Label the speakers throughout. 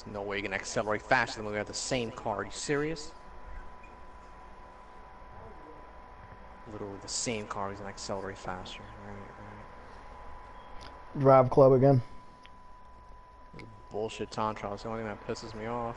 Speaker 1: There's no way you're gonna accelerate faster than we got the same car. Are you serious? Literally the same car is gonna accelerate faster. Right.
Speaker 2: Drive club again.
Speaker 1: This bullshit time trial is the only thing that pisses me off.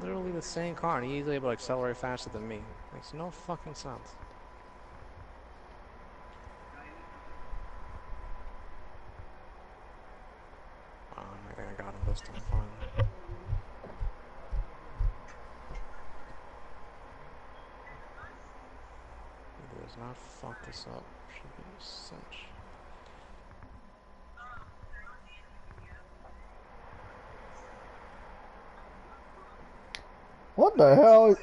Speaker 1: Literally the same car, and he's easily able to accelerate faster than me. Makes no fucking sense. I think I got him this time, finally. He does not fuck this up. Should be a cinch.
Speaker 2: What the hell?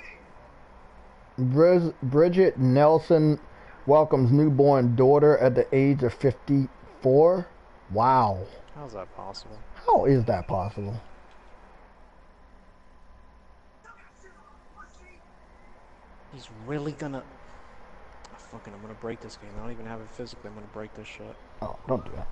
Speaker 2: Bridget Nelson welcomes newborn daughter at the age of 54. Wow.
Speaker 1: How's that possible?
Speaker 2: How is that possible?
Speaker 1: He's really gonna... Fucking, I'm gonna break this game. I don't even have it physically. I'm gonna break this shit.
Speaker 2: Oh, don't do that.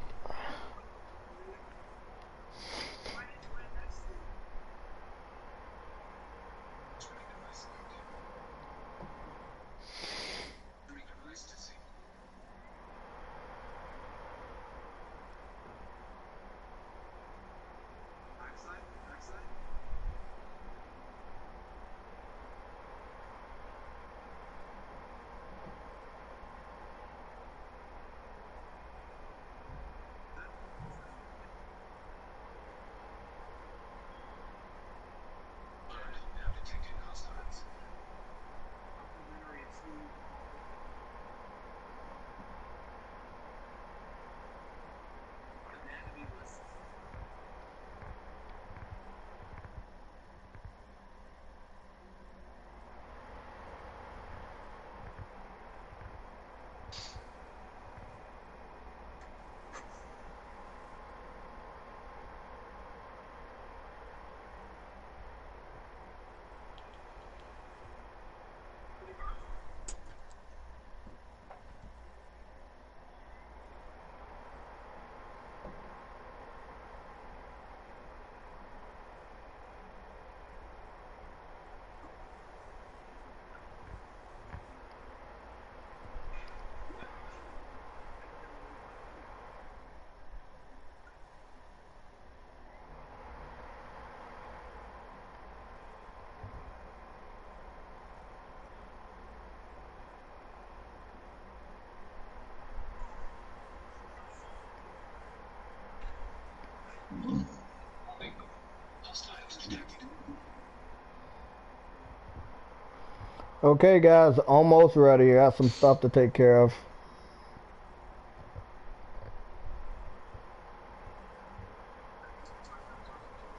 Speaker 2: Okay, guys, almost ready. I got some stuff to take care of.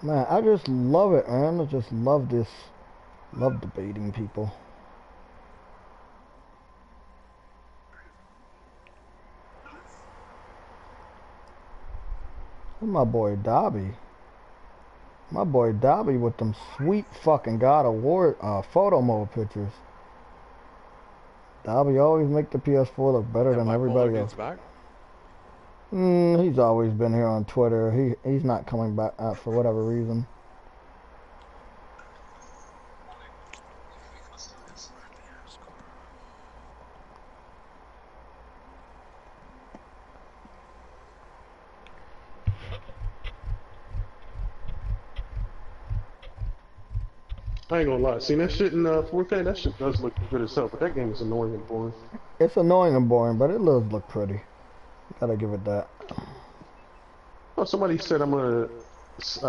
Speaker 2: Man, I just love it, man. I just love this. Love debating people. My boy Dobby. My boy Dobby with them sweet fucking God of War photo mode pictures. Dobby always make the PS4 look better than everybody else.
Speaker 1: Back?
Speaker 2: He's always been here on Twitter. He's not coming back for whatever reason.
Speaker 3: I ain't gonna lie. Seen that shit in 4K? That shit does look good as hell, but that game is annoying and boring.
Speaker 2: It's annoying and boring, but it does look pretty. Gotta give it that.
Speaker 3: Oh, somebody said I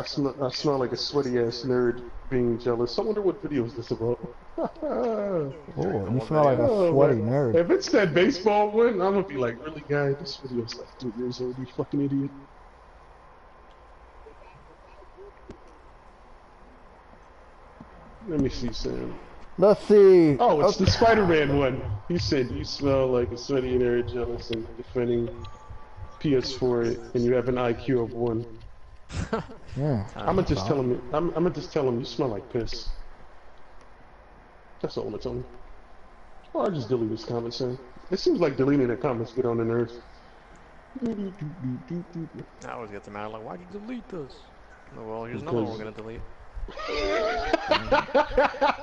Speaker 3: smell like a sweaty ass nerd being jealous. I wonder what video is this about.
Speaker 2: Oh, you smell like a sweaty nerd.
Speaker 3: If it's that baseball one, I'm gonna be like, really, guy? This video's like 2 years old. You fucking idiot. Let me see, Sam.
Speaker 2: Let's see.
Speaker 3: Oh, it's the Spider-Man one. He said you smell like a sweaty nerd jealous and defending PS4, and you have an IQ of 1.
Speaker 2: Yeah.
Speaker 3: I'm gonna just tell him. I'm gonna just tell him you smell like piss. That's all it's on. Oh, I just delete his comments, son. It seems like deleting the comments get on the nerves.
Speaker 1: I always get the matter like, why'd you delete this? Oh, well, here's another one we're gonna delete.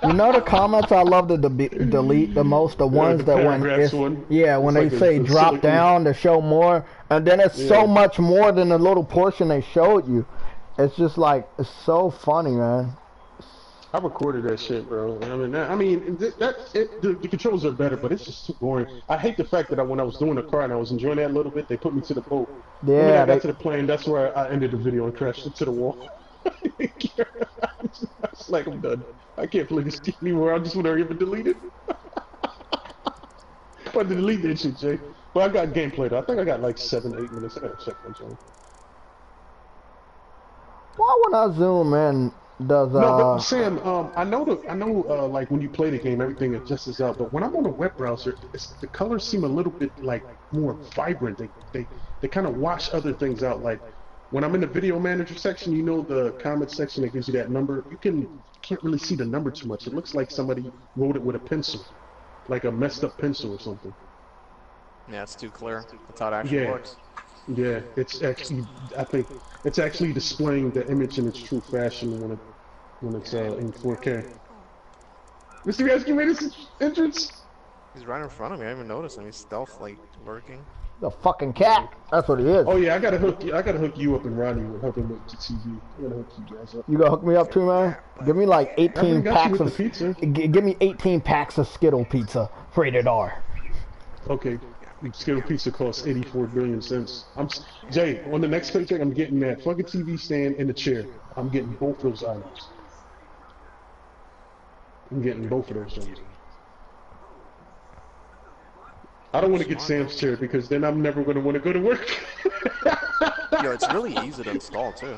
Speaker 2: You know the comments I love to delete the most? The ones that when it's, yeah, when they say drop down to show more, and then it's so much more than the little portion they showed you. It's just like, it's so funny, man.
Speaker 3: I recorded that shit, bro. The controls are better, but it's just too boring. I hate the fact that when I was doing the car and I was enjoying that a little bit, they put me to the boat.
Speaker 2: Yeah,
Speaker 3: when I got to the plane, that's where I ended the video and crashed into the wall. I was like, I'm done. I can't play this game anymore. I just want to hurry up and delete it. I want to delete that shit, Jay. Well, I got gameplay though. I think I got like 7, 8 minutes. I gotta check that, Jay.
Speaker 2: Why when I zoom in? Does
Speaker 3: No, but Sam, I know like when you play the game, everything adjusts out. But when I'm on a web browser, the colors seem a little bit like more vibrant. They kind of wash other things out. Like when I'm in the video manager section, you know, the comment section that gives you that number. You can't really see the number too much. It looks like somebody wrote it with a pencil, like a messed up pencil or something.
Speaker 1: Yeah, it's too clear. That's how it actually works.
Speaker 3: Yeah, it's actually, I think it's actually displaying the image in its true fashion when it's in 4K. Mr. Gaskin made his entrance.
Speaker 1: He's right in front of me. I didn't even notice him. He's stealth like lurking.
Speaker 2: The fucking cat. That's what he is.
Speaker 3: Oh yeah, I gotta hook you up and Ronnie and help him with the TV. I gotta hook you guys up.
Speaker 2: You gonna hook me up too, man? Give me like 18 packs of
Speaker 3: pizza.
Speaker 2: Give me 18 packs of Skittle pizza, rated R.
Speaker 3: Okay. Skittle pizza costs 84 billion cents. Jay, on the next paycheck, I'm getting that fucking TV stand and the chair. I'm getting both those items. I'm getting both of those things. I don't want to get Sam's chair because then I'm never going to want to go to work.
Speaker 1: Yo, it's really easy to install too.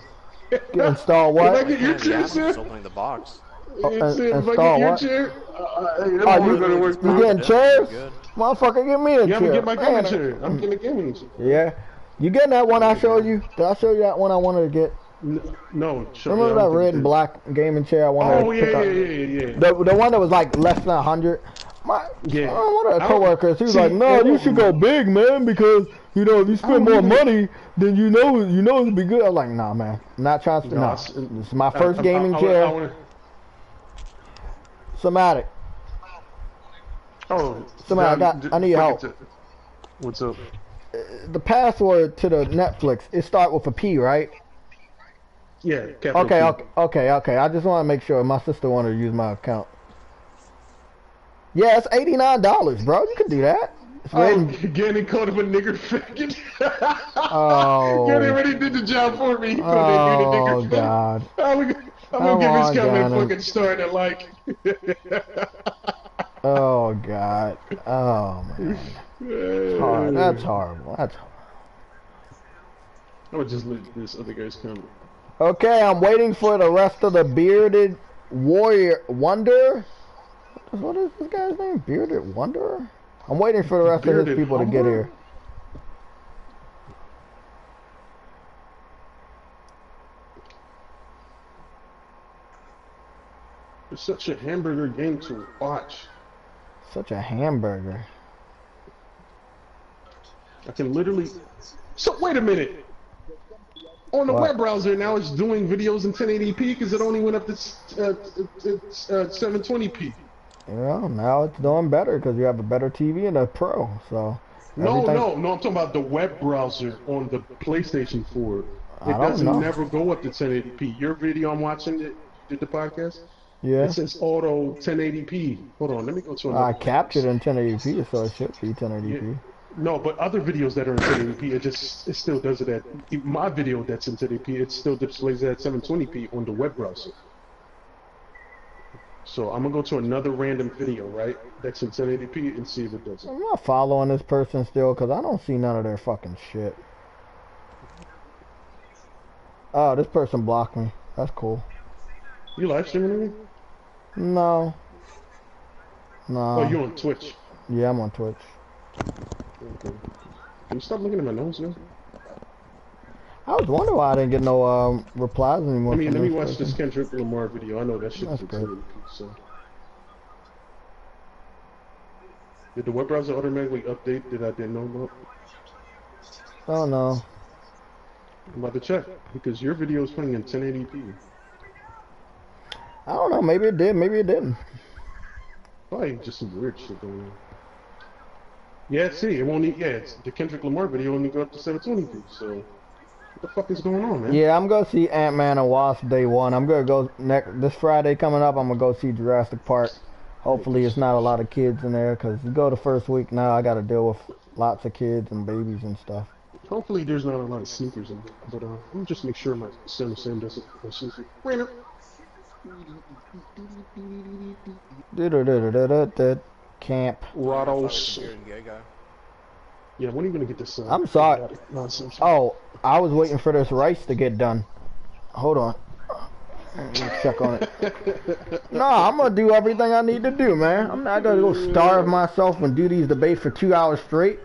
Speaker 2: Install what?
Speaker 3: Can I get your chair, Sam?
Speaker 1: Just opening the box.
Speaker 2: Install what?
Speaker 3: Chair,
Speaker 2: you getting chairs? Motherfucker, give me a chair.
Speaker 3: Yeah, I'm gonna get my gaming chair. I'm getting a gaming chair.
Speaker 2: Yeah. You getting that one I showed you? Did I show you that one I wanted to get?
Speaker 3: No.
Speaker 2: Remember that red and black gaming chair I wanted to pick up?
Speaker 3: Yeah.
Speaker 2: The one that was like less than 100? One of the coworkers, he was like, no, you should go big, man, because, you know, if you spend more money, then you know it'll be good. I'm like, nah, man. I'm not trying to, no. This is my first gaming chair. Somatic.
Speaker 3: Oh,
Speaker 2: Somatic, I need your help.
Speaker 3: What's up?
Speaker 2: The password to the Netflix, it starts with a P, right?
Speaker 3: Yeah.
Speaker 2: Okay. I just want to make sure. My sister wanted to use my account. Yeah, it's $89, bro. You can do that.
Speaker 3: Getting caught up a nigger faggot.
Speaker 2: Oh.
Speaker 3: Yeah, they already did the job for me.
Speaker 2: Oh, God.
Speaker 3: I'm gonna give his comment fucking starting at like.
Speaker 2: Oh, God. Oh, man. That's horrible. That's horrible.
Speaker 3: I would just let this other guy's comment.
Speaker 2: Okay, I'm waiting for the rest of the Bearded Warrior Wonder. What is this guy's name? Bearded Wanderer? I'm waiting for the rest of his people to get here.
Speaker 3: It's such a hamburger game to watch.
Speaker 2: Such a hamburger.
Speaker 3: I can literally... So, wait a minute. On the web browser now it's doing videos in 1080p because it only went up to 720p.
Speaker 2: Yeah, now it's doing better because you have a better TV and a Pro, so...
Speaker 3: No, I'm talking about the web browser on the PlayStation 4. It doesn't never go up to 1080p. Your video I'm watching, did the podcast?
Speaker 2: Yeah.
Speaker 3: It says auto 1080p. Hold on, let me go to another.
Speaker 2: I captured in 1080p, so it should be 1080p.
Speaker 3: Yeah. No, but other videos that are in 1080p, it still does it at... My video that's in 1080p, it still displays it at 720p on the web browser. So I'm gonna go to another random video, right? That's in 1080p and see if it does it.
Speaker 2: I'm not following this person still because I don't see none of their fucking shit. Oh, this person blocked me. That's cool.
Speaker 3: You live streaming me?
Speaker 2: No.
Speaker 3: Oh, you on Twitch?
Speaker 2: Yeah, I'm on Twitch.
Speaker 3: Okay. Can you stop looking at my nose, man?
Speaker 2: I was wondering why I didn't get no replies anymore.
Speaker 3: Let me watch this Kendrick Lamar video. I know that shit's in 1080p, so. Did the web browser automatically update that I didn't know about?
Speaker 2: Oh no.
Speaker 3: I'm about to check because your video is playing in 1080p.
Speaker 2: I don't know. Maybe it did. Maybe it didn't.
Speaker 3: Probably just some weird shit going on. Yeah, see, it won't. Yeah, it's the Kendrick Lamar video only go up to 720p. So, what the fuck is going on, man?
Speaker 2: Yeah, I'm gonna see Ant-Man and Wasp day one. I'm gonna go this Friday coming up. I'm gonna go see Jurassic Park. Hopefully, it's not a lot of kids in there because you go the first week now. I gotta deal with lots of kids and babies and stuff.
Speaker 3: Hopefully, there's not a lot of sneakers in there. But let me just make sure my Sam doesn't sneaker.
Speaker 2: Camp.
Speaker 3: Rattles. Yeah, when are you gonna get this?
Speaker 2: I'm sorry.
Speaker 3: Nonsense.
Speaker 2: Oh, I was waiting for this rice to get done. Hold on. Let me check on it. No, I'm gonna do everything I need to do, man. I'm not gonna go starve myself and do these debates for 2 hours straight.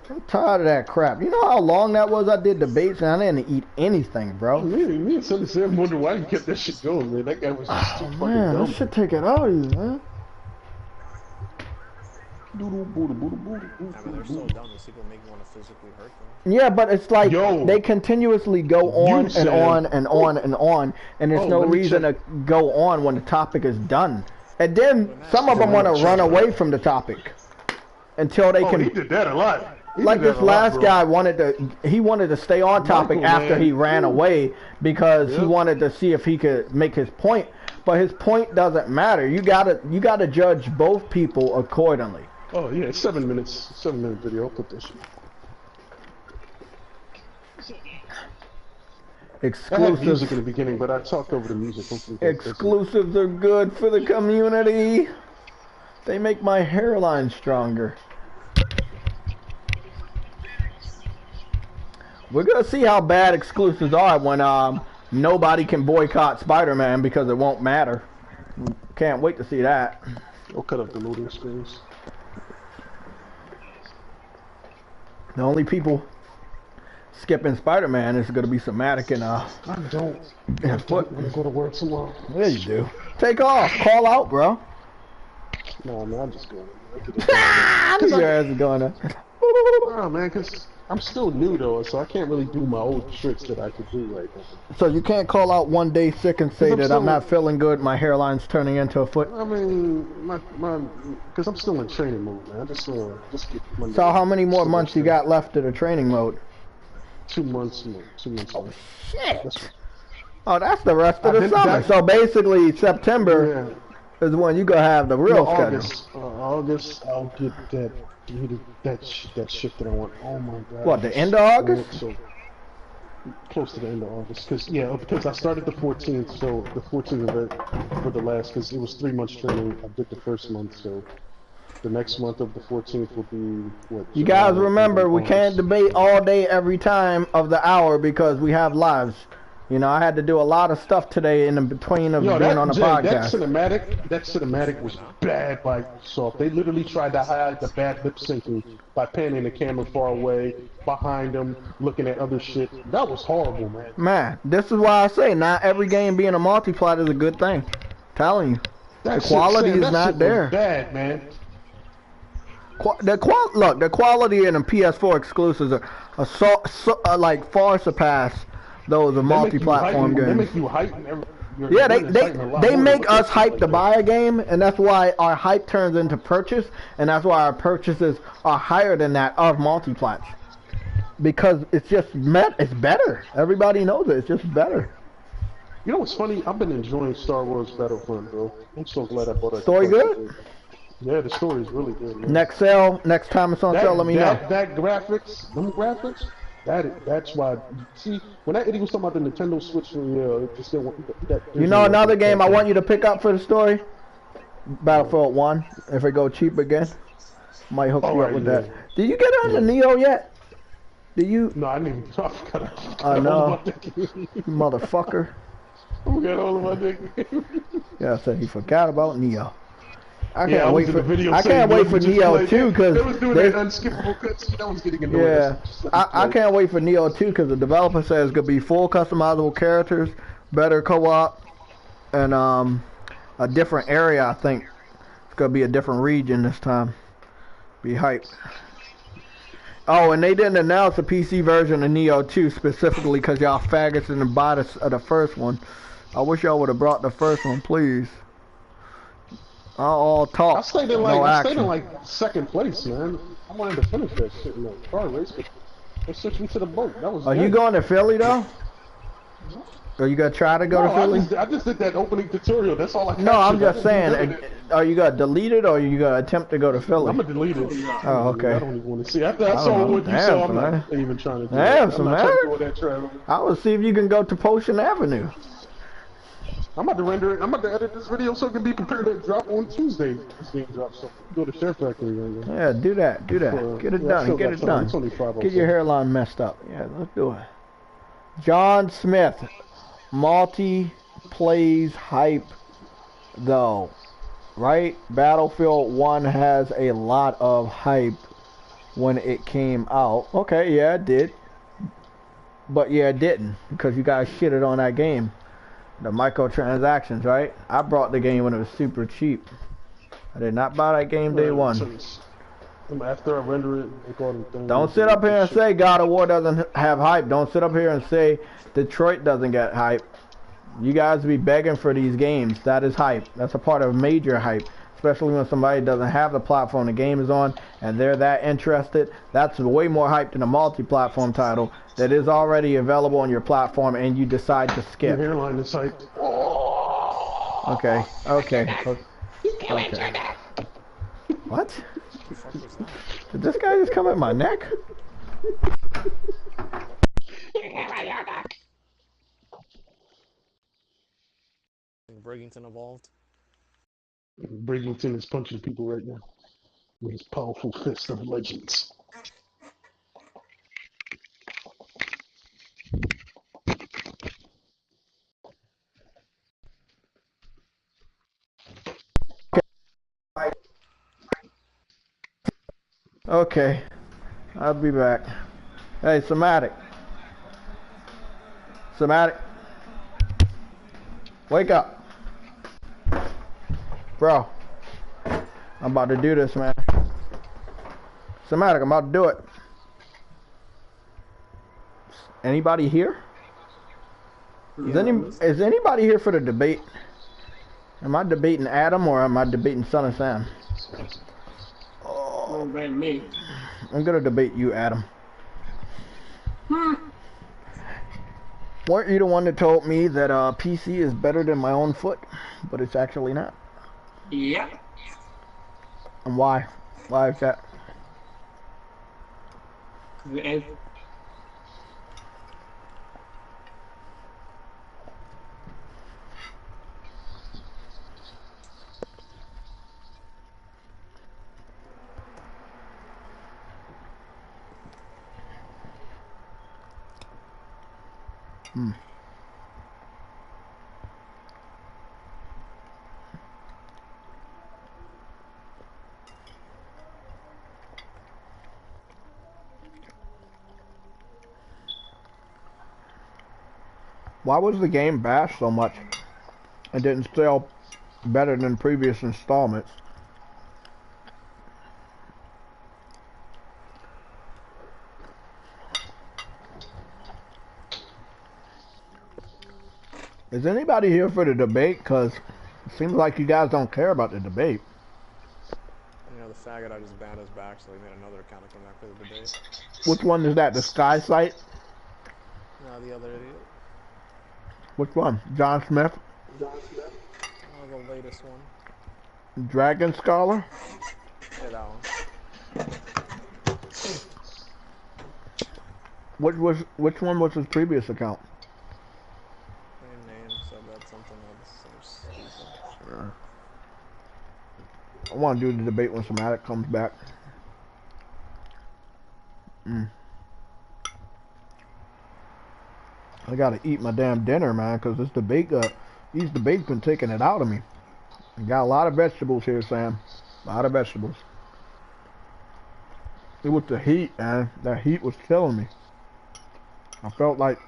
Speaker 2: I'm tired of that crap. You know how long that was? I did debates and I didn't eat anything, bro.
Speaker 3: Me and Sonny Sam wonder why you kept that shit going, man. That guy was just too fucking
Speaker 2: man,
Speaker 3: dumb.
Speaker 2: I should take it out of you, man.
Speaker 1: I mean, they're so dumb. These people make you want to physically hurt them.
Speaker 2: Yeah, but it's like they continuously go on and on and on and on, and there's no reason to go on when the topic is done. And then some of them want to run away from the topic until they can.
Speaker 3: He did that a lot.
Speaker 2: Like this last guy wanted to stay on topic after he ran away because he wanted to see if he could make his point, but his point doesn't matter. You gotta judge both people accordingly.
Speaker 3: Oh yeah, 7 minutes, 7-minute video. I'll put this.
Speaker 2: Exclusives.
Speaker 3: I had music in the beginning, but I talked over the music.
Speaker 2: Exclusives are good for the community. They make my hairline stronger. We're gonna see how bad exclusives are when nobody can boycott Spider-Man because it won't matter. Can't wait to see that.
Speaker 3: I'll cut up the loading screens.
Speaker 2: The only people skipping Spider-Man is gonna be Somatic and
Speaker 3: I don't.
Speaker 2: and Foot.
Speaker 3: I'm gonna go to work tomorrow.
Speaker 2: Yeah, you do. Take off. Call out, bro.
Speaker 3: No, man, I'm just going.
Speaker 2: Your ass is going up.
Speaker 3: Oh man, cause I'm still new though, so I can't really do my old tricks that I could do right now.
Speaker 2: So you can't call out one day sick and say that I'm not feeling good, my hairline's turning into a foot?
Speaker 3: I mean, because I'm still in training mode, man. I just get Monday.
Speaker 2: So how many more months you got left of the training mode?
Speaker 3: 2 months more. 2 months more.
Speaker 2: Shit! Oh, that's the rest of the summer. So basically September is when you gonna have the real schedule.
Speaker 3: August, I'll get that shit that I want. Oh my god.
Speaker 2: What, the end of August?
Speaker 3: So close to the end of August, because I started the 14th, so the 14th of it for the last, because it was 3 months training. I did the first month, so the next month of the 14th will be what?
Speaker 2: You guys remember, we can't debate all day every time of the hour because we have lives. You know, I had to do a lot of stuff today in the between of being on the podcast.
Speaker 3: That cinematic was bad by Soft. They literally tried to hide the bad lip syncing by panning the camera far away, behind them, looking at other shit. That was horrible, man.
Speaker 2: Man, this is why I say not every game being a multiplayer is a good thing. I'm telling you, the quality is not there.
Speaker 3: Bad, man.
Speaker 2: The quality in the PS4 exclusives are like far surpass those of multi-platform games.
Speaker 3: They make you hype.
Speaker 2: Yeah, they make us hype to buy a game, and that's why our hype turns into purchase, and that's why our purchases are higher than that of multi-plats. Because it's just it's better. Everybody knows it. It's just better.
Speaker 3: You know what's funny? I've been enjoying Star Wars Battlefront, bro. I'm so glad I bought it.
Speaker 2: Story good?
Speaker 3: Yeah, the story is really good, man.
Speaker 2: Next time it's on sale, let me know.
Speaker 3: That graphics, them graphics. That's why. See, when that idiot was talking about the Nintendo Switch, it just didn't that.
Speaker 2: You know another game I want you to pick up for the story? Battlefield 1. If it go cheap again, might hook you up with that. Did you get on the Neo yet? Did you?
Speaker 3: No, I didn't even.
Speaker 2: I know, motherfucker.
Speaker 3: I forgot all about that game.
Speaker 2: Yeah, I said he forgot about Neo. I can't wait for Neo 2 because
Speaker 3: they was doing that unskippable cutscene. That was getting annoying.
Speaker 2: Yeah, I can't wait for Neo 2 because the developer says it's gonna be full customizable characters, better co-op, and a different area. I think it's gonna be a different region this time. Be hyped. Oh, and they didn't announce a PC version of Neo 2 specifically because y'all faggots in the bottom of the first one. I wish y'all would have brought the first one, please. All talk,
Speaker 3: I stayed in
Speaker 2: no
Speaker 3: like
Speaker 2: action.
Speaker 3: second place, man. I wanted to finish that shit in the car race, but they switched me to the boat. That was
Speaker 2: Are you
Speaker 3: good.
Speaker 2: going to Philly though? Are you gonna try to go to
Speaker 3: No,
Speaker 2: Philly?
Speaker 3: I just did that opening tutorial. That's all I captured.
Speaker 2: No, I'm
Speaker 3: I
Speaker 2: just
Speaker 3: didn't do none of
Speaker 2: saying.
Speaker 3: it.
Speaker 2: Are you gonna delete it or are you gonna attempt to go to Philly?
Speaker 3: I'm gonna delete it.
Speaker 2: Oh, okay.
Speaker 3: I don't even want to see. After I saw what you saw, I'm not even trying to do
Speaker 2: Damn,
Speaker 3: it. I'm not trying to go that travel.
Speaker 2: I will see if you can go to Potion Avenue.
Speaker 3: I'm about to render it. I'm about to edit this video so it can be prepared to drop on Tuesday. This game drops. So go to Share Factory.
Speaker 2: Yeah, do that. Do that. Get it done. Get it done.
Speaker 3: It's only 5
Speaker 2: Get your hairline messed up. Yeah, let's do it. John Smith. Multi plays hype though. Right? Battlefield 1 has a lot of hype when it came out. Okay, yeah, it did. But yeah, it didn't. Because you guys shitted on that game. The microtransactions, right? I brought the game when it was super cheap. I did not buy that game day one.
Speaker 3: After I render it, make all the things.
Speaker 2: Don't sit up here and say God of War doesn't have hype. Don't sit up here and say Detroit doesn't get hype. You guys be begging for these games. That is hype. That's a part of major hype. Especially when somebody doesn't have the platform the game is on and they're that interested. That's way more hype than a multi-platform title that is already available on your platform and you decide to skip.
Speaker 3: Your hairline is hyped.
Speaker 2: Okay. What? Did this guy just come at my neck?
Speaker 1: Brigington evolved.
Speaker 3: Brigington is punching people right now with his powerful fist of legends.
Speaker 2: Okay. I'll be back. Hey, Somatic. Wake up. Bro. I'm about to do this, man. Somatic, I'm about to do it. Anybody here? Is anybody here for the debate? Am I debating Adam or am I debating Son of Sam?
Speaker 4: Oh, me.
Speaker 2: I'm gonna debate you, Adam. Weren't you the one that told me that PC is better than my own foot, but it's actually not?
Speaker 4: Yeah.
Speaker 2: And why? Why is that? Why was the game bashed so much? It didn't sell better than previous installments. Is anybody here for the debate? Because it seems like you guys don't care about the debate.
Speaker 1: You know, the faggot I just banned his back, so he made another account to come back for the debate.
Speaker 2: Which one is that? The Sky site?
Speaker 1: No, the other idiot.
Speaker 2: Which one? John Smith?
Speaker 1: Oh, the latest one.
Speaker 2: Dragon Scholar?
Speaker 1: Yeah, that one.
Speaker 2: Which one was his previous account?
Speaker 1: Same name, said that something else.
Speaker 2: I want to do the debate when Somatic comes back. I gotta eat my damn dinner, man, because this debate these debates been taking it out of me. I got a lot of vegetables here, Sam. A lot of vegetables. It was the heat, man. That heat was killing me. I felt like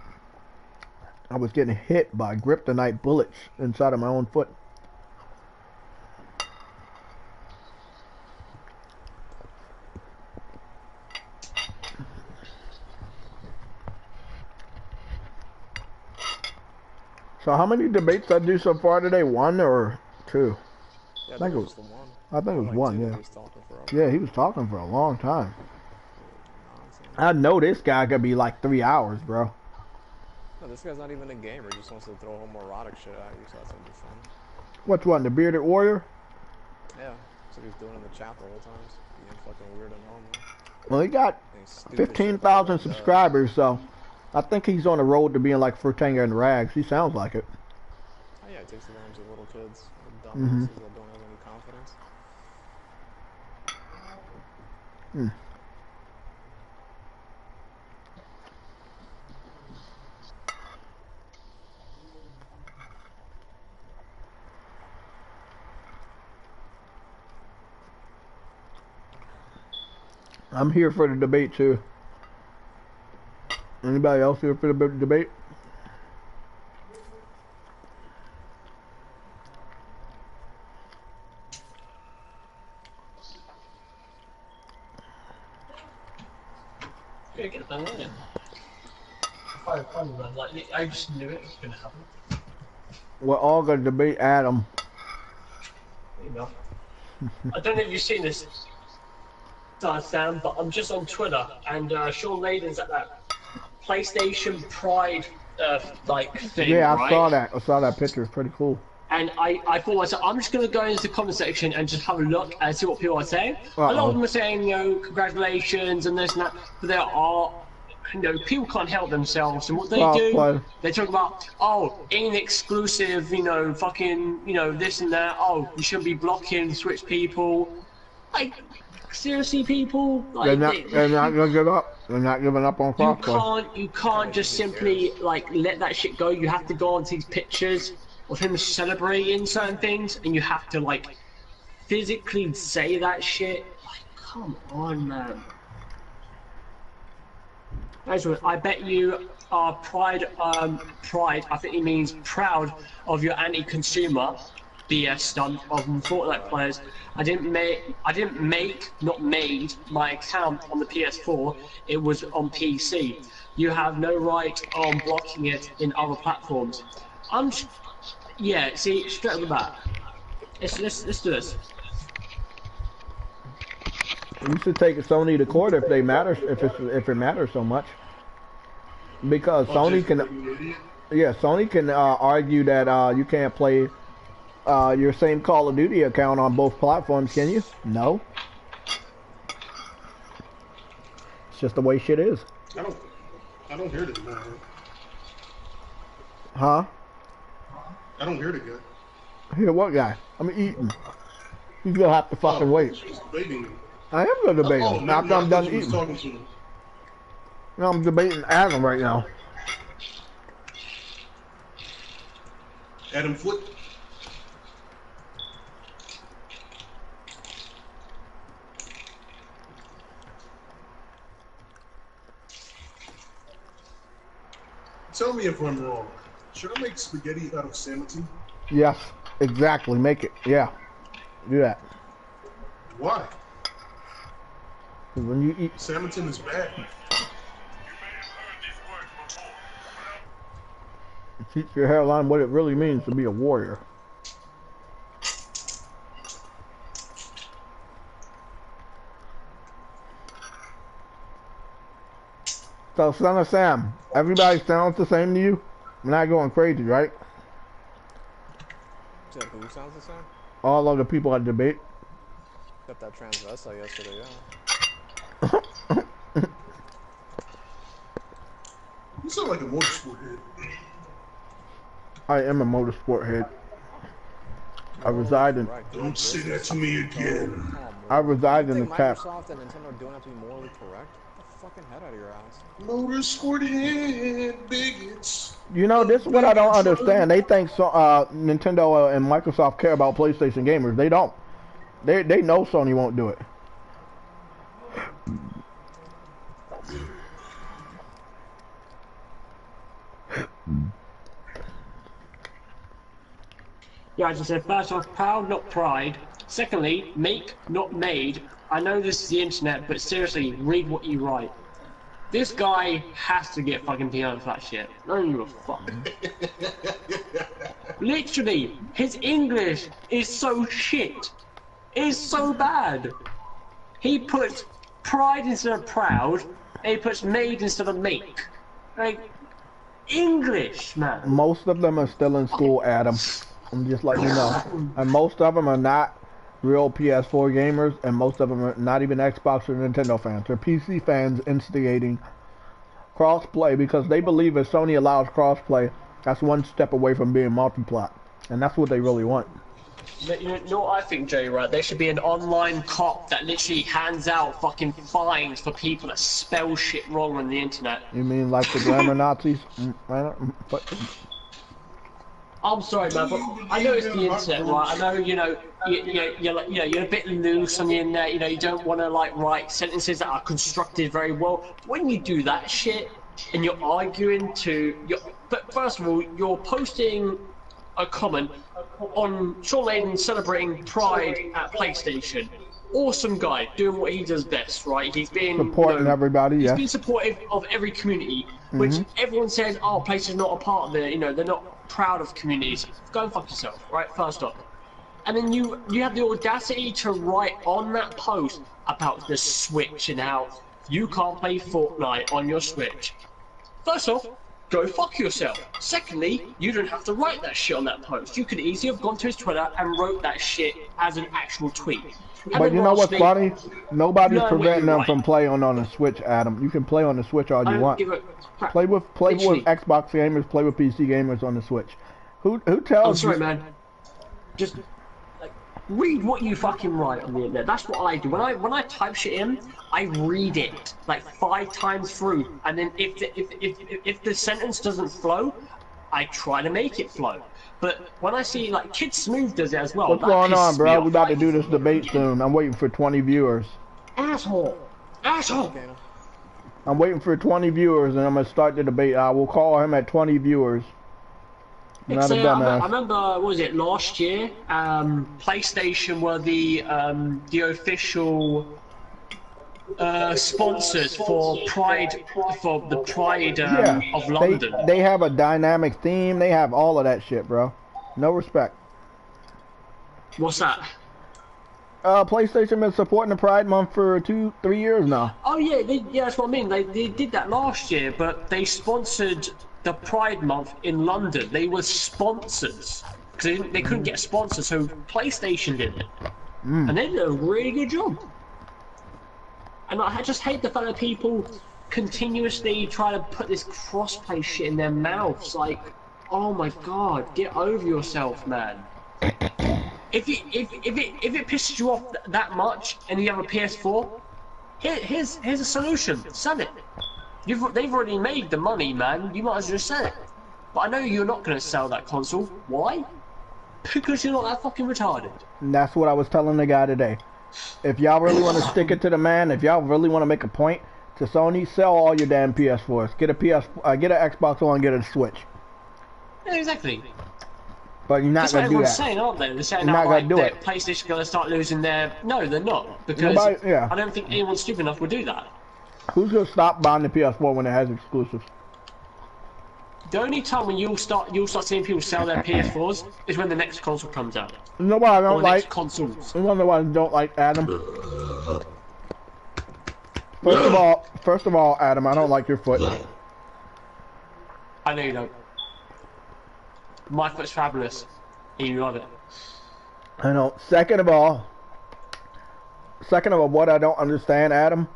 Speaker 2: I was getting hit by kryptonite bullets inside of my own foot. So how many debates I do so far today? 1 or 2?
Speaker 1: Yeah, I think it was the one.
Speaker 2: I think it was
Speaker 1: Like
Speaker 2: 1,
Speaker 1: two,
Speaker 2: yeah.
Speaker 1: he's talking forever.
Speaker 2: Yeah, he was talking for a long time.
Speaker 1: Nonsense.
Speaker 2: I know this guy could be like 3 hours, bro.
Speaker 1: No, this guy's not even a gamer. He just wants to throw homoerotic shit at you, so that's gonna be fun.
Speaker 2: Which one? The bearded warrior?
Speaker 1: Yeah, that's what he's doing in the chat the whole time. Being fucking weird and normal.
Speaker 2: Well, he got 15,000 subscribers, so I think he's on the road to being like Fruitanga and Rags. He sounds like it.
Speaker 1: Oh yeah, he takes advantage of little kids, little dumbasses that don't have any confidence.
Speaker 2: I'm here for the debate too. Anybody else here for the debate?
Speaker 5: Yeah, get that in. I just knew it was gonna happen.
Speaker 2: We're all gonna debate Adam.
Speaker 5: You know. I don't know if you've seen this, Sam, but I'm just on Twitter, and Sean Layden's at that PlayStation Pride thing.
Speaker 2: Yeah,
Speaker 5: right?
Speaker 2: I saw that picture. It's pretty cool.
Speaker 5: And I thought myself, I'm just going to go into the comment section and just have a look and see what people are saying. A lot of them are saying, you know, congratulations and this and that, but there are, you know, people can't help themselves, and what they do, they talk about, oh, inexclusive, you know, fucking, you know, this and that, oh, you shouldn't be blocking Switch people. Like, seriously, people? Like,
Speaker 2: they're not gonna give up. They're not giving up on crossplay.
Speaker 5: You can't just simply, like, let that shit go. You have to go onto these pictures of him celebrating certain things, and you have to, like, physically say that shit. Like, come on, man. I bet you are pride, I think it means proud of your anti-consumer BS stunt of Fortnite players. I didn't make, not made, my account on the PS4. It was on PC. You have no right on blocking it in other platforms. Yeah, see, straight off the bat. Let's do this.
Speaker 2: You should take Sony to court if they matter, if it matters so much. Because Sony can argue that you can't play your same Call of Duty account on both platforms, can you? No. It's just the way shit is.
Speaker 3: I don't hear it, man.
Speaker 2: Huh?
Speaker 3: I don't hear the guy.
Speaker 2: Hear what guy? I'm eating. He's gonna have to fucking wait.
Speaker 3: He's debating me.
Speaker 2: I am gonna debate him after I'm done eating.
Speaker 3: Talking to him.
Speaker 2: No, I'm debating Adam right now.
Speaker 3: Adam Foot. Tell me if I'm wrong. Should I make spaghetti out of salmon?
Speaker 2: Yes, exactly. Make it. Yeah, do that.
Speaker 3: Why?
Speaker 2: When you eat,
Speaker 3: Salmon is bad.
Speaker 2: teach your hairline what it really means to be a warrior. So, Son of Sam, everybody sounds the same to you? I'm not going crazy, right?
Speaker 1: Said who sounds the same?
Speaker 2: All of the people at debate.
Speaker 1: Except that transvestite yesterday, yeah.
Speaker 3: You sound like a motorsport head.
Speaker 2: I am a motorsport head. I reside in.
Speaker 3: Don't say that to me again.
Speaker 2: I reside in the tap.
Speaker 1: Microsoft and Nintendo don't have to be morally correct. Get the fucking head out of your ass.
Speaker 3: Motorsport head bigots.
Speaker 2: You know, this is what I don't understand. They think Nintendo and Microsoft care about PlayStation gamers. They don't. They know Sony won't do it.
Speaker 5: Yeah, I just said, first off, proud, not pride. Secondly, make, not made. I know this is the internet, but seriously, read what you write. This guy has to get fucking PO for that shit. I don't give a fuck. Literally, his English is so shit. It's so bad. He puts pride instead of proud, and he puts made instead of make. Like, English, man.
Speaker 2: Most of them are still in school, Adam. I'm just letting you know. And most of them are not real PS4 gamers, and most of them are not even Xbox or Nintendo fans. They're PC fans instigating crossplay because they believe if Sony allows crossplay, that's one step away from being multi-plat. And that's what they really want.
Speaker 5: But you know what I think, Jay, right? There should be an online cop that literally hands out fucking fines for people that spell shit wrong on the internet.
Speaker 2: You mean like the grammar Nazis?
Speaker 5: I'm sorry, man, but I know it's the internet, right? I know, you're a bit loose on the internet. You don't want to like write sentences that are constructed very well. When you do that shit and you're arguing but first of all, you're posting a comment on Sean Layden celebrating Pride at PlayStation. Awesome guy, doing what he does best, right? He's been
Speaker 2: supporting everybody.
Speaker 5: He's been supportive of every community, which everyone says, oh, PlayStation's not a part of it. They're not proud of communities. Go and fuck yourself, right? First off. And then you have the audacity to write on that post about the Switch and how you can't play Fortnite on your Switch. First off, go fuck yourself. Secondly, you don't have to write that shit on that post. You could easily have gone to his Twitter and wrote that shit as an actual tweet.
Speaker 2: But you know what's funny? Nobody's preventing them from playing on the Switch, Adam. You can play on the Switch all you want. Play with Xbox gamers, play with PC gamers on the Switch. Who tells
Speaker 5: I'm sorry, man. Just read what you fucking write on the internet. That's what I do. When I type shit in, I read it like 5 times through, and then if the sentence doesn't flow, I try to make it flow. But when I see like Kid Smooth does it as well.
Speaker 2: What's going on, bro? We about to do this debate soon. I'm waiting for 20 viewers.
Speaker 5: Asshole.
Speaker 2: I'm waiting for 20 viewers, and I'm gonna start the debate. I will call him at 20 viewers. Not a dumbass.
Speaker 5: I remember, what was it, last year? PlayStation were the official sponsors for the Pride of London.
Speaker 2: They have a dynamic theme. They have all of that shit, bro. No respect.
Speaker 5: What's that?
Speaker 2: PlayStation been supporting the Pride Month for 2-3 years now.
Speaker 5: Oh yeah, that's what I mean. They did that last year, but they sponsored the Pride Month in London. They were sponsors because they couldn't get sponsors, so PlayStation did it, and they did a really good job. And I just hate the fact that people continuously try to put this crossplay shit in their mouths. Like, oh my god, get over yourself, man. If it pisses you off that much and you have a PS4, here's a solution. Sell it. They've already made the money, man. You might as well just sell it. But I know you're not going to sell that console. Why? Because you're not that fucking retarded.
Speaker 2: And that's what I was telling the guy today. If y'all really want to stick it to the man, if y'all really want to make a point to Sony, sell all your damn PS4s. Get an Xbox One, get a Switch.
Speaker 5: Yeah, exactly.
Speaker 2: But you're not going to do that.
Speaker 5: That's what everyone's saying, aren't they? They're saying now, like, PlayStation going to start losing their... No, they're not. Because I don't think anyone stupid enough would do that.
Speaker 2: Who's going to stop buying the PS4 when it has exclusives?
Speaker 5: The only time when you'll start seeing people sell their PS4s is when the next console comes out.
Speaker 2: You know what I don't like?
Speaker 5: Next consoles.
Speaker 2: You wonder why I don't like Adam? First of all, Adam, I don't like your foot.
Speaker 5: I know you don't. My foot's fabulous. You love it.
Speaker 2: I know. Second of all, what I don't understand, Adam,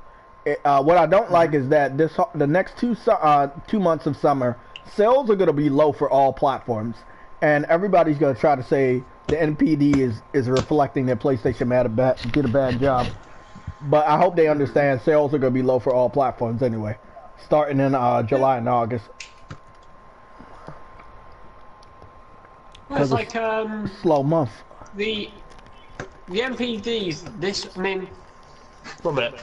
Speaker 2: what I don't like is that the next 2 months of summer, sales are going to be low for all platforms, and everybody's going to try to say the NPD is reflecting that PlayStation did a bad job. But I hope they understand sales are going to be low for all platforms anyway, starting in July and August.
Speaker 5: Well, it's like
Speaker 2: slow month.
Speaker 5: The NPDs. I mean, 1 minute.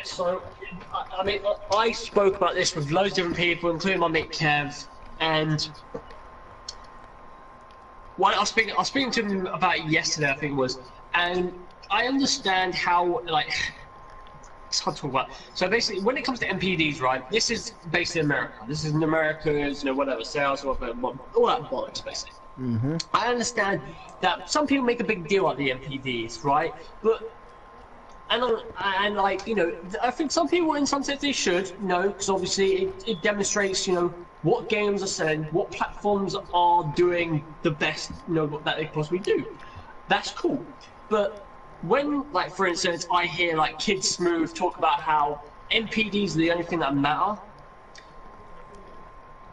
Speaker 5: Okay, so I mean, I spoke about this with loads of different people, including my mate Kev, and I was speaking to him about it yesterday, I think it was, and I understand how like it's hard to talk about. So basically, when it comes to MPDs, right? This is basically America. This is in America's, whatever sales, whatever, all that bollocks, basically. I understand that some people make a big deal out of the MPDs, right? But and like I think some people in some sense they should, because obviously it demonstrates what games are selling, what platforms are doing the best, that they possibly do. That's cool, but when, like, for instance, I hear like Kid Smooth talk about how MPDs are the only thing that matter.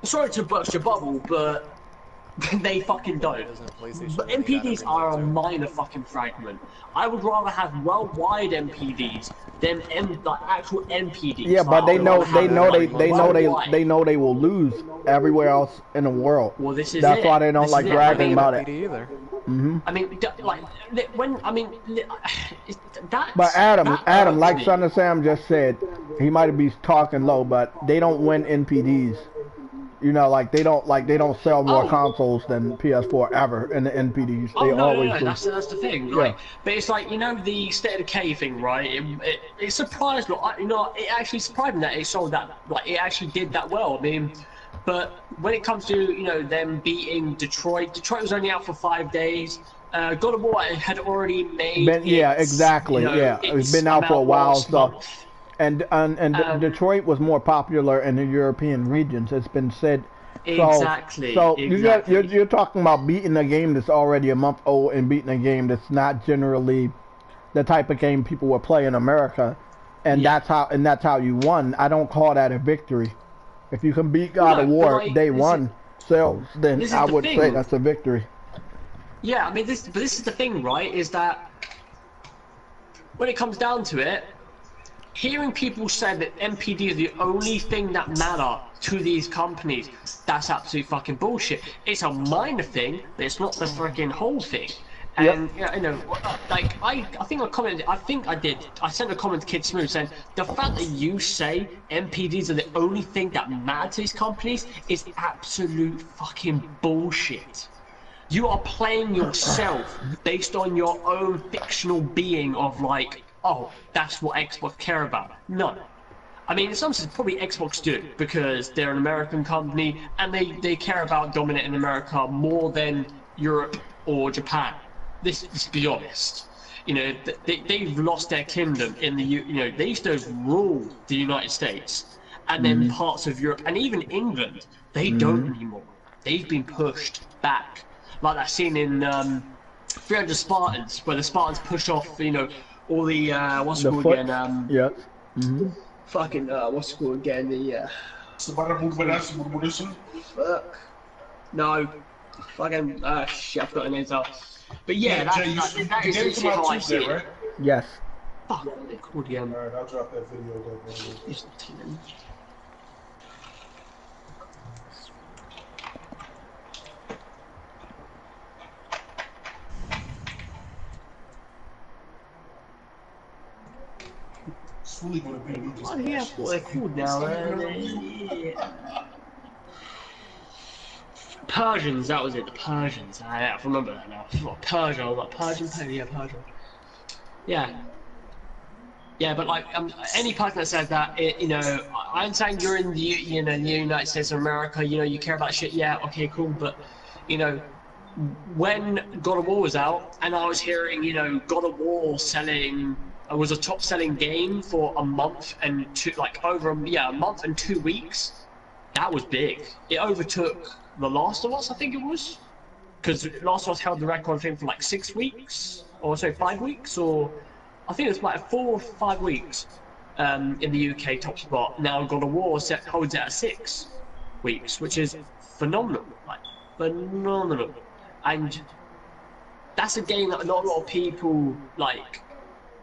Speaker 5: Sorry to burst your bubble, but they fucking don't. But MPDs are a minor fucking fragment. I would rather have worldwide MPDs than like actual MPDs.
Speaker 2: Yeah, but they know they will lose everywhere else in the world.
Speaker 5: Well, this is
Speaker 2: That's why they don't like bragging about it.
Speaker 5: I mean, like when that.
Speaker 2: But Adam, like Son of Sam just said, he might be talking low, but they don't win NPDs. Like they don't sell more consoles than PS4 ever in the NPDs. They always do.
Speaker 5: That's the thing. Like, but it's like the State of Decay thing, right? It surprised me. It actually surprised me that it sold that. Like it actually did that well. I mean, but when it comes to them beating Detroit was only out for 5 days. God of War had already made.
Speaker 2: Exactly. It's been out for a while, so. And Detroit was more popular in the European regions. It's been said.
Speaker 5: Exactly.
Speaker 2: So you're talking about beating a game that's already a month old and beating a game that's not generally the type of game people will play in America, and that's how you won. I don't call that a victory. If you can beat God of War day one sales, then I would say that's a victory.
Speaker 5: Yeah, I mean this is the thing, right? Is that when it comes down to it. Hearing people say that MPD is the only thing that matter to these companies, that's absolute fucking bullshit. It's a minor thing, but it's not the freaking whole thing. And like I think I commented. I sent a comment to Kid Smooth saying the fact that you say MPDs are the only thing that matter to these companies is absolute fucking bullshit. You are playing yourself based on your own fictional being of like. Oh, that's what Xbox care about. No. I mean, in some sense, probably Xbox do, because they're an American company, and they care about dominating America more than Europe or Japan. Let's be honest. They've lost their kingdom in the, they used to rule the United States, and then parts of Europe, and even England, they don't anymore. They've been pushed back. Like that scene in 300 Spartans, where the Spartans push off, all the what's it called again? Fucking what's it called again? The fuck. No. Fucking shit. I forgot the names out. But yeah, that is how I see it.
Speaker 2: Yes.
Speaker 5: Fuck. What are they called again?
Speaker 6: Alright, I'll drop that video. Fully going to be just
Speaker 5: yeah, what they're called now. Persians, that was it. The Persians. I remember that now. What, Persia? I was like Persian. Yeah, Persia. Yeah. Yeah, but like any person that says that, I'm saying you're in the United States of America. You care about shit. Yeah, okay, cool. But when God of War was out, and I was hearing God of War selling. It was a top-selling game for a month and a month and 2 weeks. That was big. It overtook The Last of Us, I think it was, because Last of Us held the record, I think, for like 6 weeks, or sorry, 5 weeks, or I think it was like 4 or 5 weeks in the UK top spot. Now God of War holds it at 6 weeks, which is phenomenal, like phenomenal, and that's a game that not a lot of people like.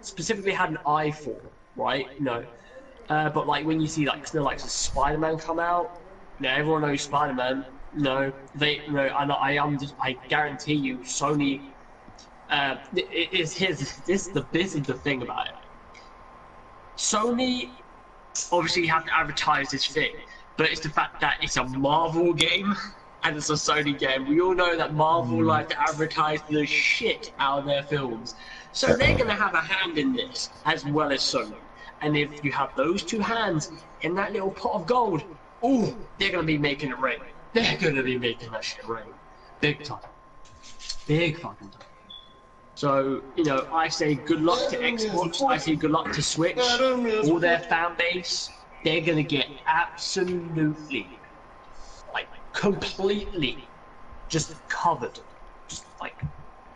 Speaker 5: Specifically had an eye for, right? But like when you see like the likes of Spider-Man come out, everyone knows Spider-Man. I guarantee you, Sony. This is the thing about it. Sony obviously have to advertise this thing, but it's the fact that it's a Marvel game and it's a Sony game. We all know that Marvel like to advertise the shit out of their films, so they're gonna have a hand in this as well as Sony. And if you have those two hands in that little pot of gold, ooh, they're gonna be making it rain. They're gonna be making that shit rain, big time, big fucking time. So, you know, I say good luck to Xbox, I say good luck to Switch, all their fan base, they're gonna get absolutely, like, completely just covered, just, like,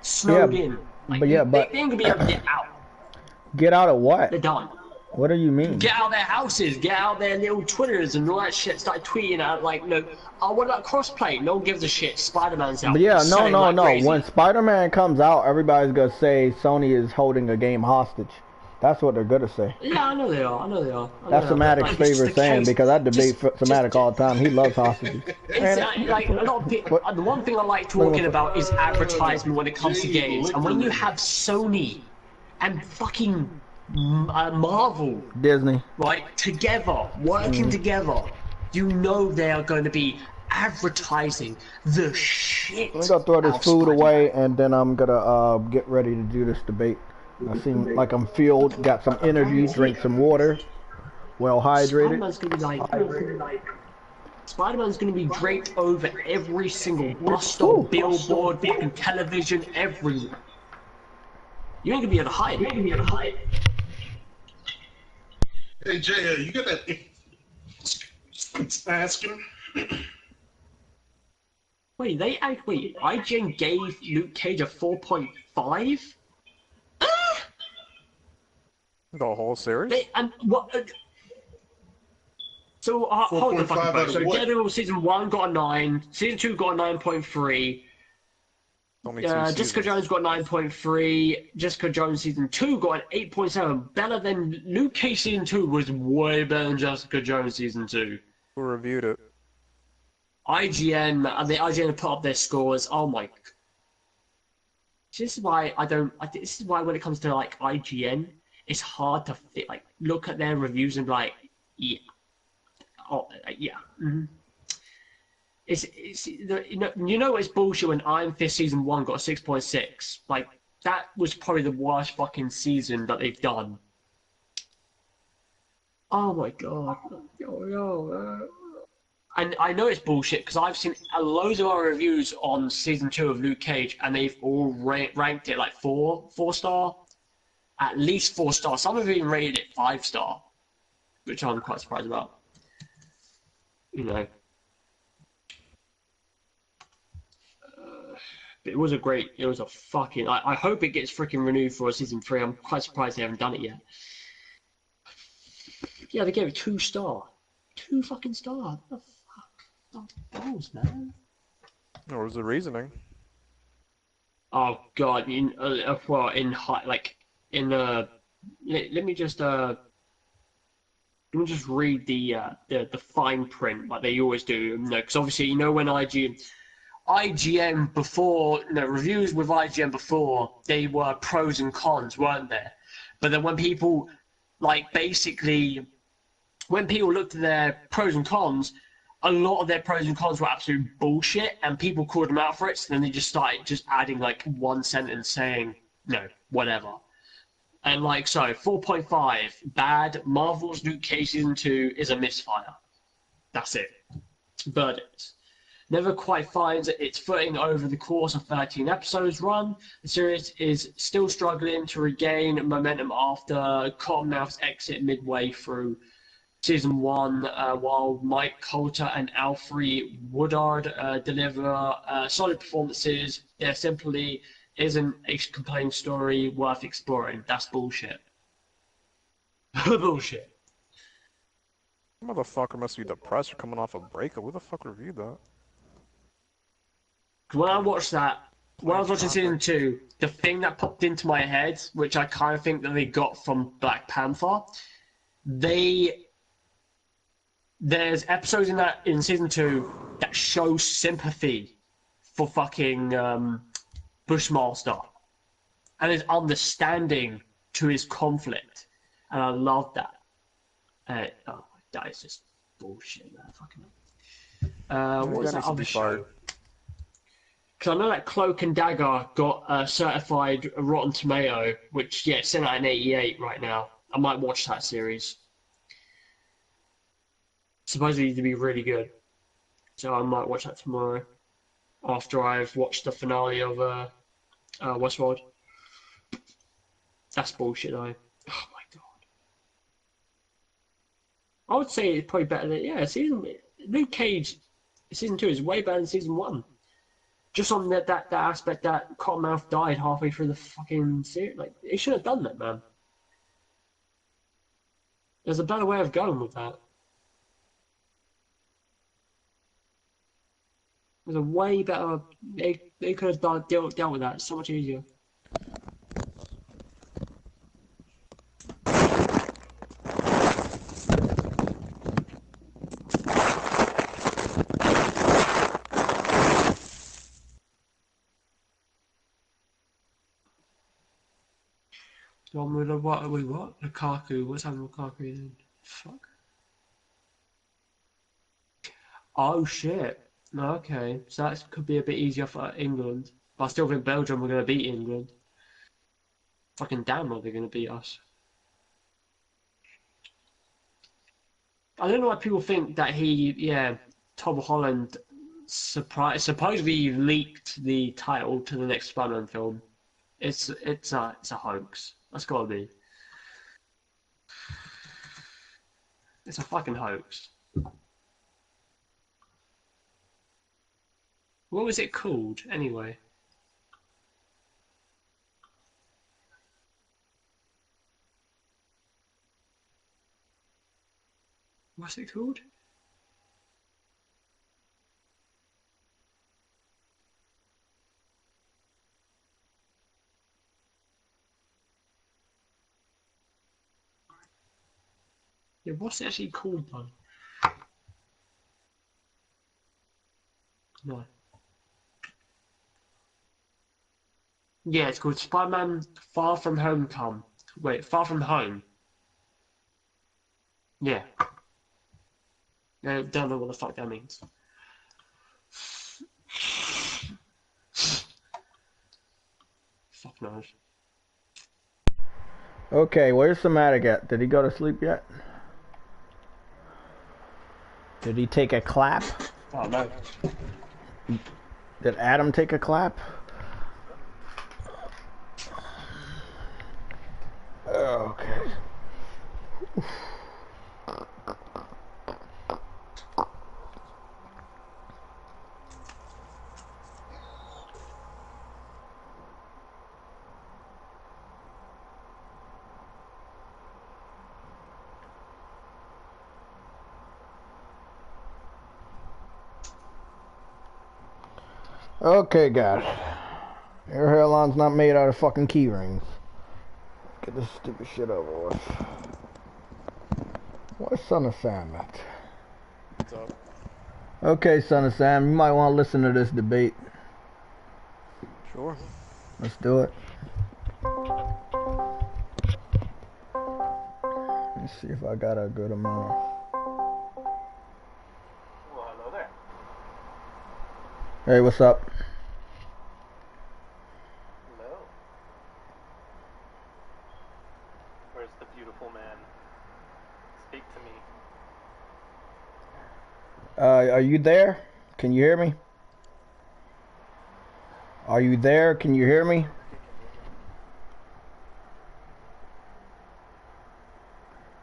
Speaker 5: snowed in. Like,
Speaker 2: but
Speaker 5: they ain't gonna be able to get out.
Speaker 2: Get out of what?
Speaker 5: They're done.
Speaker 2: What do you mean?
Speaker 5: Get out of their houses, get out their little Twitters and all that shit, start tweeting out, like, no, oh, what about crossplay? No one gives a shit, Spider-Man's out.
Speaker 2: But yeah,
Speaker 5: Selling
Speaker 2: no.
Speaker 5: like crazy.
Speaker 2: When Spider-Man comes out, everybody's gonna say Sony is holding a game hostage. That's what they're gonna say.
Speaker 5: Yeah, I know they are.
Speaker 2: That's Somatic's favorite saying, because I debate Somatic all the time. He loves hostages.
Speaker 5: It's like a lot of people. The one thing I like talking about is advertisement when it comes to games, and when you have Sony and fucking Marvel,
Speaker 2: Disney,
Speaker 5: right, together, working together, you know they are going to be advertising the shit.
Speaker 2: I'm gonna throw this food away, and then I'm gonna get ready to do this debate. I seem like I'm fueled, got some energy, drink some water, well hydrated.
Speaker 5: Spider-Man's gonna be draped over every single bus stop, billboard, fucking television, everywhere. You ain't gonna be able to hide.
Speaker 6: Hey Jay, you got that asking?
Speaker 5: Wait, IGN gave Luke Cage a 4.5?
Speaker 1: The whole series?
Speaker 5: And what? So hold the fucking phone. So Daredevil season 1 got a 9, season 2 got a 9.3. Jessica Jones got 9.3. Jessica Jones season 2 got an 8.7. Better than Luke Cage season 2 was way better than Jessica Jones season 2.
Speaker 1: Who reviewed it?
Speaker 5: IGN, the IGN put up their scores. Oh my! This is why I don't. This is why when it comes to like IGN, it's hard to like look at their reviews and be like, yeah, oh yeah. Mm-hmm. It's you know it's bullshit when Iron Fist season 1 got a 6.6. Like that was probably the worst fucking season that they've done. Oh my god. And I know it's bullshit because I've seen loads of our reviews on season 2 of Luke Cage, and they've all ranked it like 4 star, at least 4 star. Some have even rated it 5 star, which I'm quite surprised about. You know. It was a fucking. I hope it gets freaking renewed for season 3. I'm quite surprised they haven't done it yet. Yeah, they gave it 2 star. 2 fucking star. What the fuck? Oh, balls, man.
Speaker 1: What was the reasoning?
Speaker 5: Oh god, let me just read the fine print like they always do. You know, because obviously you know when IGN before, you know, reviews with IGN before, they were pros and cons, weren't there? But then when people, like, basically, when people looked at their pros and cons, a lot of their pros and cons were absolute bullshit, and people called them out for it, so then they just started just adding, like, one sentence saying, no, whatever. And, like, so, 4.5, bad, Marvel's Luke Cage Season 2 is a misfire. That's it. Verdict. Never quite finds its footing over the course of 13 episodes run. The series is still struggling to regain momentum after Cottonmouth's exit midway through Season 1, while Mike Coulter and Alfre Woodard deliver solid performances. There simply isn't a compelling story worth exploring. That's bullshit. Bullshit.
Speaker 1: Motherfucker must be depressed or coming off a breakup. Who the fuck reviewed that?
Speaker 5: When I watched that, when I was watching Season 2, the thing that popped into my head, which I kind of think that they got from Black Panther, there's episodes in Season 2 that show sympathy for fucking Bushmaster and his understanding to his conflict. and I love that. Oh, that is just bullshit, man. Fucking. What was that other show? Because I know that Cloak and Dagger got certified Rotten Tomato, which, yeah, it's in at an 88 right now. I might watch that series. Supposedly to be really good. So I might watch that tomorrow after I've watched the finale of Westworld. That's bullshit, though. Oh my god. I would say it's probably better than, yeah, Luke Cage season 2 is way better than season 1. Just on that aspect that Cottonmouth died halfway through the fucking series. Like, he should have done that, man. There's a better way of going with that. There's a way better. They could have dealt with that so much easier. One with what? Wait, what? Lukaku. What's happening with Lukaku then? Fuck. Oh shit. Okay, so that could be a bit easier for England. But I still think Belgium are going to beat England. Fucking damn well they're going to beat us. I don't know why people think that Tom Holland supposedly leaked the title to the next Spider-Man film. It's a hoax. That's gotta be. It's a fucking hoax. What was it called, anyway? What's it called? Yeah, what's it actually called, though? No. Yeah, it's called Spider-Man Far From Home Come. Wait, Far From Home. Yeah. I don't know what the fuck that means. Fuck knows.
Speaker 2: Okay, where's Somatic at? Did he go to sleep yet? Did he take a clap?
Speaker 5: Oh, no.
Speaker 2: Did Adam take a clap? Okay. Okay, guys. Your hairline's not made out of fucking key rings. Get this stupid shit over with. Where's Son of Sam at?
Speaker 1: What's up?
Speaker 2: Okay, Son of Sam, you might want to listen to this debate.
Speaker 1: Sure.
Speaker 2: Let's do it. Let's see if I got a good amount.
Speaker 7: Well, hello there.
Speaker 2: Hey, what's up?
Speaker 7: Hello. Where's the beautiful man? Speak to me.
Speaker 2: Are you there? Can you hear me? Are you there? Can you hear me?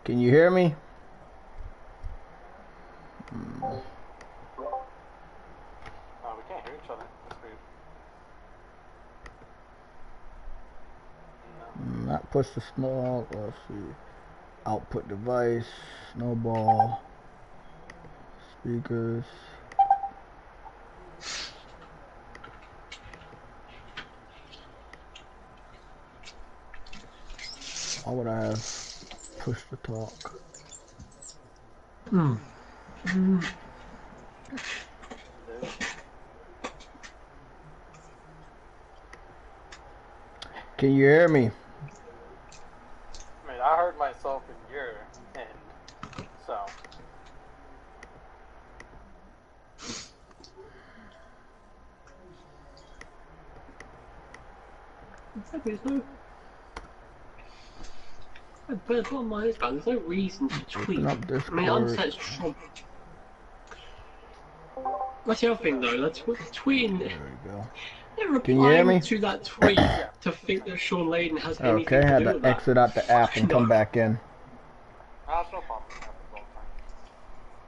Speaker 2: Can you hear me?
Speaker 7: Oh, we can't hear each other. That's weird. No.
Speaker 2: Not push the small. Let's see. Output device. Snowball. Speakers. Why would I have push to talk? Can you hear me?
Speaker 7: I mean, I heard myself in your end, so.
Speaker 5: But the bottom line is, man, there's no reason to tweet.
Speaker 2: Open up
Speaker 5: I mean, I
Speaker 2: Discord.
Speaker 5: understand it's Trump. That's the other thing, though. Like, tweeting.
Speaker 2: There we go.
Speaker 5: They're
Speaker 2: Can you hear me?
Speaker 5: replying to that tweet to think that Sean Layden has anything
Speaker 2: Okay,
Speaker 5: to
Speaker 2: had
Speaker 5: do
Speaker 2: to
Speaker 5: with that.
Speaker 2: exit out the app and come back in.
Speaker 7: That's no problem. It happens all the time.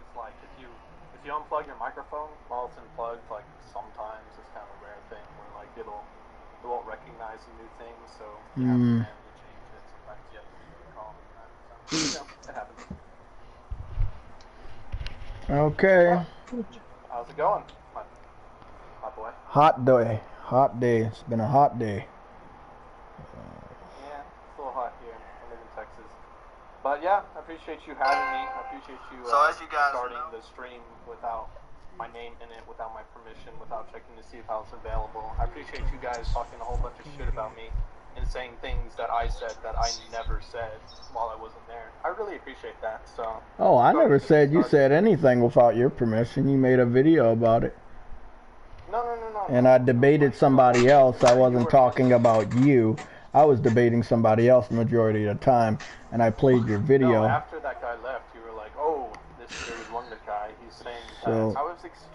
Speaker 7: It's like if you unplug your microphone while it's unplugged, like sometimes it's kind of a rare thing where like it won't recognize a new thing, so you have to manually change it. Sometimes you have to do a call and that. So, it happens.
Speaker 2: Okay.
Speaker 7: How's it going, my boy?
Speaker 2: Hot day. Hot day. It's been a hot day.
Speaker 7: Yeah, it's a little hot here. I live in Texas. But yeah, I appreciate you having me. I appreciate you
Speaker 8: as you guys
Speaker 7: starting
Speaker 8: know,
Speaker 7: the stream without my name in it, without my permission, without checking to see if I was available. I appreciate you guys talking a whole bunch of shit about me and saying things that I said that I never said while I wasn't there. I really appreciate that. So.
Speaker 2: Oh, I never said you said anything without your permission. You made a video about it.
Speaker 7: No.
Speaker 2: And I debated somebody else. I wasn't talking about you. I was debating somebody else the majority of the time. And I played your video.
Speaker 7: No, after that guy left, you were like, oh, this is Wonder guy. He's saying
Speaker 2: So,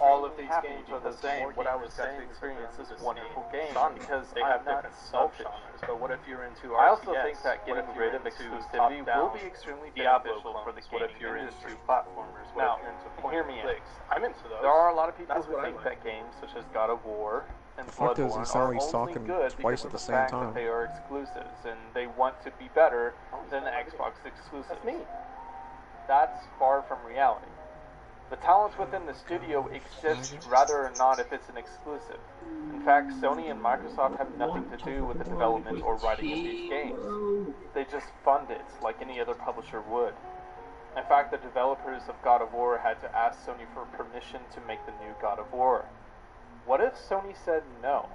Speaker 7: all of these games are the same. What I was saying to experience this wonderful game because they have different sub-genres. But what if you're into RTS? I also think that getting rid of exclusivity will be extremely beneficial for the gaming industry. Platformers. Now, hear me out. I'm into those. There are a lot of people who think that games such as God of War and
Speaker 1: Fuck does he
Speaker 7: Bloodborne
Speaker 1: sound
Speaker 7: are
Speaker 1: like he's
Speaker 7: only
Speaker 1: talking
Speaker 7: good
Speaker 1: twice
Speaker 7: because
Speaker 1: at the
Speaker 7: of
Speaker 1: same
Speaker 7: fact
Speaker 1: time?
Speaker 7: that they are exclusives and they want to be better than the Xbox exclusives. That's me. That's far from reality. The talent within the studio exists rather or not if it's an exclusive. In fact, Sony and Microsoft have nothing to do with the development or writing of these games. They just fund it like any other publisher would. In fact, the developers of God of War had to ask Sony for permission to make the new God of War. What if Sony said no?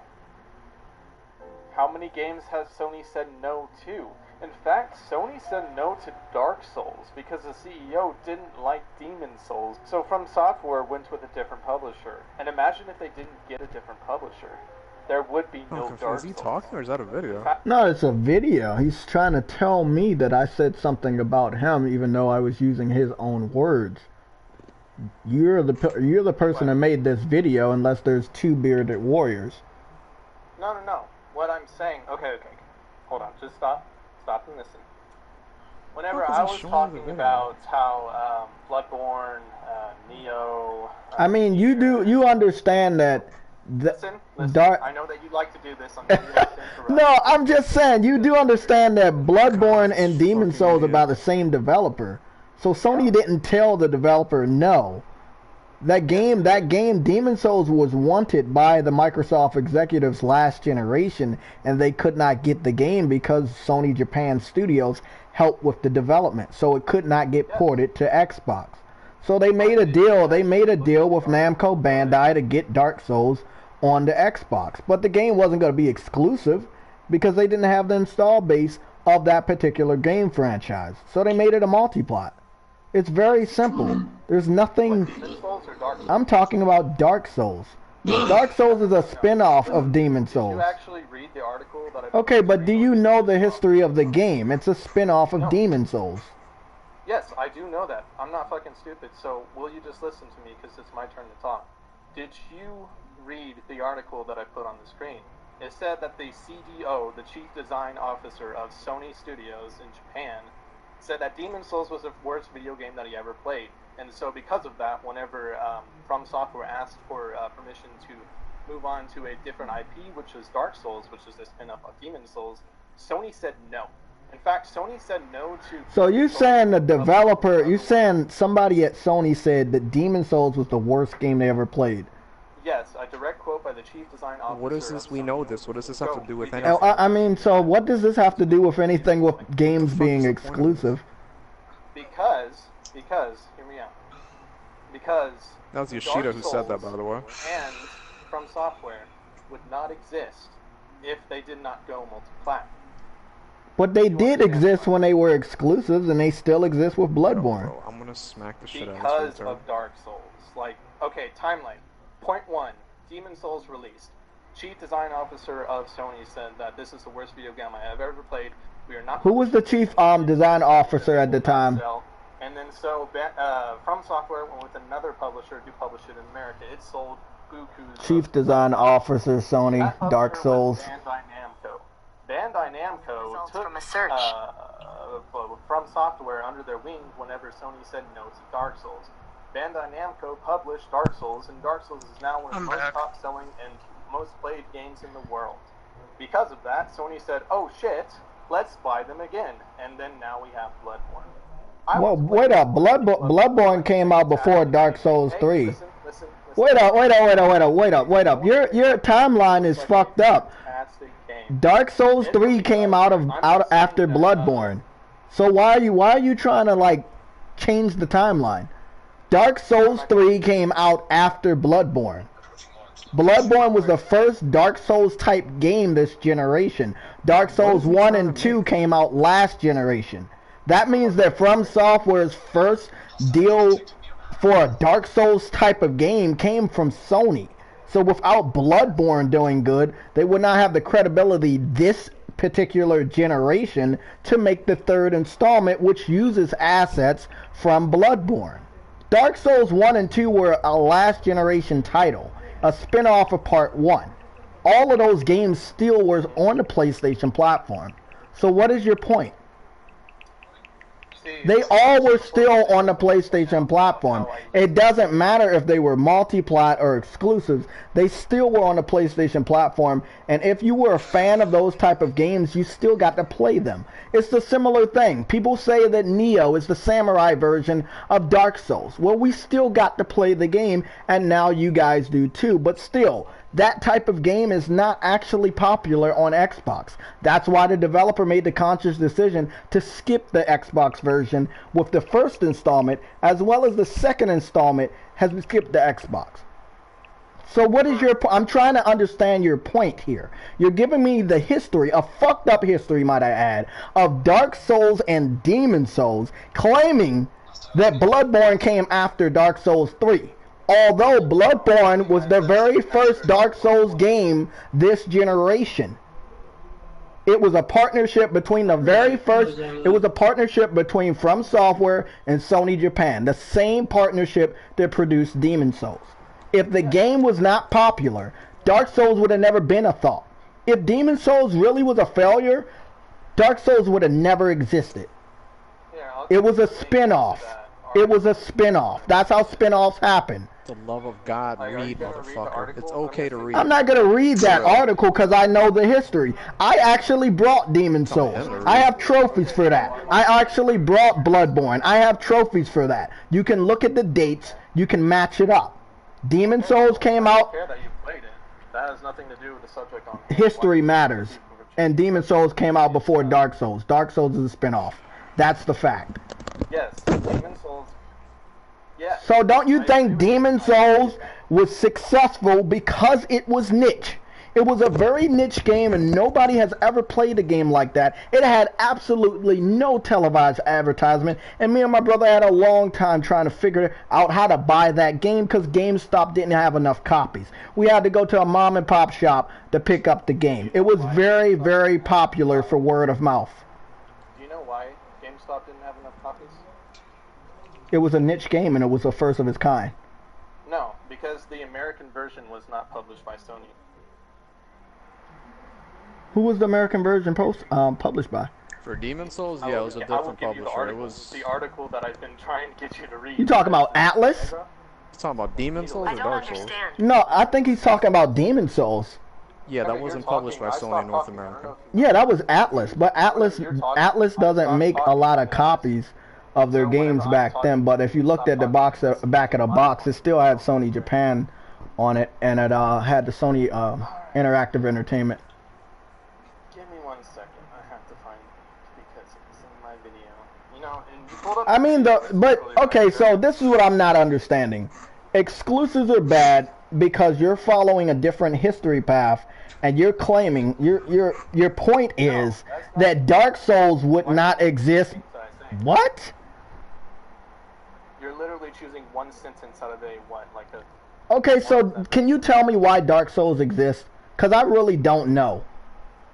Speaker 7: How many games has Sony said no to? In fact, Sony said no to Dark Souls because the CEO didn't like Demon Souls, so From Software went with a different publisher. And imagine if they didn't get a different publisher. There would be no Dark
Speaker 1: Is he
Speaker 7: Souls.
Speaker 1: talking or is that a video?
Speaker 2: no, it's a video. He's trying to tell me that I said something about him even though I was using his own words. You're the person that made this video unless there's two bearded warriors.
Speaker 7: No. What I'm saying... Okay. Hold on. Just stop and listen. Whenever I was talking about how Bloodborne, Neo...
Speaker 2: I mean, you understand that...
Speaker 7: Listen. I know that you like to do this.
Speaker 2: No, I'm just saying, you do understand that Bloodborne and Demon Souls are by the same developer. So Sony didn't tell the developer no. That game, Demon Souls, was wanted by the Microsoft executives last generation, and they could not get the game because Sony Japan Studios helped with the development, so it could not get ported to Xbox. So they made a deal. They made a deal with Namco Bandai to get Dark Souls on the Xbox, but the game wasn't going to be exclusive because they didn't have the install base of that particular game franchise. So they made it a multi-plot. It's very simple. There's nothing... I'm talking about Dark Souls. Dark Souls is a spin-off of Demon Souls.
Speaker 7: Did you actually read the article that I...
Speaker 2: Okay, but do you know the history of the game? It's a spin-off of Demon Souls.
Speaker 7: Yes, I do know that. I'm not fucking stupid, so will you just listen to me because it's my turn to talk. Did you read the article that I put on the screen? It said that the CDO, the Chief Design Officer of Sony Studios in Japan, said that Demon Souls was the worst video game that he ever played. And so because of that, whenever From Software asked for permission to move on to a different IP, which is Dark Souls, which is a spin-off of Demon Souls, Sony said no. In fact, Sony said no to...
Speaker 2: So you're saying the developer, you're saying somebody at Sony said that Demon Souls was the worst game they ever played?
Speaker 7: Yes, a direct quote by the Chief Design Officer.
Speaker 1: What is this? We know this. What does this have to do with anything?
Speaker 2: I mean, so what does this have to do with anything with games being exclusive?
Speaker 7: Because, hear me out. Because
Speaker 1: that was Yoshida who said that, by the way.
Speaker 7: And From Software would not exist if they did not go multi-plat.
Speaker 2: But they did exist when they were exclusives, and they still exist with Bloodborne.
Speaker 1: Bro, I'm gonna smack the shit out of
Speaker 7: Because
Speaker 1: this
Speaker 7: of Dark Souls. Like, okay, timeline. Point 1, Demon Souls released. Chief Design Officer of Sony said that this is the worst video game I have ever played. We are not.
Speaker 2: Who was the chief design officer at the time?
Speaker 7: And then so From Software went with another publisher to publish it in America. It sold bukus.
Speaker 2: Chief design officer, Sony, Dark Souls.
Speaker 7: Bandai Namco. Bandai Namco
Speaker 8: Results
Speaker 7: took
Speaker 8: from a search.
Speaker 7: From Software under their wing whenever Sony said no to Dark Souls. Bandai Namco published Dark Souls, and Dark Souls is now one of the most top-selling and most played games in the world. Because of that, Sony said, "Oh shit, let's buy them again," and then now we have Bloodborne.
Speaker 2: Well, wait up, Bloodborne came out before Dark Souls 3.
Speaker 7: Listen.
Speaker 2: Wait up. Your timeline is fucked up. Dark Souls 3 came out after Bloodborne. So why are you trying to like change the timeline? Dark Souls 3 came out after Bloodborne. Bloodborne was the first Dark Souls type game this generation. Dark Souls 1 and 2 came out last generation. That means that From Software's first deal for a Dark Souls type of game came from Sony. So without Bloodborne doing good, they would not have the credibility this particular generation to make the third installment, which uses assets from Bloodborne. Dark Souls 1 and 2 were a last generation title, a spin-off of Part 1. All of those games still were on the PlayStation platform. So what is your point? They all were still on the PlayStation platform. It doesn't matter if they were multi-plat or exclusives. They still were on the PlayStation platform. And if you were a fan of those type of games, you still got to play them. It's the similar thing. People say that Neo is the samurai version of Dark Souls. Well, we still got to play the game, and now you guys do too. But still, that type of game is not actually popular on Xbox. That's why the developer made the conscious decision to skip the Xbox version with the first installment, as well as the second installment has skipped the Xbox. So what is your I'm trying to understand your point here. You're giving me the history, a fucked up history might I add, of Dark Souls and Demon Souls, claiming that Bloodborne came after Dark Souls 3. Although Bloodborne was the very first Dark Souls game this generation. It was a partnership between the very first, it was a partnership between From Software and Sony Japan. The same partnership that produced Demon Souls. If the game was not popular, Dark Souls would have never been a thought. If Demon Souls really was a failure, Dark Souls would have never existed. It was a spin-off. It was a spin-off. That's how spin-offs happen.
Speaker 1: The love of God, read, motherfucker. It's okay to read.
Speaker 2: I'm not going to read that article because I know the history. I actually brought Demon Souls. I have trophies for that. I actually brought Bloodborne. I have trophies for that. You can look at the dates. You can match it up. Demon Souls came out.
Speaker 7: That has nothing to do with the subject on
Speaker 2: History matters. And Demon Souls came out before Dark Souls. Dark Souls is a spin-off. That's the fact.
Speaker 7: Yes, Demon Souls. Yeah.
Speaker 2: So don't you think Demon Souls was successful because it was niche? It was a very niche game, and nobody has ever played a game like that. It had absolutely no televised advertisement, and me and my brother had a long time trying to figure out how to buy that game because GameStop didn't have enough copies. We had to go to a mom and pop shop to pick up the game. It was very, very popular for word of mouth.
Speaker 7: Do you know why GameStop didn't have enough copies?
Speaker 2: It was a niche game, and it was the first of its kind.
Speaker 7: No, because the American version was not published by Sony.
Speaker 2: Who was the American version published by?
Speaker 1: For Demon Souls, yeah, it was a different publisher. It was
Speaker 7: the article that I've been trying to get you to read.
Speaker 2: You talking about Atlas?
Speaker 1: You talking about Demon Souls or Dark Souls?
Speaker 2: No, I think he's talking about Demon Souls.
Speaker 1: Yeah, that wasn't published by Sony in North America.
Speaker 2: Yeah, that was Atlas, but Atlas doesn't make a lot of copies of their games back then. But if you looked at the box, back of the box, it still had Sony Japan on it, and it had the Sony Interactive Entertainment. I mean, but okay, so this is what I'm not understanding. Exclusives are bad. because you're following a different history path, and you're claiming your point is that Dark Souls would not exist. What?
Speaker 7: You're literally choosing one sentence out of a what, like a.
Speaker 2: Okay, so can you tell me why Dark Souls exists? Because I really don't know.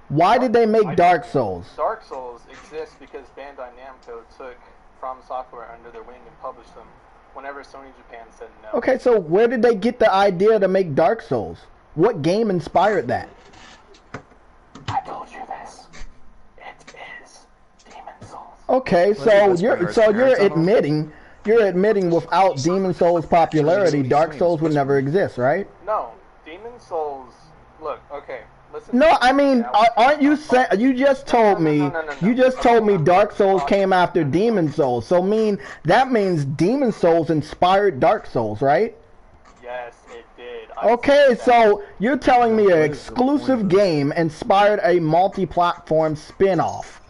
Speaker 2: Why did they make Dark Souls?
Speaker 7: Dark Souls exists because Bandai Namco took From Software under their wing and published them whenever Sony Japan said no.
Speaker 2: Okay, so where did they get the idea to make Dark Souls? What game inspired that?
Speaker 7: I told you this. It is Demon Souls.
Speaker 2: Okay, so you're admitting without Demon Souls popularity, Dark Souls would never exist, right?
Speaker 7: No, Demon Souls. Look, okay. Listen.
Speaker 2: No, I mean, aren't you saying? You just told me. You just told me Dark Souls came after Demon Souls. So that means Demon Souls inspired Dark Souls, right?
Speaker 7: Yes, it did.
Speaker 2: Okay, so you're telling me an exclusive game inspired a multi-platform spin-off.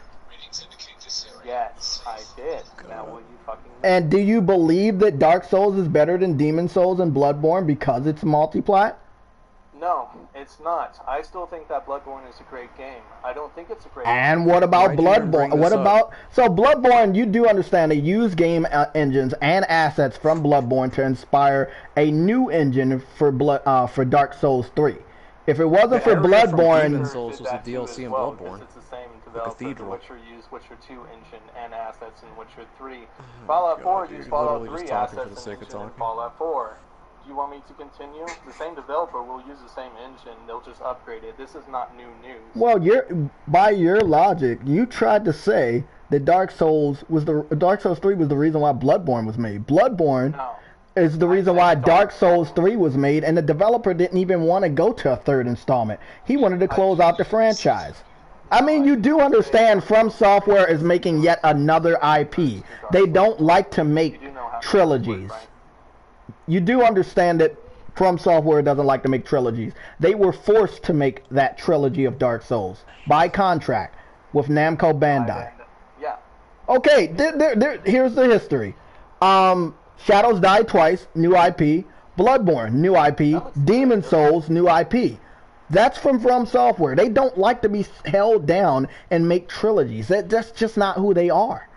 Speaker 7: Yes, I did. Now will you fucking...
Speaker 2: And do you believe that Dark Souls is better than Demon Souls and Bloodborne because it's multi-plat?
Speaker 7: No, it's not. I still think that Bloodborne is a great game. I don't think it's a great
Speaker 2: And
Speaker 7: game.
Speaker 2: what about Bloodborne? What about... So Bloodborne, you do understand they use game engines and assets from Bloodborne to inspire a new engine for Dark Souls 3. If it wasn't for Bloodborne...
Speaker 1: Demon Souls was a DLC in Bloodborne.
Speaker 7: It's the same developer.
Speaker 1: Cathedral.
Speaker 7: Witcher used Witcher 2 engine and assets in Witcher 3. Fallout 4 used Fallout 3 assets and engine in Fallout 4. Do you want me to continue? The same developer will use the same engine. They'll just upgrade it. This is not new news.
Speaker 2: Well, by your logic, you tried to say that Dark Souls 3 was the reason why Bloodborne was made. Bloodborne is the reason why Dark Souls 3 was made, and the developer didn't even want to go to a third installment. He wanted to close out the franchise. I mean, you do understand From Software is making yet another IP. They don't like to make trilogies. You do understand that From Software doesn't like to make trilogies. They were forced to make that trilogy of Dark Souls by contract with Namco Bandai.
Speaker 7: Yeah.
Speaker 2: Okay, here's the history. Shadows Die Twice, new IP. Bloodborne, new IP. Demon Souls, new IP. That's from Software. They don't like to be held down and make trilogies. That's just not who they are.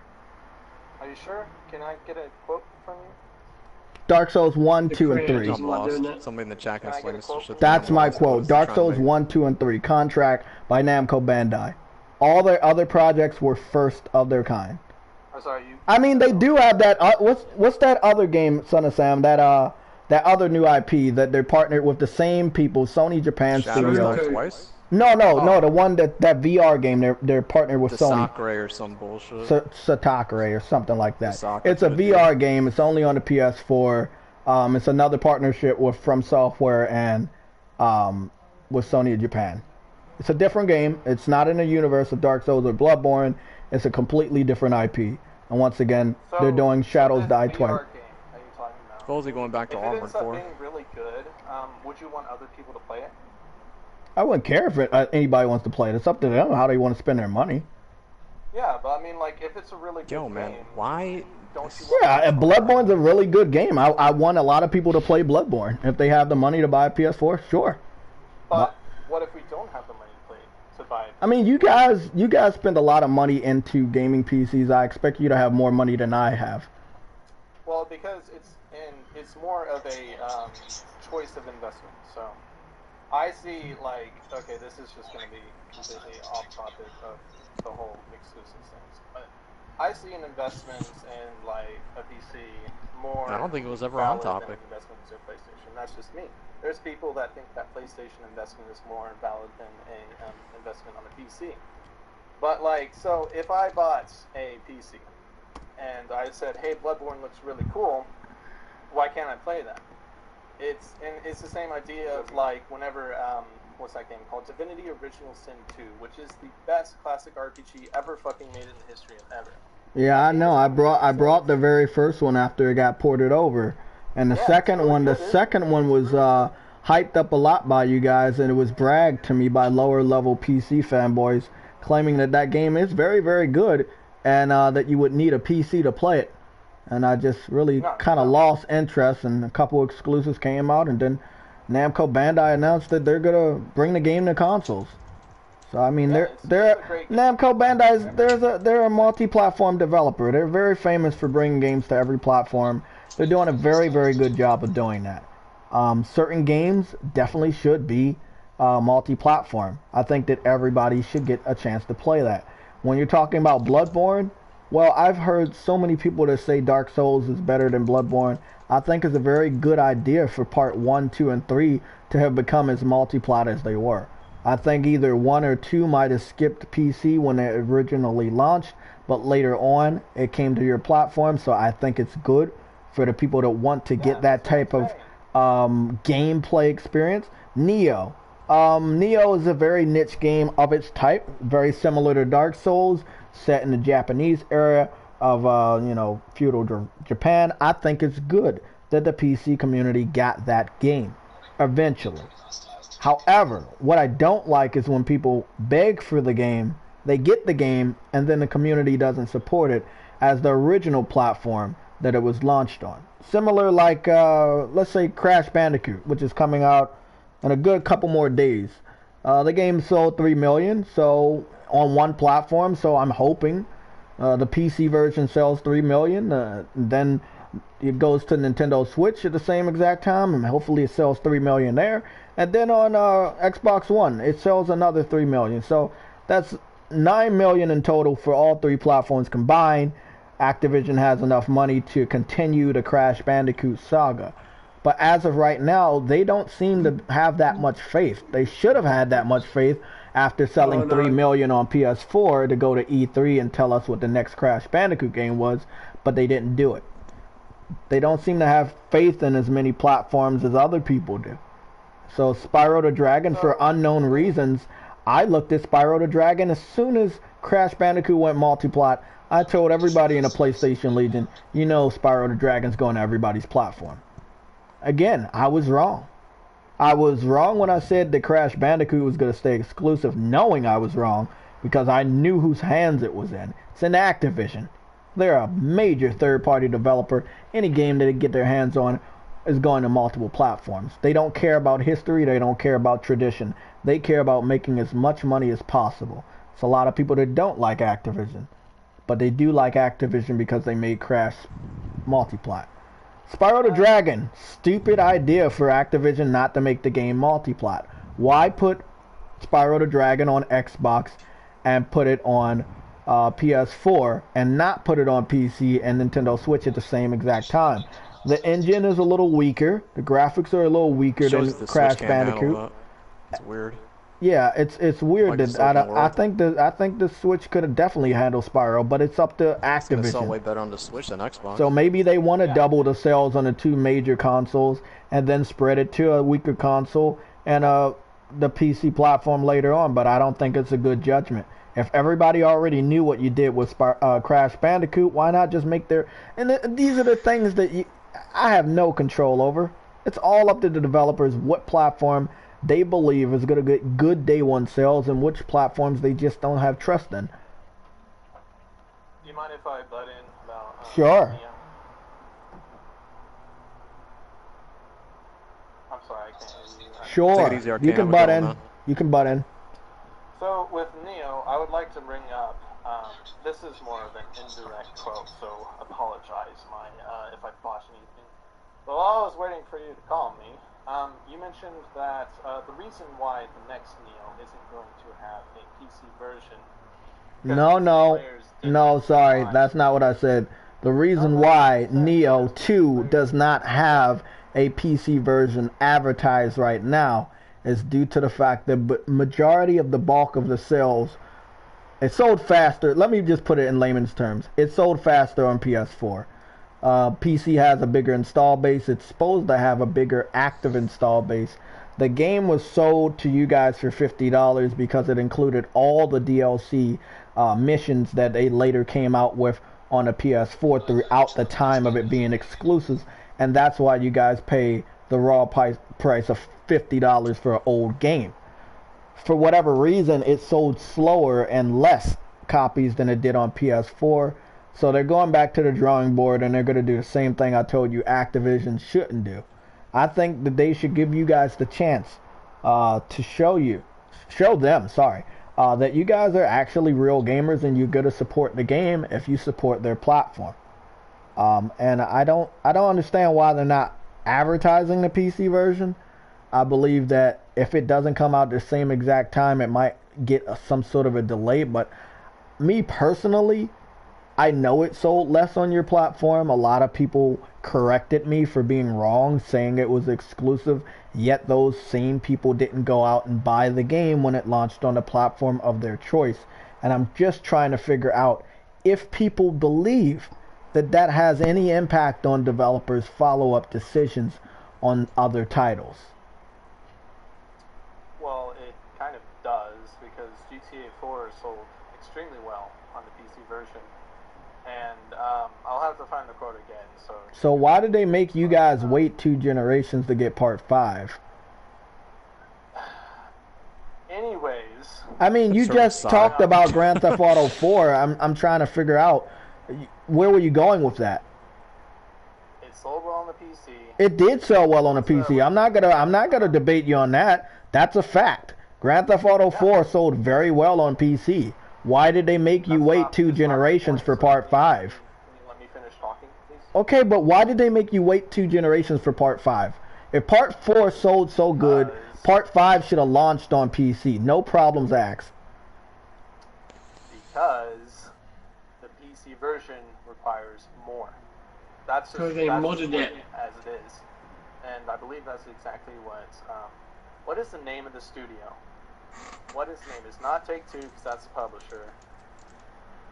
Speaker 7: Are you sure? Can I get a quote from you?
Speaker 2: Dark Souls 1, 2, and 3.
Speaker 1: I'm lost. Somebody in the chat can explain this shit.
Speaker 2: That's my quote. Dark Souls 1, 2, and 3. Contract by Namco Bandai. All their other projects were first of their kind.
Speaker 7: I'm sorry, you...
Speaker 2: I mean, they do have that... what's that other game, Son of Sam? That other new IP that they're partnered with the same people, Sony Japan Studios.
Speaker 1: Twice?
Speaker 2: No, the one that VR game they're partnered with Sony.
Speaker 1: Sakurai or some bullshit.
Speaker 2: Sakurai or something like that. It's a VR game. It's only on the PS4. It's another partnership with From Software and with Sony Japan. It's a different game. It's not in the universe of Dark Souls or Bloodborne. It's a completely different IP. And once again, they're doing Shadows Die Twice.
Speaker 1: Supposedly going back to Armored 4.
Speaker 7: If it ends up being really good, would you want other people to play it?
Speaker 2: I wouldn't care if anybody wants to play it. It's up to them how they want to spend their money.
Speaker 7: Yeah, but I mean, like, if it's a really good
Speaker 1: man,
Speaker 7: game,
Speaker 1: why?
Speaker 7: Don't you
Speaker 2: Yeah, Bloodborne's a really good game. I want a lot of people to play Bloodborne. If they have the money to buy a PS4, sure.
Speaker 7: But what if we don't have the money to buy it?
Speaker 2: I mean, you guys spend a lot of money into gaming PCs. I expect you to have more money than I have.
Speaker 7: Well, because it's more of a choice of investment. So I see, like, okay, this is just going to be completely off topic of the whole exclusive things, but I see an investment in, like, a PC more.
Speaker 1: I don't think it was ever on topic.
Speaker 7: Than investment in PlayStation. That's just me. There's people that think that PlayStation investment is more valid than a investment on a PC. But, like, so if I bought a PC and I said, hey, Bloodborne looks really cool, why can't I play that? It's the same idea of, like, whenever what's that game called? Divinity Original Sin 2, which is the best classic RPG ever fucking made in the history of ever.
Speaker 2: Yeah, I know. I brought the very first one after it got ported over, and the second one was hyped up a lot by you guys, and it was bragged to me by lower level PC fanboys, claiming that game is very, very good, and that you would need a PC to play it. And I just really kind of lost interest, and a couple exclusives came out, and then Namco Bandai announced that they're gonna bring the game to consoles. So I mean, they're Namco Bandai's they're a multi-platform developer. They're very famous for bringing games to every platform. They're doing a very good job of doing that. Certain games definitely should be multi-platform. I think that everybody should get a chance to play that. When you're talking about Bloodborne, well, I've heard so many people that say Dark Souls is better than Bloodborne. I think it's a very good idea for part 1, 2, and 3 to have become as multi-plat as they were. I think either 1 or 2 might have skipped PC when they originally launched, but later on it came to your platform, so I think it's good for the people that want to get that type of gameplay experience. Neo. Neo is a very niche game of its type, very similar to Dark Souls, set in the Japanese era of feudal Japan. I think it's good that the PC community got that game eventually. However, what I don't like is when people beg for the game, they get the game, and then the community doesn't support it as the original platform that it was launched on. Similar like, let's say Crash Bandicoot, which is coming out in a good couple more days. The game sold 3 million, so on one platform, so I'm hoping the PC version sells 3 million, then it goes to Nintendo Switch at the same exact time, and hopefully it sells 3 million there. And then on Xbox One, it sells another 3 million. So that's 9 million in total for all 3 platforms combined. Activision has enough money to continue the Crash Bandicoot saga. But as of right now, they don't seem to have that much faith. They should have had that much faith after selling 3 million on PS4 to go to E3 and tell us what the next Crash Bandicoot game was, but they didn't do it. They don't seem to have faith in as many platforms as other people do. So Spyro the Dragon, for unknown reasons, I looked at Spyro the Dragon as soon as Crash Bandicoot went multi-plat. I told everybody in the PlayStation Legion, you know Spyro the Dragon's going to everybody's platform. Again, I was wrong. I was wrong when I said that Crash Bandicoot was going to stay exclusive, knowing I was wrong, because I knew whose hands it was in. It's in Activision. They're a major third-party developer. Any game that they get their hands on is going to multiple platforms. They don't care about history. They don't care about tradition. They care about making as much money as possible. It's a lot of people that don't like Activision, but they do like Activision because they made Crash multi-plat. Spyro the Dragon, stupid idea for Activision not to make the game multi-plat. Why put Spyro the Dragon on Xbox and put it on PS4 and not put it on PC and Nintendo Switch at the same exact time? The engine is a little weaker. The graphics are a little weaker than Crash Bandicoot.
Speaker 1: It's weird.
Speaker 2: Yeah, it's weird.
Speaker 1: Like
Speaker 2: That I think the Switch could have definitely handled Spyro, but it's up to Activision.
Speaker 1: It's sell way better on the Switch than Xbox.
Speaker 2: So maybe they want to double the sales on the 2 major consoles and then spread it to a weaker console and the PC platform later on. But I don't think it's a good judgment. If everybody already knew what you did with Crash Bandicoot, why not just make their... And these are the things that I have no control over. It's all up to the developers what platform they believe is going to get good day one sales and which platforms they just don't have trust in.
Speaker 7: Do you mind if I butt in about...
Speaker 2: Sure.
Speaker 7: Neo? I'm sorry, I can't hear you.
Speaker 2: Sure.
Speaker 1: Take it easy, Arcane.
Speaker 2: You can butt in. You can butt in.
Speaker 7: So, with Neo, I would like to bring up, this is more of an indirect quote, so apologize if I botch anything. But while I was waiting for you to call me, you mentioned that the reason why the next Neo isn't going to have a PC version...
Speaker 2: No, sorry, that's not what I said. The reason why Neo 2 does not have a PC version advertised right now is due to the fact that majority of the bulk of the sales, it sold faster. Let me just put it in layman's terms. It sold faster on PS4. PC has a bigger install base. It's supposed to have a bigger active install base. The game was sold to you guys for $50 because it included all the DLC missions that they later came out with on the PS4 throughout the time of it being exclusive, and that's why you guys pay the raw price of $50 for an old game. For whatever reason, it sold slower and less copies than it did on PS4. So they're going back to the drawing board and they're going to do the same thing I told you Activision shouldn't do. I think that they should give you guys the chance to show them, that you guys are actually real gamers and you're going to support the game if you support their platform. And I don't understand why they're not advertising the PC version. I believe that if it doesn't come out the same exact time, it might get some sort of a delay. But me personally, I know it sold less on your platform. A lot of people corrected me for being wrong, saying it was exclusive, yet those same people didn't go out and buy the game when it launched on the platform of their choice. And I'm just trying to figure out if people believe that that has any impact on developers' follow-up decisions on other titles.
Speaker 7: Well, it kind of does, because GTA 4 sold extremely well on the PC version. And I'll have to find the quote again.
Speaker 2: So why did they make you guys wait 2 generations to get Part 5?
Speaker 7: Anyways.
Speaker 2: I mean, you just talked about Grand Theft Auto 4. I'm trying to figure out, where were you going with that?
Speaker 7: It sold well on the PC.
Speaker 2: It did sell well on the PC. I'm not gonna debate you on that. That's a fact. Grand Theft Auto 4 sold very well on PC. Why did they make you wait 2 generations for Part 5?
Speaker 7: Can you let me finish talking, please?
Speaker 2: Okay, but why did they make you wait 2 generations for Part 5? If Part 4 sold so good, Part 5 should have launched on PC. No problems asked.
Speaker 7: Because the PC version requires more. That's just
Speaker 5: they modded it
Speaker 7: as it is. And I believe that's exactly what is the name of the studio? What is the name? It's not Take-Two, because that's the publisher.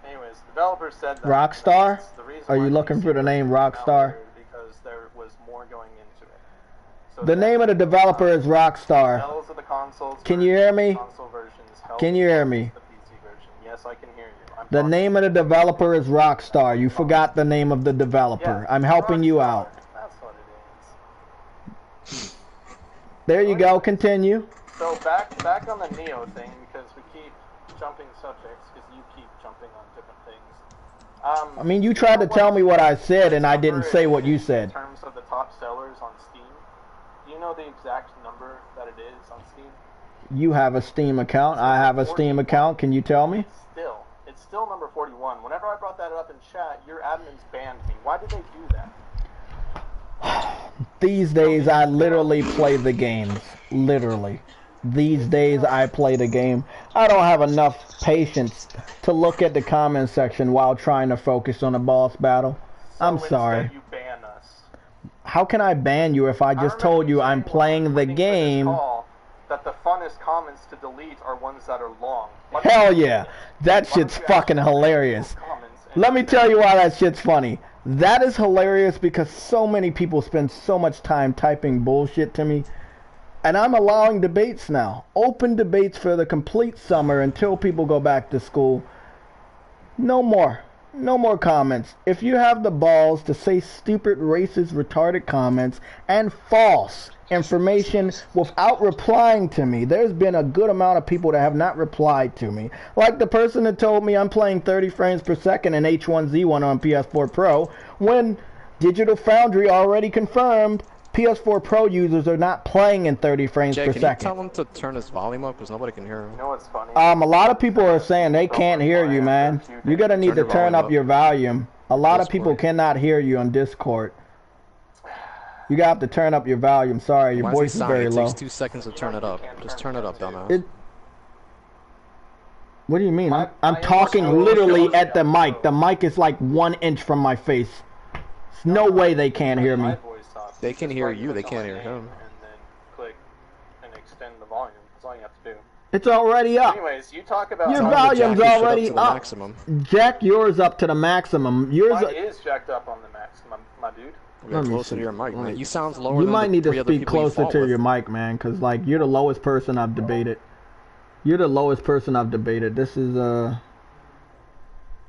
Speaker 7: Anyways, developers said that
Speaker 2: Rockstar?
Speaker 7: The reason
Speaker 2: Are you looking for the name Rockstar?
Speaker 7: Because there was more going into it. So
Speaker 2: the name of the developer is Rockstar.
Speaker 7: Sales of the consoles.
Speaker 2: Can you hear me?
Speaker 7: Console versions
Speaker 2: can you hear me?
Speaker 7: The PC version. Yes, I can hear you.
Speaker 2: The name of the developer is Rockstar. You forgot the name of the developer.
Speaker 7: Yeah,
Speaker 2: I'm helping you out.
Speaker 7: That's what it is.
Speaker 2: There you go. Continue.
Speaker 7: So back on the Neo thing, because we keep jumping subjects, because you keep jumping on different things.
Speaker 2: I mean, you tried to tell me what I said, and I didn't say what you said.
Speaker 7: In terms of the top sellers on Steam, do you know the exact number that it is on Steam?
Speaker 2: You have a Steam account. I have a Steam account. Can you tell me?
Speaker 7: It's still number 41. Whenever I brought that up in chat, your admins banned me. Why did they do that?
Speaker 2: These days, I literally play the games. Literally. These days, I play the game. I don't have enough patience to look at the comment section while trying to focus on a boss battle. I'm sorry.
Speaker 7: You ban us.
Speaker 2: How can I ban you if I just told you I'm playing the game?
Speaker 7: That the funnest comments to delete are ones that are long.
Speaker 2: Hell yeah. That shit's fucking hilarious. Let me tell you why that shit's funny. That is hilarious because so many people spend so much time typing bullshit to me. And I'm allowing debates now. Open debates for the complete summer until people go back to school. No more. No more comments. If you have the balls to say stupid, racist, retarded comments and false information without replying to me, there's been a good amount of people that have not replied to me. Like the person that told me I'm playing 30 frames per second in H1Z1 on PS4 Pro, when Digital Foundry already confirmed PS4 Pro users are not playing in 30 frames per second.
Speaker 1: Can you tell him to turn his volume up because nobody can hear him?
Speaker 7: You know what's funny?
Speaker 2: A lot of people are saying they can't hear you, man. You're gonna need to turn up your volume. A lot of people cannot hear you on Discord. You got to turn up your volume. Sorry, your voice is very low.
Speaker 1: It takes 2 seconds to turn it up. Just turn it up, dumbass.
Speaker 2: What do you mean? I'm talking literally at the mic. The mic is like 1 inch from my face. There's no way they can't hear me.
Speaker 1: They can hear you, they can't hear him.
Speaker 7: And then click and extend the volume. That's all you have to do.
Speaker 2: It's already up.
Speaker 7: Anyways, you talk about
Speaker 2: your volume's already up. Jack yours up to the maximum. Yours
Speaker 7: is jacked up on the maximum, my dude.
Speaker 1: Get closer to your mic, man. You sound lower.
Speaker 2: You might need to speak closer to your mic, man, because like you're the lowest person I've debated. You're the lowest person I've debated. This is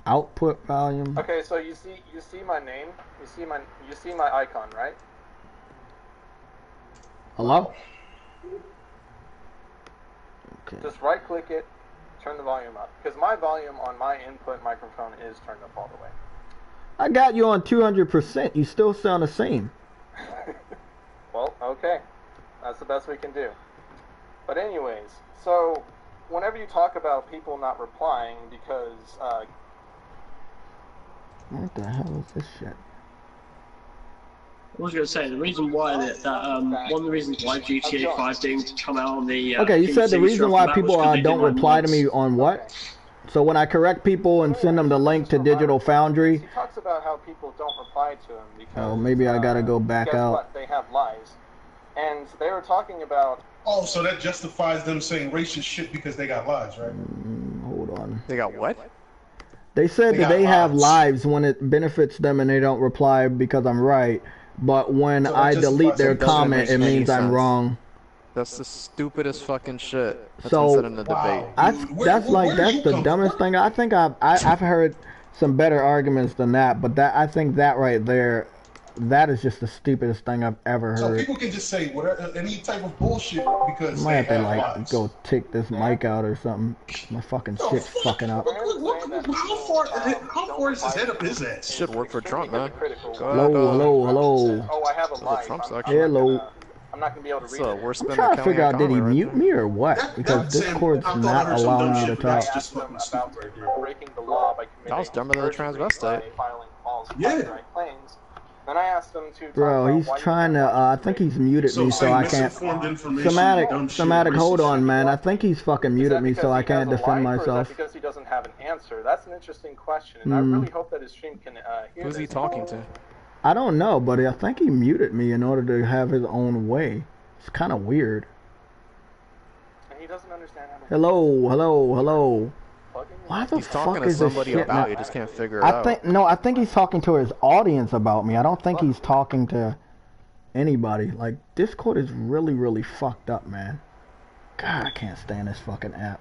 Speaker 2: output volume.
Speaker 7: Okay, so you see my name. You see my icon, right?
Speaker 2: Hello? Okay.
Speaker 7: Just right click it, turn the volume up. Because my volume on my input microphone is turned up all the way.
Speaker 2: I got you on 200%. You still sound the same.
Speaker 7: Well, Okay, that's the best we can do. But anyways, so whenever you talk about people not replying because
Speaker 2: what the hell is this shit?
Speaker 5: I was going to say, the reason why one of the reasons why GTA 5 didn't come out on the
Speaker 2: Okay, you said the
Speaker 5: PC
Speaker 2: reason
Speaker 5: straight
Speaker 2: why
Speaker 5: off the bat was
Speaker 2: people
Speaker 5: 'cause they
Speaker 2: don't
Speaker 5: didn't like
Speaker 2: reply to
Speaker 5: mods.
Speaker 2: me on what? So when I correct people and send them the link to Digital Foundry,
Speaker 7: he talks about how people don't reply to him because
Speaker 2: oh, maybe I gotta go back
Speaker 7: guess
Speaker 2: out.
Speaker 7: what? They have lies, and they were talking about.
Speaker 6: Oh, so that justifies them saying racist shit because they got lives, right?
Speaker 2: Hold on.
Speaker 1: They got what?
Speaker 2: They said
Speaker 6: They
Speaker 2: that
Speaker 6: got
Speaker 2: they have
Speaker 6: lives.
Speaker 2: lives when it benefits them and they don't reply because I'm right. But when
Speaker 6: So that
Speaker 2: I delete
Speaker 6: justifies
Speaker 2: their
Speaker 6: it. Doesn't
Speaker 2: comment,
Speaker 1: make
Speaker 2: it
Speaker 1: any
Speaker 2: means I'm
Speaker 1: sense.
Speaker 2: wrong.
Speaker 1: That's the stupidest fucking shit that's
Speaker 2: So-
Speaker 1: been said in the debate.
Speaker 6: Wow.
Speaker 2: That's
Speaker 6: Where
Speaker 2: that's
Speaker 6: did you
Speaker 2: the
Speaker 6: come
Speaker 2: dumbest
Speaker 6: from?
Speaker 2: thing. I think I've heard some better arguments than that, but I think that right there, that is just the stupidest thing I've ever
Speaker 6: So
Speaker 2: heard.
Speaker 6: people can just say whatever, any type of bullshit because
Speaker 2: I might
Speaker 6: they
Speaker 2: have to
Speaker 6: have
Speaker 2: like
Speaker 6: lives.
Speaker 2: go take this mic out or something. My fucking
Speaker 6: Oh,
Speaker 2: shit's
Speaker 6: fuck.
Speaker 2: fucking up.
Speaker 6: How far is his head up his ass?
Speaker 1: Should work for Trump, man. Go
Speaker 2: Hello,
Speaker 1: ahead,
Speaker 2: hello.
Speaker 7: Oh, I have a
Speaker 1: the
Speaker 7: lie.
Speaker 1: Trump
Speaker 7: I'm
Speaker 1: section.
Speaker 2: Hello.
Speaker 7: I'm not gonna be able to
Speaker 1: It's
Speaker 7: read
Speaker 1: the
Speaker 7: it.
Speaker 1: worst
Speaker 2: I'm
Speaker 1: spin
Speaker 2: trying
Speaker 1: the
Speaker 2: to figure out, did he
Speaker 1: right
Speaker 2: mute
Speaker 1: there.
Speaker 2: me or what? Because
Speaker 6: Sam,
Speaker 2: Discord's
Speaker 6: I thought I
Speaker 2: not
Speaker 6: heard some
Speaker 2: allowing
Speaker 6: dumb
Speaker 2: me to
Speaker 6: shit, but
Speaker 2: talk.
Speaker 6: that's just fucking stupid right there.
Speaker 7: Breaking the law by committing
Speaker 1: That was dumber than the
Speaker 7: perjury
Speaker 1: transvestite.
Speaker 7: by filing false
Speaker 6: Yeah.
Speaker 7: copyright claims. Then I asked him to talk
Speaker 2: Bro,
Speaker 7: about
Speaker 2: he's
Speaker 7: why you
Speaker 2: trying to,
Speaker 7: can't
Speaker 2: I think he's muted
Speaker 6: So
Speaker 2: me so
Speaker 6: saying
Speaker 2: I can't.
Speaker 6: misinformed information, dumb shit,
Speaker 2: Somatic, hold
Speaker 6: racist
Speaker 2: on,
Speaker 6: shit.
Speaker 2: man. I think he's fucking
Speaker 7: Is
Speaker 2: muted
Speaker 7: that
Speaker 2: me
Speaker 7: because
Speaker 2: so I
Speaker 7: he
Speaker 2: can't
Speaker 7: has a
Speaker 2: defend
Speaker 7: life, or is that
Speaker 2: myself.
Speaker 7: because he doesn't have an answer? That's an interesting question, and I really hope that his stream can hear
Speaker 1: Who's he
Speaker 7: this.
Speaker 1: talking to?
Speaker 2: I don't know, but I think he muted me in order to have his own way. It's kind of weird.
Speaker 7: And he doesn't understand how to
Speaker 2: Hello, hello, hello.
Speaker 7: plug in your
Speaker 2: Why the
Speaker 1: He's
Speaker 2: fuck
Speaker 1: talking to
Speaker 2: is this
Speaker 1: somebody
Speaker 2: shit
Speaker 1: about
Speaker 2: not?
Speaker 1: you, just can't figure it out.
Speaker 2: I think he's talking to his audience about me. I don't think he's talking to anybody. Like, Discord is really, really fucked up, man. God, I can't stand this fucking app.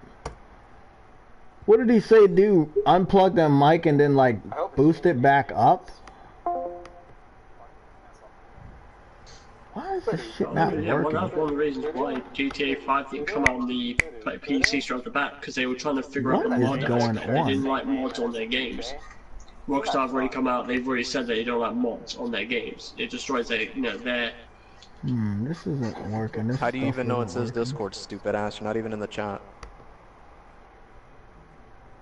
Speaker 2: What did he say, do? Unplug that mic and then, like, boost it back up? Why is this shit not
Speaker 5: Yeah, well,
Speaker 2: working?
Speaker 5: that's one of the reasons why GTA 5 didn't come out on the PC straight off the bat, because they were trying to figure out
Speaker 2: What
Speaker 5: the
Speaker 2: is
Speaker 5: mod.
Speaker 2: going
Speaker 5: They didn't
Speaker 2: on?
Speaker 5: like mods on their games. Rockstar have already come out, they've already said that they don't like mods on their games. It destroys their, their...
Speaker 2: This isn't working. This
Speaker 1: How do you
Speaker 2: stuff
Speaker 1: even know it
Speaker 2: isn't
Speaker 1: says
Speaker 2: working.
Speaker 1: Discord, stupid ass? You're not even in the chat.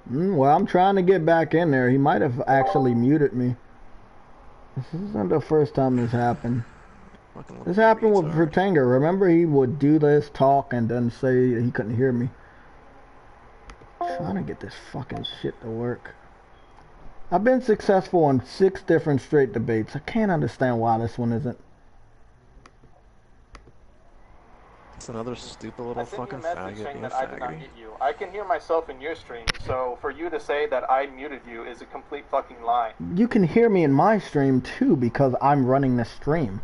Speaker 2: Well, I'm trying to get back in there. He might have actually muted me. This isn't the first time this happened.
Speaker 1: Fucking
Speaker 2: This happened with
Speaker 1: retard.
Speaker 2: Vertanger. Remember, he would do this talk and then say he couldn't hear me. Trying to get this fucking shit to work. I've been successful on 6 different straight debates. I can't understand why this one isn't.
Speaker 1: It's another stupid little
Speaker 7: I sent you a
Speaker 1: fucking
Speaker 7: message
Speaker 1: faggot
Speaker 7: saying
Speaker 1: being
Speaker 7: that I did not
Speaker 1: faggoty.
Speaker 7: get you. I can hear myself in your stream, so for you to say that I muted you is a complete fucking lie.
Speaker 2: You can hear me in my stream too because I'm running the stream.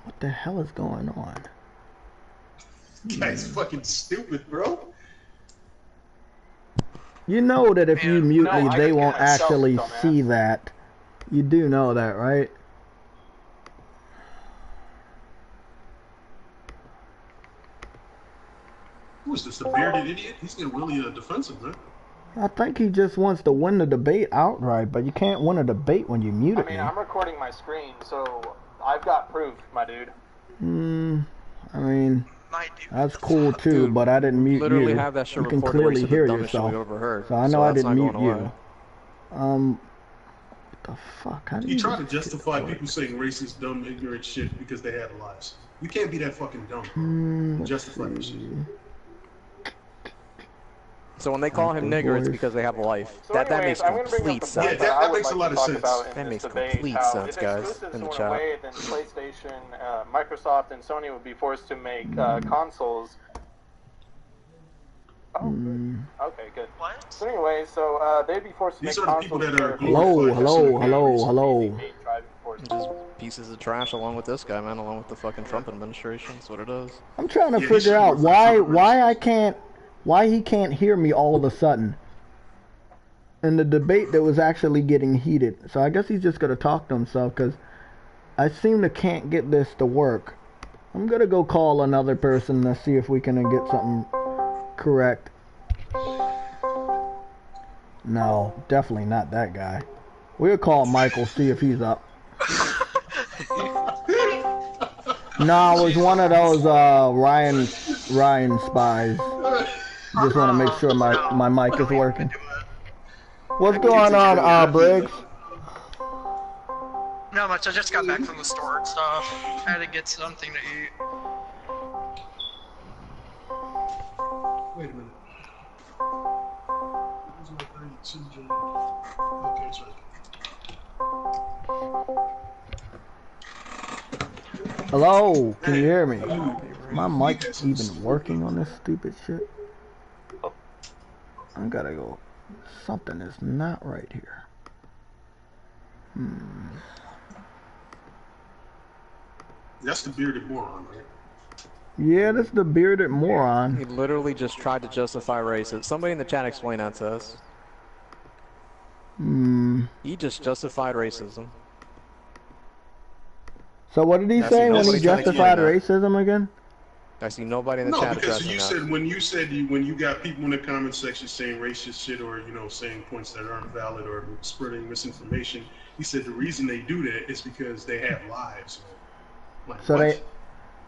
Speaker 2: What the hell is going on?
Speaker 6: Guy's fucking stupid, bro.
Speaker 2: You know that if you mute
Speaker 7: no,
Speaker 2: me,
Speaker 7: I
Speaker 2: they
Speaker 7: can hear
Speaker 2: won't
Speaker 7: myself,
Speaker 2: actually
Speaker 7: dumbass.
Speaker 2: see that. You do know that, right?
Speaker 6: Who is this, the bearded idiot? He's getting really defensive, man.
Speaker 2: I think he just wants to win the debate outright, but you can't win a debate when you mute
Speaker 7: I
Speaker 2: me.
Speaker 7: mean, I'm recording my screen, so I've got proof, my dude.
Speaker 2: I mean, that's cool too,
Speaker 1: Dude,
Speaker 2: but I didn't mute
Speaker 1: Literally
Speaker 2: you.
Speaker 1: have that shit
Speaker 2: You can
Speaker 1: recorded where
Speaker 2: clearly
Speaker 1: you said the
Speaker 2: hear
Speaker 1: dumbest shit
Speaker 2: yourself.
Speaker 1: we overheard.
Speaker 2: So I know I
Speaker 1: that's
Speaker 2: didn't
Speaker 1: not
Speaker 2: mute
Speaker 1: going
Speaker 2: you.
Speaker 1: away.
Speaker 2: What the fuck? How do
Speaker 6: You
Speaker 2: you
Speaker 6: try to justify people saying racist, dumb, ignorant shit because they have lives. You can't be that fucking dumb, bro. Justify your shit.
Speaker 1: So when they call him nigger, it's because they have a life.
Speaker 7: So
Speaker 1: that
Speaker 7: anyways,
Speaker 1: makes
Speaker 7: I'm gonna bring
Speaker 1: complete
Speaker 7: up the
Speaker 1: sense.
Speaker 7: point
Speaker 6: Yeah,
Speaker 7: that I
Speaker 6: that
Speaker 7: would
Speaker 6: makes
Speaker 7: like
Speaker 6: a lot
Speaker 7: to
Speaker 6: of
Speaker 7: talk
Speaker 6: sense.
Speaker 7: about in
Speaker 1: That
Speaker 7: this
Speaker 1: makes
Speaker 7: debate,
Speaker 1: complete
Speaker 7: how
Speaker 1: sense,
Speaker 7: if
Speaker 1: guys,
Speaker 7: exclusives
Speaker 1: in the
Speaker 7: went
Speaker 1: chat.
Speaker 7: away, then PlayStation, Microsoft, and Sony would be forced to make consoles. Oh, good. Okay, good. What? So anyway, so they'd be forced to
Speaker 6: These
Speaker 7: make
Speaker 6: are the people
Speaker 7: consoles
Speaker 6: that are
Speaker 7: where
Speaker 6: glorified
Speaker 2: Hello.
Speaker 7: driving forces.
Speaker 1: Just pieces of trash along with this guy, man, along with the fucking Trump administration. That's what it is.
Speaker 2: I'm trying to
Speaker 6: Yeah, he
Speaker 2: figure
Speaker 6: should
Speaker 2: out
Speaker 6: work for
Speaker 2: why he can't hear me all of a sudden in the debate that was actually getting heated. So I guess he's just gonna talk to himself because I seem to can't get this to work. I'm gonna go call another person to see if we can get something correct. No, definitely not that guy. We'll call Michael, see if he's up. No, it was one of those Ryan spies. Just want to make sure my mic is working. What's going on, Briggs?
Speaker 8: Not much. I just got back from the store and stuff. I had to get something to eat.
Speaker 6: Wait a minute. Okay, it's right.
Speaker 2: Hello, can you hear me? My mic even working on this stupid shit? I gotta go. Something is not right here.
Speaker 6: That's the bearded moron, right?
Speaker 2: Yeah, that's the bearded moron.
Speaker 1: He literally just tried to justify racism. Somebody in the chat explain that to us. He just justified racism.
Speaker 2: So what did he say when he justified racism again?
Speaker 1: I see nobody in the chat
Speaker 6: because
Speaker 1: addressing
Speaker 6: you
Speaker 1: that.
Speaker 6: said when you got people in the comment section saying racist shit or saying points that aren't valid or spreading misinformation, he said the reason they do that is because they have lives. Like,
Speaker 2: so what?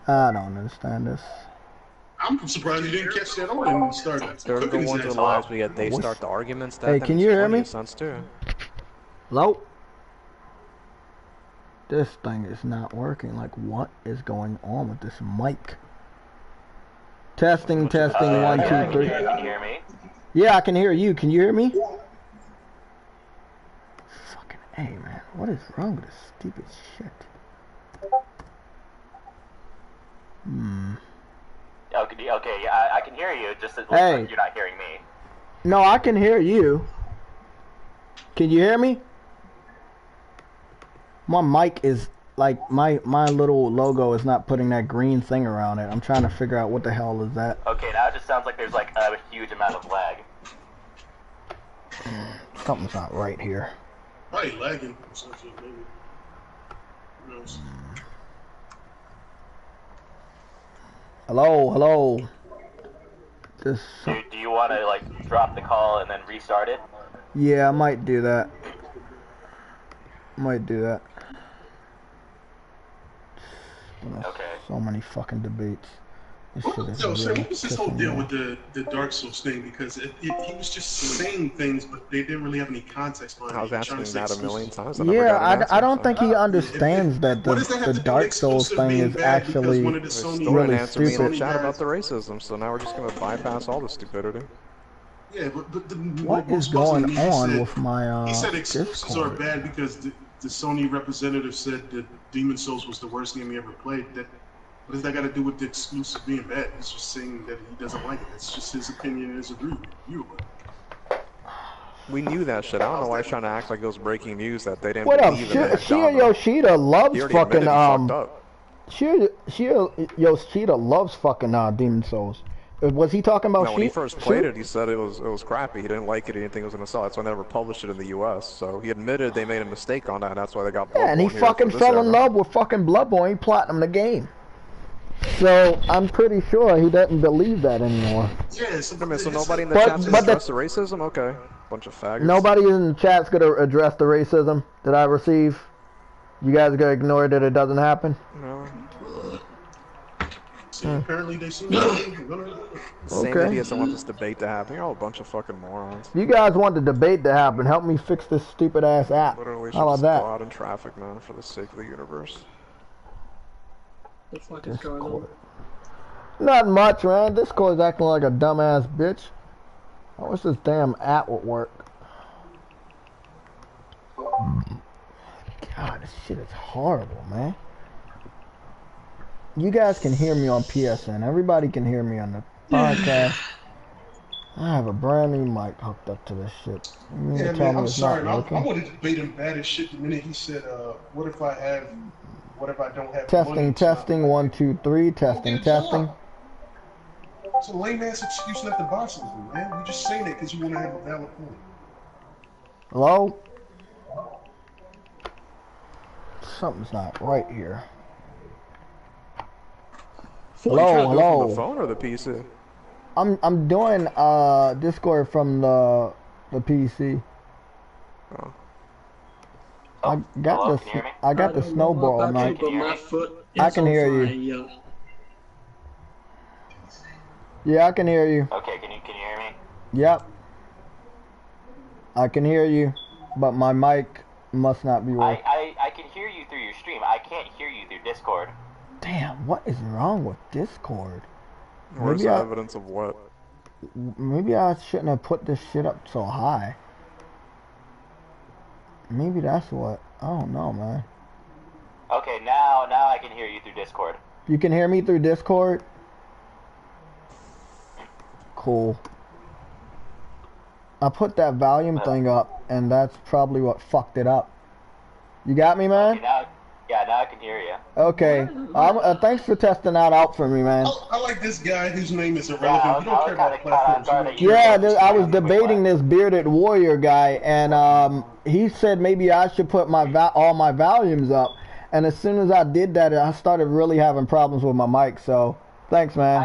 Speaker 2: I don't understand this.
Speaker 6: I'm surprised you didn't catch that on and start.
Speaker 1: They're the ones with lives, but yet they start the arguments. That
Speaker 2: hey, can you hear me?
Speaker 1: Sense too.
Speaker 2: Hello? This thing is not working. Like, what is going on with this mic? Testing, 1, 2, 3.
Speaker 9: Can you hear me?
Speaker 2: Yeah, I can hear you. Can you hear me? Fucking A, man. What is wrong with this stupid shit?
Speaker 9: Okay, I can hear you, just it looks like you're not hearing me.
Speaker 2: No, I can hear you. Can you hear me? My mic is, like, my little logo is not putting that green thing around it. I'm trying to figure out what the hell is that.
Speaker 9: Okay, now it just sounds like there's, like, a huge amount of lag.
Speaker 2: Something's not right here.
Speaker 6: Probably lagging or something, maybe. Who knows?
Speaker 2: Hello.
Speaker 9: Do you want to, like, drop the call and then restart it?
Speaker 2: Yeah, I might do that.
Speaker 9: Okay.
Speaker 2: So many fucking debates. This shit is
Speaker 6: So
Speaker 2: really
Speaker 6: what was this whole deal with the Dark Souls thing? Because he was just saying things, but they didn't really have any context behind it.
Speaker 1: I was asking that a million times.
Speaker 2: Yeah, I don't think he understands that the Dark Souls thing is actually really
Speaker 1: stupid. Me in the chat
Speaker 6: guys...
Speaker 1: about the racism, so now we're just gonna bypass all the stupidity.
Speaker 6: Yeah, but
Speaker 2: what is going on with my
Speaker 6: he said exclusives
Speaker 2: Discord?
Speaker 6: are bad because the Sony representative said that Demon Souls was the worst game he ever played. What does that got to do with the exclusive being bad? He's just saying that he doesn't like it. It's just his opinion and his view.
Speaker 1: We knew that shit. I don't know why he's trying to act like it was breaking news that they didn't believe in it.
Speaker 2: Shia Yoshida loves fucking Yoshida loves fucking Demon Souls. Was he talking about?
Speaker 1: No, when he first played it, he said it was crappy. He didn't like it. He didn't think it was gonna sell. That's why they never published it in the U.S. So he admitted they made a mistake on that. And that's why they got Bloodborne.
Speaker 2: Yeah, and he fucking fell in love with fucking Bloodborne. He platinum the game. So I'm pretty sure he doesn't believe that anymore.
Speaker 6: Yeah,
Speaker 1: so nobody in the chat's gonna address the racism. Okay, bunch of faggots.
Speaker 2: Nobody in the chat's gonna address the racism that I receive. You guys gonna ignore that it doesn't happen?
Speaker 1: No.
Speaker 6: Apparently they seem
Speaker 1: Same idiots that want this debate to happen. You're all a bunch of fucking morons.
Speaker 2: You guys want the debate to happen. Help me fix this stupid ass app.
Speaker 1: Literally
Speaker 2: how about that?
Speaker 1: Go out in traffic, man, for the sake of the universe.
Speaker 5: What the fuck is going on?
Speaker 2: Not much, man. Discord's acting like a dumbass bitch. I wish this damn app would work. God, this shit is horrible, man. You guys can hear me on PSN. Everybody can hear me on the podcast. I have a brand new mic hooked up to this shit.
Speaker 6: Yeah, man, I'm sorry. I wanted to debate him bad as shit the minute he said, what if I don't have
Speaker 2: testing, 1, 2, 3, testing.
Speaker 6: It's a lame ass excuse not to buy something, man. We're just saying it because you want to have a valid point.
Speaker 2: Hello? Something's not right here. Hello.
Speaker 1: The phone or the PC?
Speaker 2: I'm doing Discord from the PC.
Speaker 1: Oh.
Speaker 2: I got
Speaker 9: hello?
Speaker 2: the
Speaker 9: Can you hear me?
Speaker 2: I got the snowball, Mike. I can hear you. Yeah, I can hear you.
Speaker 9: Okay, can you hear me?
Speaker 2: Yep. I can hear you, but my mic must not be working.
Speaker 9: I can hear you through your stream. I can't hear you through Discord.
Speaker 2: Damn, what is wrong with Discord?
Speaker 1: Where's the evidence of what?
Speaker 2: Maybe I shouldn't have put this shit up so high. Maybe that's what. I don't know, man.
Speaker 9: Okay, now I can hear you through Discord.
Speaker 2: You can hear me through Discord? Cool. I put that volume thing up, and that's probably what fucked it up. You got me, man?
Speaker 9: Okay, now I can hear you.
Speaker 2: Okay. Thanks for testing that out for me, man.
Speaker 6: I like this guy whose name is irrelevant. You don't care about platforms.
Speaker 2: Yeah, I was debating this bearded warrior guy, and he said maybe I should put all my volumes up. And as soon as I did that, I started really having problems with my mic. So, thanks, man.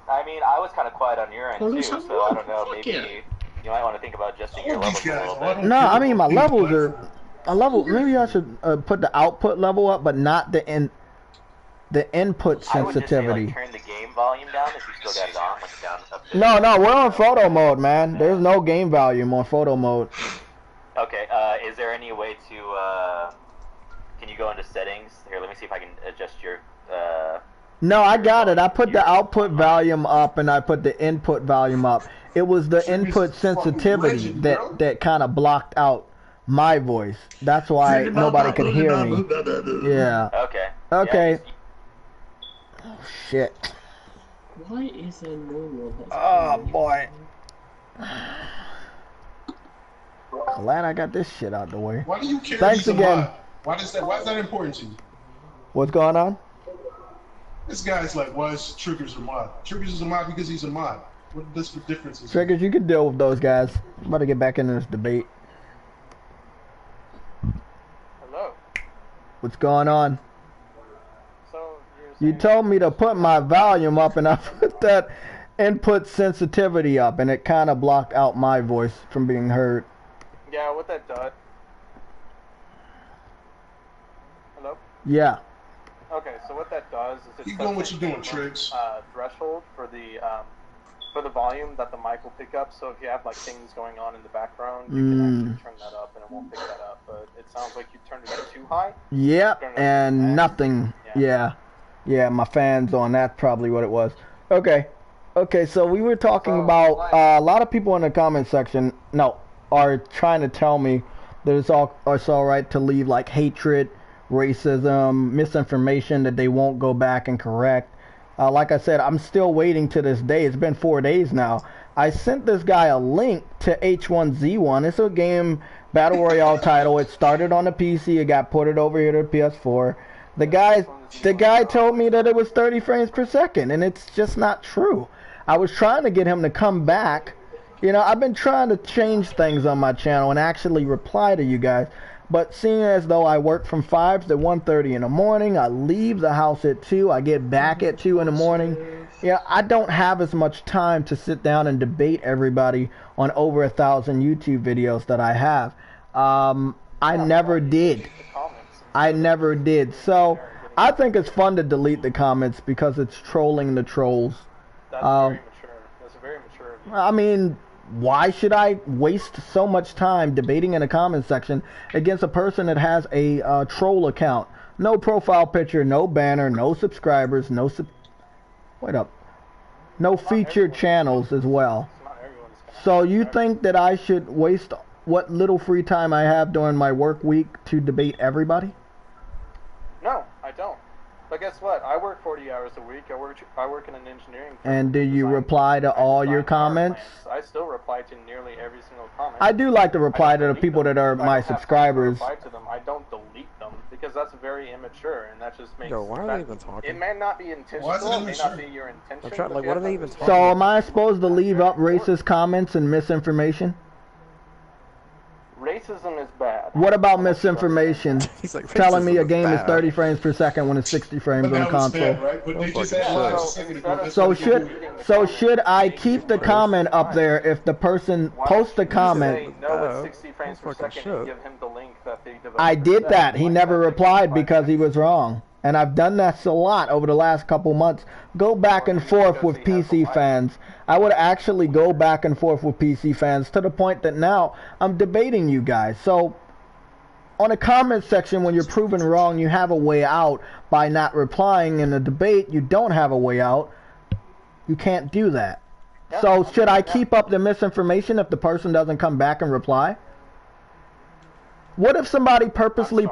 Speaker 9: I mean, I was kind of quiet on your end too, so I don't know. Maybe you might want to think about adjusting your levels a little bit.
Speaker 2: No, I mean my levels are. Maybe I should put the output level up, but not the input sensitivity.
Speaker 9: I would just say, like, turn the game volume down if you still got it on, like down up to.
Speaker 2: No, we're on photo mode, man. There's no game volume on photo mode.
Speaker 9: Okay. Is there any way to? Can you go into settings? Here, let me see if I can adjust your.
Speaker 2: No, I got it. I put the output volume up and I put the input volume up. It was the input sensitivity that kind of blocked out my voice. That's why nobody could hear me. Yeah.
Speaker 9: Okay.
Speaker 2: Oh, shit.
Speaker 5: Why is there no one?
Speaker 2: Oh, boy. Glad I got this shit out the way.
Speaker 6: Why do you care?
Speaker 2: Thanks again.
Speaker 6: Why is that important to you?
Speaker 2: What's going on?
Speaker 6: This guy's like, why is Triggers a mod? Triggers is a mod because he's a mod. What is the difference?
Speaker 2: Triggers, you can deal with those guys. I'm about to get back into this debate.
Speaker 7: Hello.
Speaker 2: What's going on?
Speaker 7: So
Speaker 2: you told me to put my volume up, and I put that input sensitivity up, and it kind of blocked out my voice from being heard.
Speaker 7: Yeah, what that does. Hello?
Speaker 2: Yeah.
Speaker 7: Okay, so what that does is it
Speaker 6: keep doing what you're doing, Triggs.
Speaker 7: Threshold for the volume that the mic will pick up. So if you have like things going on in the background, you can actually turn that up and it won't pick that up. But it sounds like you turned it up too high.
Speaker 2: Yep, and nothing. Yeah, my fan's on. That's probably what it was. Okay, so we were talking about a lot of people in the comment section. Are trying to tell me that it's all right to leave like hatred, racism, misinformation that they won't go back and correct. Like I said, I'm still waiting to this day. It's been 4 days now. I sent this guy a link to H1Z1. It's a game battle royale title. It started on the PC. It got ported over here to PS4. The guy told me that it was 30 frames per second, and it's just not true. I was trying to get him to come back. You know, I've been trying to change things on my channel and actually reply to you guys. But seeing as though I work from 5 to 1:30 in the morning, I leave the house at 2, I get back at 2 in the morning. Yeah, I don't have as much time to sit down and debate everybody on over 1,000 YouTube videos that I have. I never did. So I think it's fun to delete the comments because it's trolling the trolls.
Speaker 7: That's very mature. That's very mature of you.
Speaker 2: I mean, why should I waste so much time debating in a comment section against a person that has a troll account? No profile picture, no banner, no subscribers, no featured channels as well. So you think that I should waste what little free time I have during my work week to debate everybody?
Speaker 7: No, I don't. But guess what? I work 40 hours a week. I work in an engineering firm.
Speaker 2: And do you reply to all your comments?
Speaker 7: I still reply to nearly every single comment.
Speaker 2: I do like to reply to the people that are my subscribers.
Speaker 7: I to them. I don't delete them because that's very immature, and that just makes.
Speaker 1: Yo, why are they even talking?
Speaker 7: It may not be intentional. It may not be your intention.
Speaker 1: Like, what are they even talking?
Speaker 2: So am I supposed to leave up racist comments and misinformation?
Speaker 7: Racism is bad.
Speaker 2: What about misinformation?
Speaker 1: He's like,
Speaker 2: Telling me a
Speaker 1: racism
Speaker 2: game is
Speaker 1: bad.
Speaker 2: 30 frames per second when it's 60 frames on a console.
Speaker 6: Bad, right? But they just
Speaker 1: fucking
Speaker 6: analyzed
Speaker 1: shit.
Speaker 6: a second ago. That's
Speaker 2: So
Speaker 6: what they do.
Speaker 2: should I keep the comment up there if the person posts a comment?
Speaker 7: Say no, it's 60 frames per second and give him the link that they developed.
Speaker 2: I did that. He never replied because he was wrong. And I've done that a lot over the last couple months. Go back and forth with PC fans. I would actually go back and forth with PC fans to the point that now I'm debating you guys. So on a comment section, when you're proven wrong, you have a way out by not replying. In a debate, you don't have a way out. You can't do that. So should I keep up the misinformation if the person doesn't come back and reply? What if somebody purposely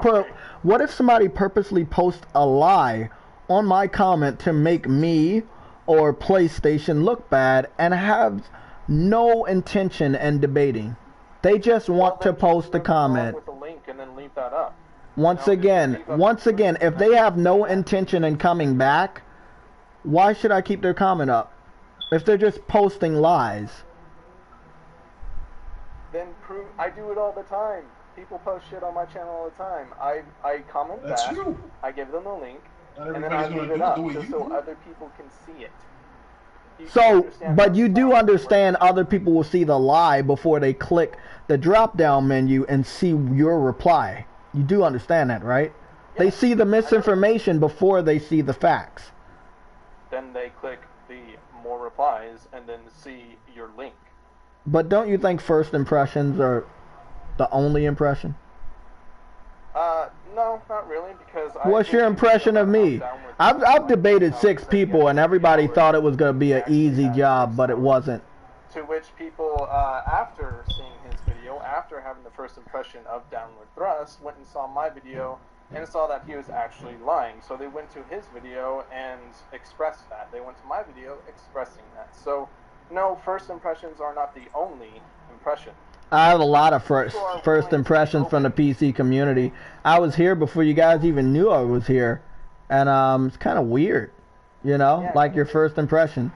Speaker 2: posts a lie on my comment to make me or PlayStation look bad and have no intention in debating? They just want to post a comment.
Speaker 7: With the link and then leave that up.
Speaker 2: Once again, if they have no intention in coming back, why should I keep their comment up? If they're just posting lies.
Speaker 7: Then prove. I do it all the time. People post shit on my channel all the time. I comment
Speaker 6: That's
Speaker 7: back.
Speaker 6: true.
Speaker 7: I give them the link,
Speaker 6: Not
Speaker 7: and then I
Speaker 6: everybody's
Speaker 7: leave
Speaker 6: gonna
Speaker 7: it
Speaker 6: do
Speaker 7: up
Speaker 6: the way
Speaker 7: just
Speaker 6: you
Speaker 7: so
Speaker 6: do.
Speaker 7: other people can see it.
Speaker 2: So, but you do understand other people will see the lie before they click the drop-down menu and see your reply. You do understand that, right? They see the misinformation before they see the facts.
Speaker 7: Then they click the more replies and then see your link.
Speaker 2: But don't you think first impressions are the only impression?
Speaker 7: No, not really, because
Speaker 2: What's your impression of me? I've debated 6 people and everybody thought it was going to be an easy job, but it wasn't.
Speaker 7: To which people, after seeing his video, after having the first impression of Downward Thrust, went and saw my video and saw that he was actually lying. So they went to his video and expressed that. They went to my video expressing that. So, no, first impressions are not the only impression.
Speaker 2: I have a lot of first impressions from the PC community. I was here before you guys even knew I was here, and it's kind of weird, you know, like your first impression.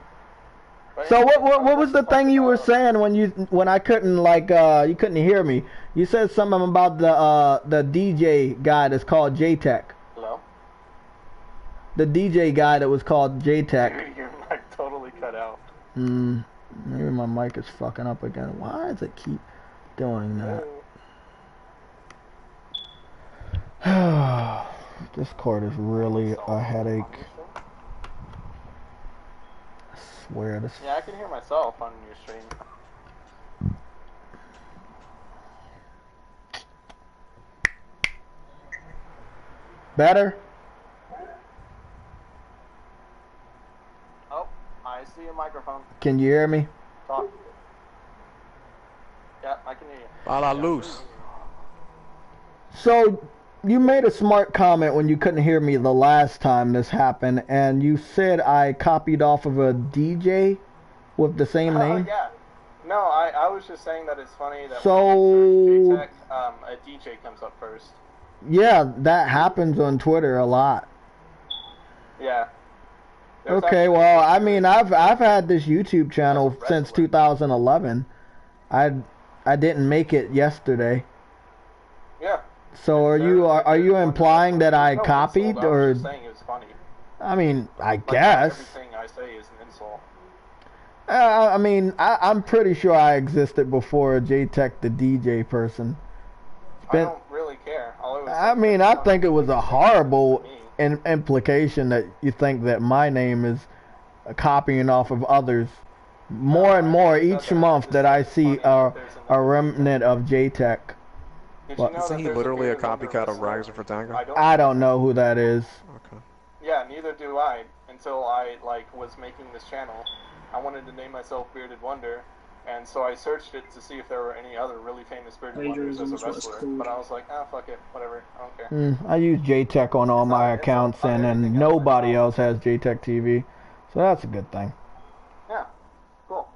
Speaker 2: So what was the thing you were saying when I couldn't you couldn't hear me? You said something about the DJ guy that's called JTech.
Speaker 7: Hello?
Speaker 2: The DJ guy that was called JTech.
Speaker 7: Your mic totally cut out.
Speaker 2: Maybe my mic is fucking up again. Why does it keep doing that? Discord is really a headache. I swear this.
Speaker 7: Yeah, I can hear myself on your stream.
Speaker 2: Better?
Speaker 7: Oh, I see a microphone.
Speaker 2: Can you hear me?
Speaker 7: Talk. Yeah, I can hear you.
Speaker 1: Bala loose.
Speaker 2: So, you made a smart comment when you couldn't hear me the last time this happened, and you said I copied off of a DJ with the same name?
Speaker 7: Yeah. No, I was just saying that it's funny that
Speaker 2: so,
Speaker 7: when a DJ comes up first.
Speaker 2: Yeah, that happens on Twitter a lot.
Speaker 7: Yeah.
Speaker 2: Okay, well, I mean, I've had this YouTube channel since 2011. I didn't make it yesterday.
Speaker 7: Yeah.
Speaker 2: So are you implying that I copied or?
Speaker 7: I was just saying it was funny.
Speaker 2: I mean, I guess.
Speaker 7: Everything I say is an insult.
Speaker 2: I mean, I'm pretty sure I existed before JayTech the DJ person.
Speaker 7: I don't really care.
Speaker 2: I mean, I think it was a horrible implication that you think that my name is copying off of others. More and more each month that I see a remnant of JayTech.
Speaker 1: Isn't he literally a copycat of Rags for Tango?
Speaker 2: I don't know who that is.
Speaker 1: Okay.
Speaker 7: Yeah, neither do I. Until I was making this channel, I wanted to name myself Bearded Wonder, and so I searched it to see if there were any other really famous Bearded Wonders as a wrestler. But I was like, fuck it, whatever, I don't care.
Speaker 2: I use JayTech on all my accounts, and nobody else has JayTechTV, so that's a good thing.
Speaker 7: Yeah, cool.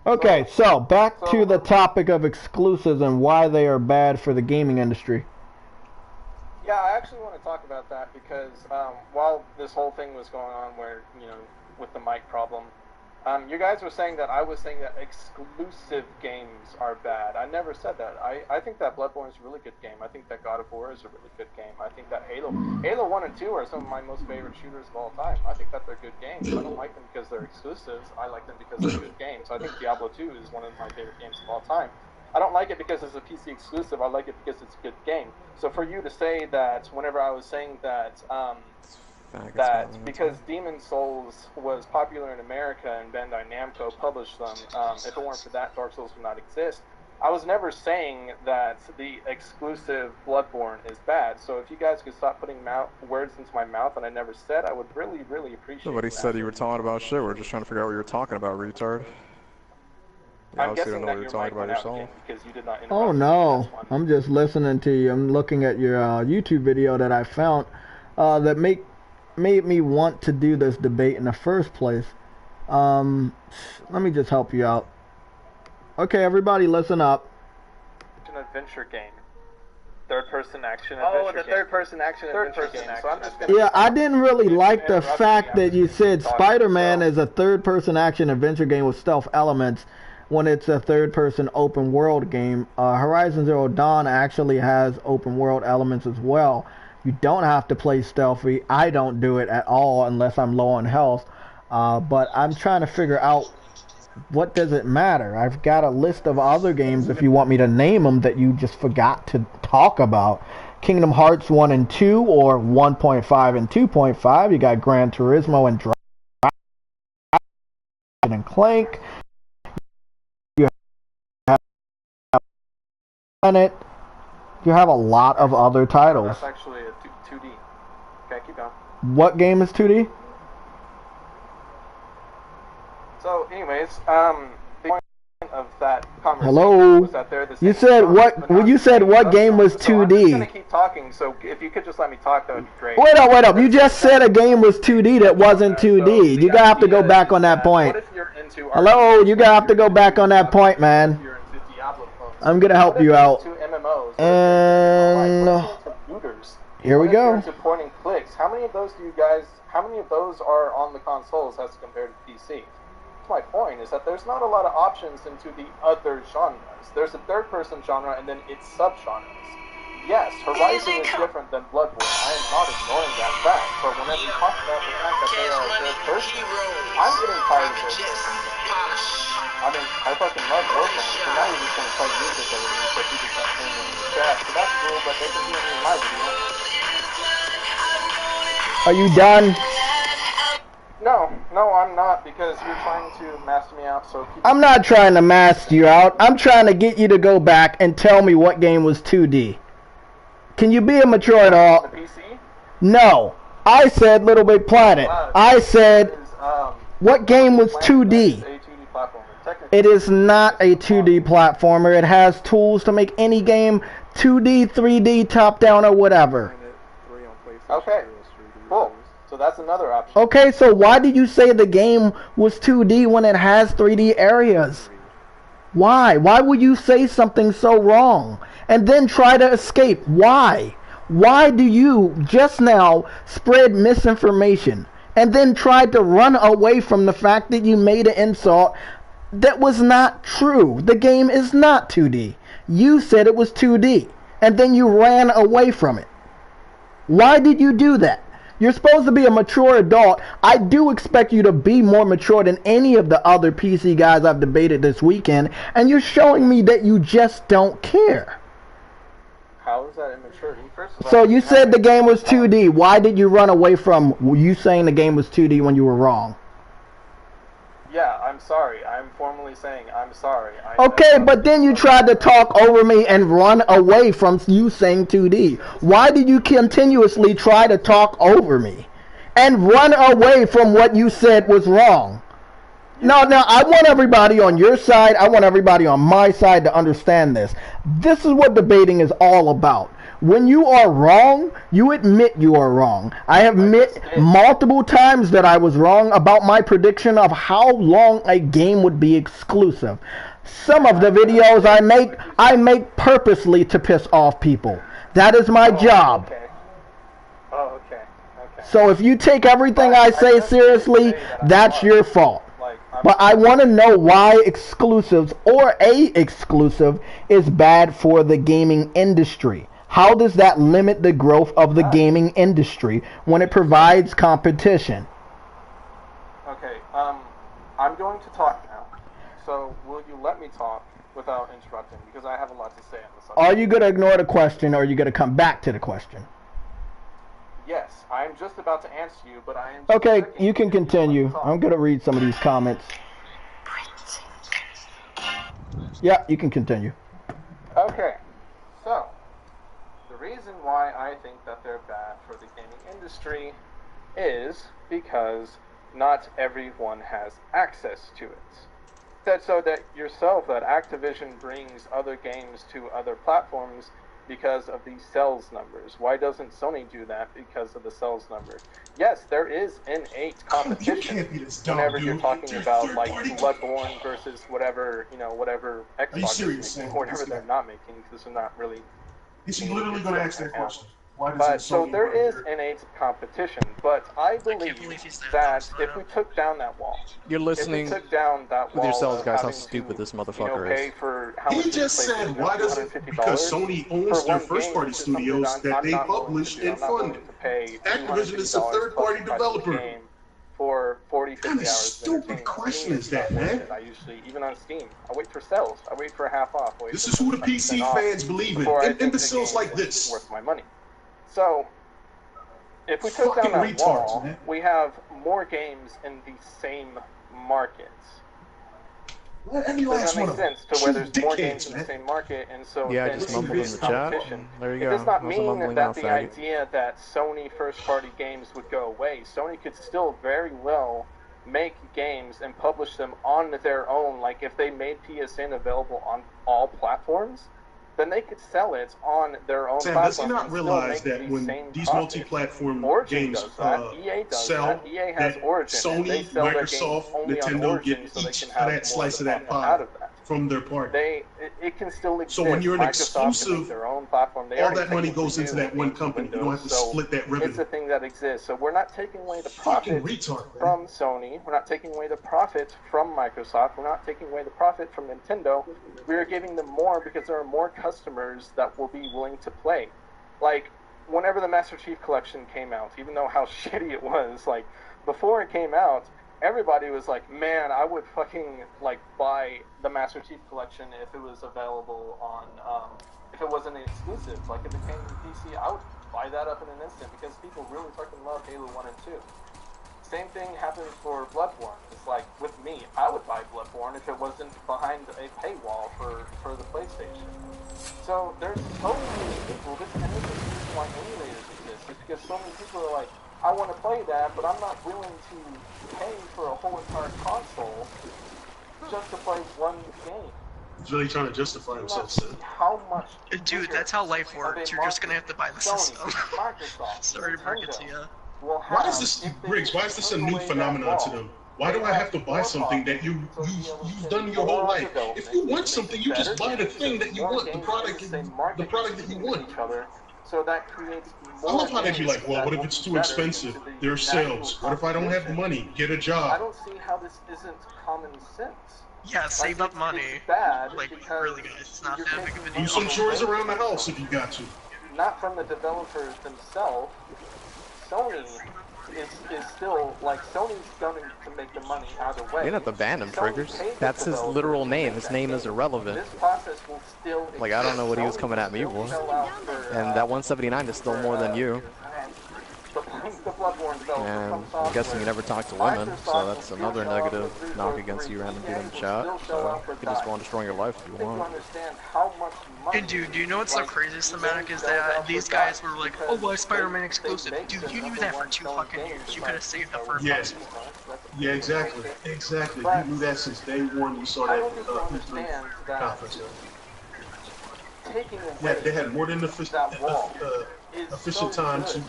Speaker 2: Okay, so back to the topic of exclusives and why they are bad for the gaming industry.
Speaker 7: Yeah, I actually want to talk about that because while this whole thing was going on where, with the mic problem, You guys were saying that I was saying that exclusive games are bad. I never said that. I think that Bloodborne is a really good game. I think that God of War is a really good game. I think that Halo 1 and 2 are some of my most favorite shooters of all time. I think that they're good games. I don't like them because they're exclusives. I like them because they're good games. I think Diablo 2 is one of my favorite games of all time. I don't like it because it's a PC exclusive. I like it because it's a good game. So for you to say that whenever I was saying that because Demon Souls was popular in America and Bandai Namco published them, if it weren't for that, Dark Souls would not exist. I was never saying that the exclusive Bloodborne is bad. So if you guys could stop putting words into my mouth and I never said, I would really, really appreciate it.
Speaker 1: Nobody said you were talking about shit. We're just trying to figure out what you were talking about, retard. Yeah,
Speaker 7: I'm guessing
Speaker 1: don't know
Speaker 7: that
Speaker 1: what
Speaker 7: your
Speaker 1: you're
Speaker 7: mic
Speaker 1: talking
Speaker 7: went
Speaker 1: about
Speaker 7: out
Speaker 1: yourself.
Speaker 7: again because you did not interrupt.
Speaker 2: Oh no, I'm just listening to you. I'm looking at your YouTube video that I found that made me want to do this debate in the first place. Let me just help you out. Okay, everybody listen up.
Speaker 7: It's an adventure game. Third-person action adventure game. Oh, the third-person action adventure game. So I'm just gonna
Speaker 2: I didn't really like the fact that you said Spider-Man is a third-person action adventure game with stealth elements when it's a third-person open-world game. Horizon Zero Dawn actually has open-world elements as well. You don't have to play stealthy. I don't do it at all unless I'm low on health. But I'm trying to figure out what does it matter. I've got a list of other games if you want me to name them that you just forgot to talk about. Kingdom Hearts 1 and 2 or 1.5 and 2.5. You got Gran Turismo and and Clank. You have Planet. You have a lot of other titles.
Speaker 7: That's actually a 2D. Okay, keep going.
Speaker 2: What game is 2D?
Speaker 7: So, anyways, the point of that conversation
Speaker 2: Hello.
Speaker 7: was that they're the same
Speaker 2: You said
Speaker 7: genre,
Speaker 2: what?
Speaker 7: but
Speaker 2: Well,
Speaker 7: not
Speaker 2: you
Speaker 7: the
Speaker 2: said
Speaker 7: same
Speaker 2: what game was
Speaker 7: subgenre. So I'm just gonna
Speaker 2: 2D?
Speaker 7: keep talking. So if you could just let me talk, that would be great.
Speaker 2: Wait up! You just said a game was 2D that wasn't 2D. You gotta have to go back on that point.
Speaker 7: What if you're into
Speaker 2: Hello, you gotta have to go back on that point, man.
Speaker 7: You're into Diablo clones.
Speaker 2: I'm gonna help you out.
Speaker 7: What if you're into MMOs?
Speaker 2: And here we go.
Speaker 7: Into point and clicks. How many of those are on the consoles as compared to PC? My point is that there's not a lot of options into the other genres. There's a third-person genre and then its sub-genres. Yes, Horizon is different than Bloodborne. I am not ignoring that fact, but whenever you talk about the fact that they are a third-person, I'm getting tired of those things. I mean, I fucking love those ones, so now you're just gonna play music over me, so people start singing in the chat, so that's cool, but they can do it in my video.
Speaker 2: Are you done?
Speaker 7: No, I'm not, because you're trying to master me out, so
Speaker 2: I'm not trying to master you out. I'm trying to get you to go back and tell me what game was 2D. Can you be a mature at all?
Speaker 7: The PC?
Speaker 2: No. I said Little Big Planet. I said, what game was 2D? It is not a 2D platformer. It has tools to make any game 2D, 3D, top-down, or whatever.
Speaker 7: Okay, cool. So that's another option.
Speaker 2: Okay, so why did you say the game was 2D when it has 3D areas? Why? Why would you say something so wrong? And then try to escape. Why? Why do you just now spread misinformation and then try to run away from the fact that you made an insult that was not true? The game is not 2D. You said it was 2D and then you ran away from it. Why did you do that? You're supposed to be a mature adult. I do expect you to be more mature than any of the other PC guys I've debated this weekend, and you're showing me that you just don't care.
Speaker 7: How is that immaturity? First of all,
Speaker 2: So you said the game was 2D. Why did you run away from you saying the game was 2D when you were wrong?
Speaker 7: Yeah, I'm sorry. I'm formally saying I'm sorry.
Speaker 2: Okay, but then you tried to talk over me and run away from you saying 2D. Why did you continuously try to talk over me and run away from what you said was wrong? Now, I want everybody on your side, I want everybody on my side to understand this. This is what debating is all about. When you are wrong, you admit you are wrong. I have admit multiple times that I was wrong about my prediction of how long a game would be exclusive. Some of the videos I make purposely to piss off people. That is my job.
Speaker 7: Okay. Oh, okay.
Speaker 2: So if you take everything I say seriously, that's your fault.
Speaker 7: Like,
Speaker 2: but I want to know why exclusives or a exclusive is bad for the gaming industry. How does that limit the growth of the gaming industry when it provides competition?
Speaker 7: Okay, I'm going to talk now. So, will you let me talk without interrupting? Because I have a lot to say on this subject.
Speaker 2: Are you going to ignore the question, or are you going to come back to the question?
Speaker 7: Yes, I'm just about to answer you, but I am...
Speaker 2: Okay, you can continue. I'm going to read some of these comments. Yeah, you can continue.
Speaker 7: Okay, so, the reason why I think that they're bad for the gaming industry is because not everyone has access to it. That Activision brings other games to other platforms because of the sales numbers. Why doesn't Sony do that because of the sales numbers? Yes, there is innate competition whenever you're talking about like Bloodborne versus whatever, whatever Xbox is making, or whatever they're not making, because they're not really...
Speaker 6: Is he literally going to ask that question?
Speaker 7: So there is innate competition, but I believe that if we took down that wall,
Speaker 1: you're listening
Speaker 7: if we took down that
Speaker 1: with
Speaker 7: wall
Speaker 1: yourselves, guys, how
Speaker 7: of
Speaker 1: stupid this
Speaker 7: having to,
Speaker 1: motherfucker
Speaker 7: pay
Speaker 1: is.
Speaker 7: for how
Speaker 6: He
Speaker 7: much
Speaker 6: just said, why does it? Because Sony owns their first-party studios that they publish and fund. Activision is a third-party developer.
Speaker 7: For 40, 50
Speaker 6: What kind of
Speaker 7: hours.
Speaker 6: stupid question is that, man?
Speaker 7: I usually, even on Steam, I wait for sales. I wait for half off.
Speaker 6: This is who the PC fans believe in. Imbeciles like this.
Speaker 7: Worth my money. So, if we took down that wall, we have more games in the same markets.
Speaker 6: Does that
Speaker 7: make sense to where there's more games in the same market, and so
Speaker 1: yeah, I just mumbled in the chat. There you go.
Speaker 7: It does not mean that the idea that Sony first-party games would go away. Sony could still very well make games and publish them on their own. Like if they made PSN available on all platforms, then they could sell it on their own platform.
Speaker 6: Does he not realize that when these multi-platform games sell, that Sony, Microsoft, Nintendo get each of that slice of that pie from their part?
Speaker 7: It can still exist.
Speaker 6: So when you're an exclusive,
Speaker 7: their own platform,
Speaker 6: all that money goes into that one company. You don't have to split that revenue.
Speaker 7: It's a thing that exists. So we're not taking away the profit from Sony. We're not taking away the profit from Microsoft. We're not taking away the profit from Nintendo. We're giving them more because there are more customers that will be willing to play. Like, whenever the Master Chief Collection came out, even though how shitty it was, like, before it came out, everybody was like, man, I would fucking, like, buy the Master Chief Collection if it was available on, if it wasn't an exclusive. Like, if it came to PC, I would buy that up in an instant because people really fucking love Halo 1 and 2. Same thing happens for Bloodborne. It's like, with me, I would buy Bloodborne if it wasn't behind a paywall for the PlayStation. So there's so many people, and this is the reason why emulators exist, is because so many people are like, I want to play that, but I'm not willing to pay for a whole entire console just to play one game.
Speaker 6: He's really trying to justify himself, son.
Speaker 7: How much?
Speaker 8: Dude, that's how life works. You're just gonna have to buy the system. Sorry to break it to you.
Speaker 6: Why is this, Briggs, why is this a new phenomenon to them? Why do I have to buy something that you've done your whole life? If you want something, you just buy the thing that you want, the product that you want.
Speaker 7: So that creates
Speaker 6: I love how they'd be like, well, what if it's too expensive? There are sales. What if I don't have the money? Get a job.
Speaker 7: I don't see how this isn't common sense.
Speaker 8: Yeah, save up money. Like, really, guys, it's not that big of a deal.
Speaker 6: Do some chores around the house if you got to.
Speaker 7: Not from the developers themselves. Sony is still, like, Sony's going to make the money either way.
Speaker 1: You don't have to ban him, Triggers. That's his literal name. His name is irrelevant.
Speaker 7: This process will still
Speaker 1: like, I don't know what he was coming at me for. And that 179 is still more than you. And I'm guessing you never talk to women, so that's another negative knock against you random dude in the chat. So you can just go on destroying your life if you want.
Speaker 8: And dude, do you know what's the craziest thematic is that these guys were like, oh, well, Spider-Man exclusive. Dude, you knew that for 2 fucking years. You could have saved the first
Speaker 6: Yes. Yeah, exactly. Exactly. You knew that since day one you saw that E3 conference. Yeah, they had more than efficient time to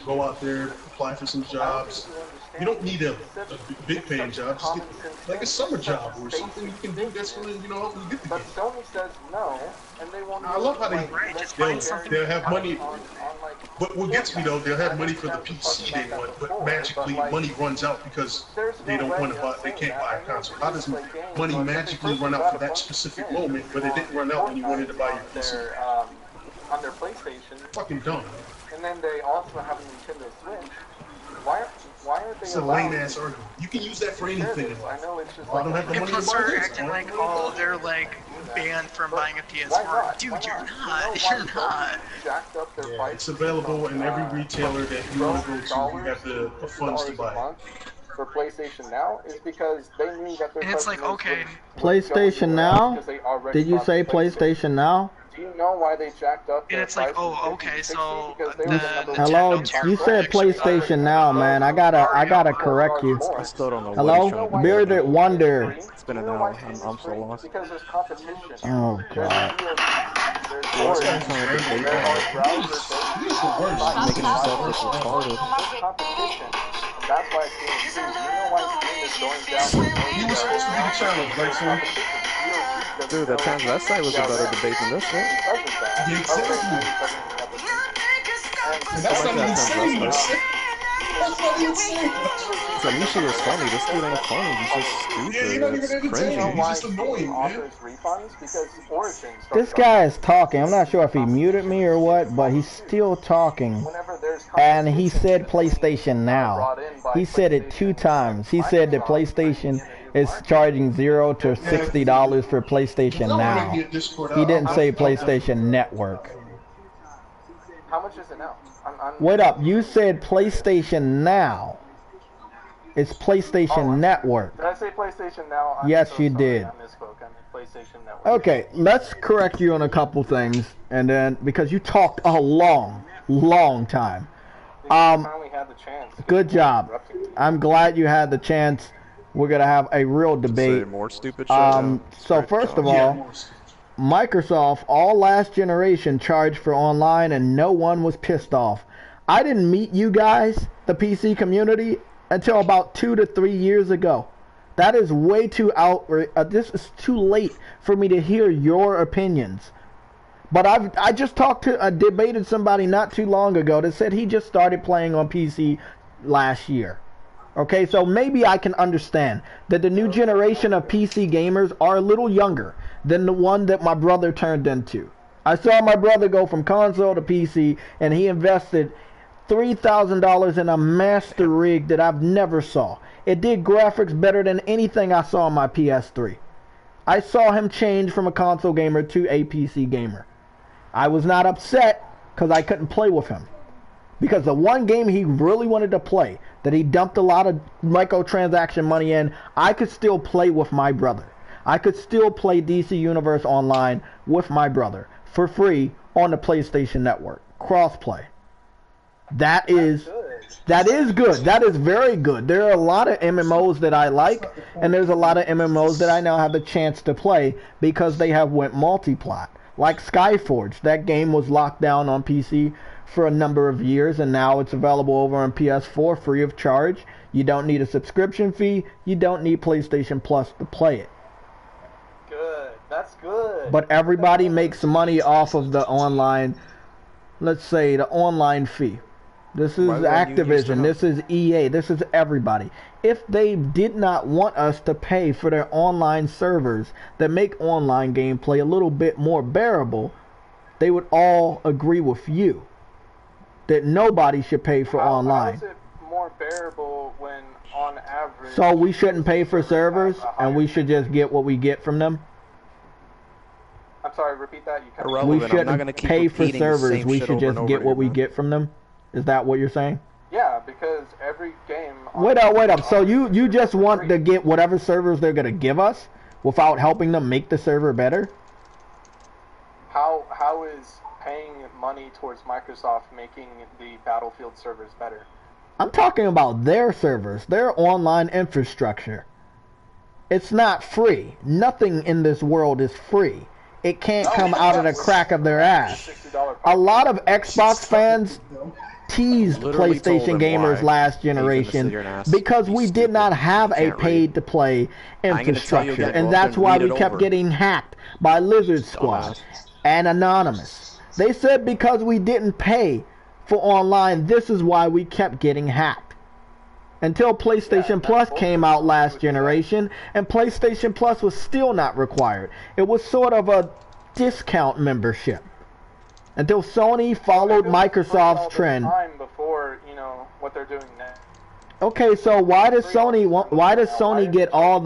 Speaker 6: go out there, apply for some jobs. You don't need a big paying job. Just get like a summer job or something you can do that's going to, help you get the game.
Speaker 7: Sony says no, and they won't.
Speaker 6: I love how they'll have money. But what gets me though, they'll have money for the PC they want, but magically money runs out because they don't want to buy, they can't buy a console. How does money magically run out for that specific moment, but it didn't run out when you wanted to buy your PC?
Speaker 7: On their PlayStation.
Speaker 6: Fucking dumb.
Speaker 7: And then they also have a Nintendo Switch. Why aren't they?
Speaker 6: It's a lame ass argument. You can use that for anything in life.
Speaker 7: I know it's just
Speaker 6: I don't have the
Speaker 8: And
Speaker 6: money
Speaker 8: plus
Speaker 6: to buy
Speaker 8: they're
Speaker 6: this.
Speaker 8: acting like, oh, they're like banned from buying a PS4. Dude, you're not. You're not.
Speaker 7: Jacked up their
Speaker 6: Yeah, it's available in every retailer that you want to go to. You have the funds to buy it.
Speaker 7: For PlayStation Now is because they knew that their
Speaker 8: And it's like, okay.
Speaker 2: PlayStation Now? Did you say PlayStation Now?
Speaker 7: Do you know why they jacked up?
Speaker 8: And it's like, oh, okay, so
Speaker 2: Hello, you said PlayStation Now, man. I gotta correct you.
Speaker 1: I still don't know.
Speaker 2: Hello, Bearded Wonder.
Speaker 1: It's been an hour. I'm so lost.
Speaker 7: Because there's competition.
Speaker 2: Oh God.
Speaker 1: Making himself look retarded.
Speaker 7: Competition. And that's why Steam is. You know why Steam is going down?
Speaker 6: You were supposed to be the challenge, right, son?
Speaker 1: Dude, that transvestite was a better debate than this one.
Speaker 6: Yeah, exactly. And that's not even saying this. That's not even saying
Speaker 1: So at least he was funny. This dude ain't funny. He's just stupid.
Speaker 6: Yeah, you're not even
Speaker 1: It's
Speaker 6: entertaining.
Speaker 1: cringy.
Speaker 6: He's just annoying, man.
Speaker 2: This guy is talking. I'm not sure if he muted me or what, but he's still talking. And he said PlayStation Now. He said it 2 times. He said that PlayStation is charging $0 to $60 for PlayStation Now. He didn't say PlayStation Network.
Speaker 7: How much is it now?
Speaker 2: Wait up, you said PlayStation Now. It's PlayStation Network.
Speaker 7: Did I say PlayStation Now?
Speaker 2: Yes, you did.
Speaker 7: I misspoke. I meant PlayStation Network.
Speaker 2: Okay, let's correct you on a couple things, and then because you talked a long time.
Speaker 7: Finally had the chance.
Speaker 2: Good job. I'm glad you had the chance. We're gonna have a real debate.
Speaker 1: More stupid shit.
Speaker 2: So first of all, Microsoft all last generation charged for online, and no one was pissed off. I didn't meet you guys, the PC community, until about 2 to 3 years ago. That is way too this is too late for me to hear your opinions. But I just debated somebody not too long ago that said he just started playing on PC last year. Okay, so maybe I can understand that the new generation of PC gamers are a little younger than the one that my brother turned into. I saw my brother go from console to PC, and he invested $3,000 in a master rig that I've never saw. It did graphics better than anything I saw on my PS3. I saw him change from a console gamer to a PC gamer. I was not upset because I couldn't play with him. Because the one game he really wanted to play, that he dumped a lot of microtransaction money in, I could still play with my brother. I could still play DC Universe Online with my brother for free on the PlayStation Network. Crossplay. That is good. That is very good. There are a lot of MMOs that I like, and there's a lot of MMOs that I now have the chance to play because they have went multi-plat. Like Skyforge, that game was locked down on PC for a number of years, and now it's available over on PS4 free of charge. You don't need a subscription fee. You don't need PlayStation Plus to play it.
Speaker 7: Good. That's good.
Speaker 2: But everybody makes money off of the online, let's say, the online fee. This is Activision, this is EA, this is everybody. If they did not want us to pay for their online servers that make online gameplay a little bit more bearable, they would all agree with you that nobody should pay for online.
Speaker 7: How is it more bearable when, on average...
Speaker 2: So we shouldn't pay for servers, and we should just get what we get from them?
Speaker 7: I'm sorry, repeat that.
Speaker 2: We shouldn't pay for servers, we should just get what we get from them? Is that what you're saying?
Speaker 7: Yeah, because every game...
Speaker 2: Wait up. So you just want to get whatever servers they're going to give us without helping them make the server better?
Speaker 7: How is paying money towards Microsoft making the Battlefield servers better?
Speaker 2: I'm talking about their servers, their online infrastructure. It's not free. Nothing in this world is free. It can't come out of the crack of their ass. A lot of Xbox fans teased PlayStation gamers last generation because we did not have a paid-to-play infrastructure, and that's why we kept getting hacked by Lizard Squad and Anonymous. They said because we didn't pay for online, this is why we kept getting hacked. Until PlayStation Plus came out last generation, and PlayStation Plus was still not required. It was sort of a discount membership. Until Sony followed Microsoft's trend.
Speaker 7: Time before, you know, what they're doing now.
Speaker 2: Okay, so why does Sony get all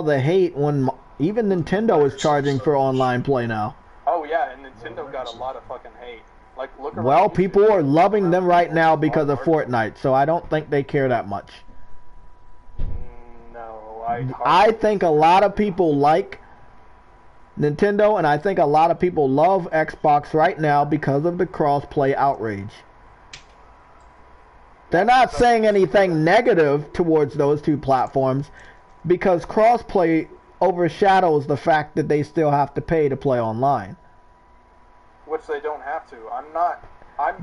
Speaker 2: the hate when even Nintendo is charging for online play now?
Speaker 7: Oh yeah, and Nintendo got a lot of fucking hate. Like, look around.
Speaker 2: Well, people are loving them right now because of Fortnite, so I don't think they care that much.
Speaker 7: No,
Speaker 2: I think a lot of people like Nintendo, and I think a lot of people love Xbox right now because of the cross-play outrage. They're not saying anything negative towards those two platforms because cross-play overshadows the fact that they still have to pay to play online.
Speaker 7: Which they don't have to.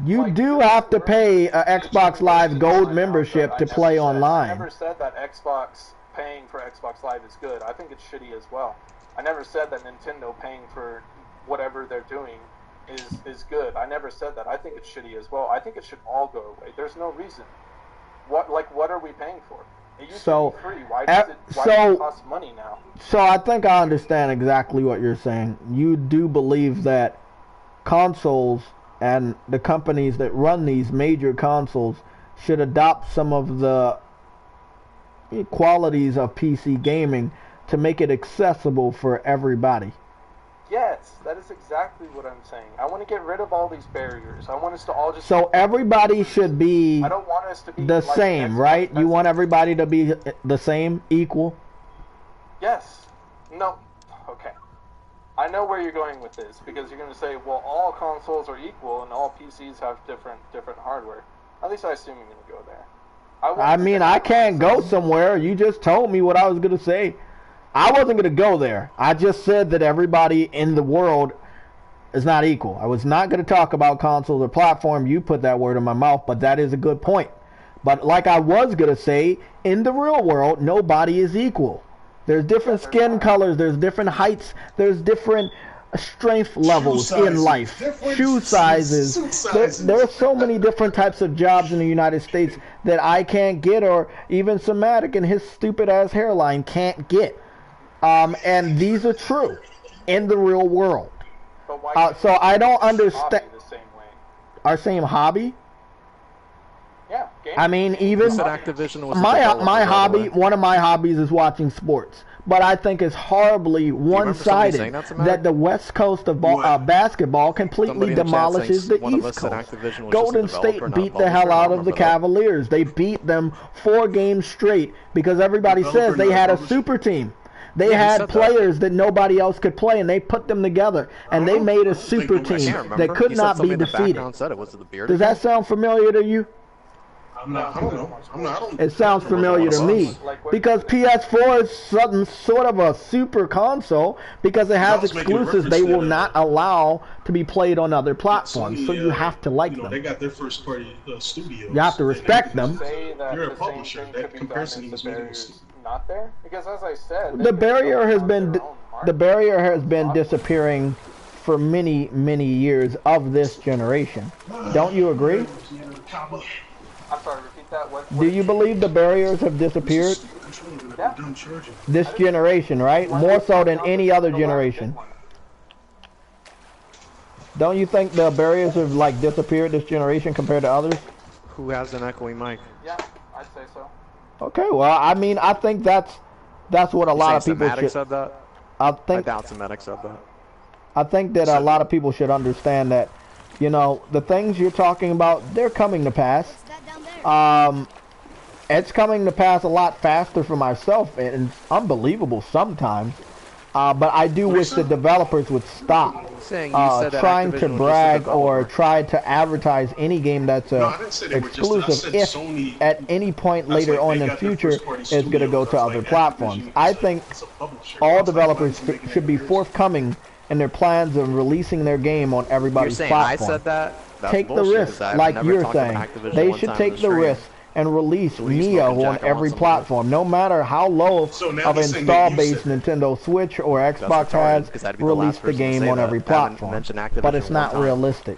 Speaker 2: You do have to pay a Xbox Live Gold membership to play online.
Speaker 7: I never said that Xbox paying for Xbox Live is good. I think it's shitty as well. I never said that Nintendo paying for whatever they're doing is good. I never said that. I think it's shitty as well. I think it should all go away. There's no reason. What are we paying for? It used to be free. Why does it cost money now?
Speaker 2: So I think I understand exactly what you're saying. You do believe that consoles and the companies that run these major consoles should adopt some of the qualities of PC gaming to make it accessible for everybody.
Speaker 7: Yes, that is exactly what I'm saying. I want to get rid of all these barriers. I want us to all just...
Speaker 2: So everybody should be
Speaker 7: I don't want us to be
Speaker 2: the
Speaker 7: like
Speaker 2: same, right? You want everybody to be the same, equal?
Speaker 7: Yes. No. Okay. I know where you're going with this, because you're going to say, well, all consoles are equal and all PCs have different hardware. At least I assume you're going to go there.
Speaker 2: I mean, I can't go somewhere. You just told me what I was going to say. I wasn't going to go there. I just said that everybody in the world is not equal. I was not going to talk about consoles or platform. You put that word in my mouth, but that is a good point. But like I was going to say, in the real world, nobody is equal. There's different skin colors, there's different heights, there's different strength levels in life, shoe sizes. There are so many different types of jobs in the United States that I can't get, or even Somatic and his stupid ass hairline can't get. And these are true in the real world. So I don't understand. Our same hobby?
Speaker 7: Yeah.
Speaker 2: I mean, even my hobby, one of my hobbies is watching sports. But I think it's horribly one-sided that the West Coast of basketball completely demolishes the East Coast. Golden State beat the hell out of the Cavaliers. They beat them 4 games straight because everybody says they had a super team. They had players that nobody else could play, and they put them together, and they made a super team that could not be defeated. Does that sound familiar to you?
Speaker 6: I don't know.
Speaker 2: It sounds familiar to me because PS4 is sort of a super console because it has exclusives they will not allow to be played on other platforms. So you have to like them.
Speaker 6: They got their first party studios.
Speaker 2: You have to respect them.
Speaker 6: You're a publisher. That comparison was made
Speaker 7: not there because, as I said,
Speaker 2: the barrier has been disappearing for many years of this generation. Don't you agree?
Speaker 7: I'm sorry, repeat that.
Speaker 2: Do you believe the barriers have disappeared?
Speaker 7: Yeah.
Speaker 2: This generation, right? More so than any other generation. Don't you think the barriers have like disappeared this generation compared to others?
Speaker 1: Who has an echoing mic?
Speaker 7: Yeah, I'd say so.
Speaker 2: Okay, well, I mean, I think that's what a lot of people should.
Speaker 1: Said that?
Speaker 2: I
Speaker 1: doubt Somatic said that.
Speaker 2: I think that a lot of people should understand that, you know, the things you're talking about, they're coming to pass. It's coming to pass a lot faster for myself, and it's unbelievable sometimes. But I do wish the developers would stop trying to brag or try to advertise any game that's exclusive if at any point later on in the future it's going to go to other platforms. I think all developers should be forthcoming in their plans of releasing their game on everybody's platform.
Speaker 1: I said that?
Speaker 2: Take the risk, like you're saying. They should take the risk and release Neo on every platform, no matter how low of install base Nintendo Switch or Xbox has. Release the game on every platform, but it's not realistic.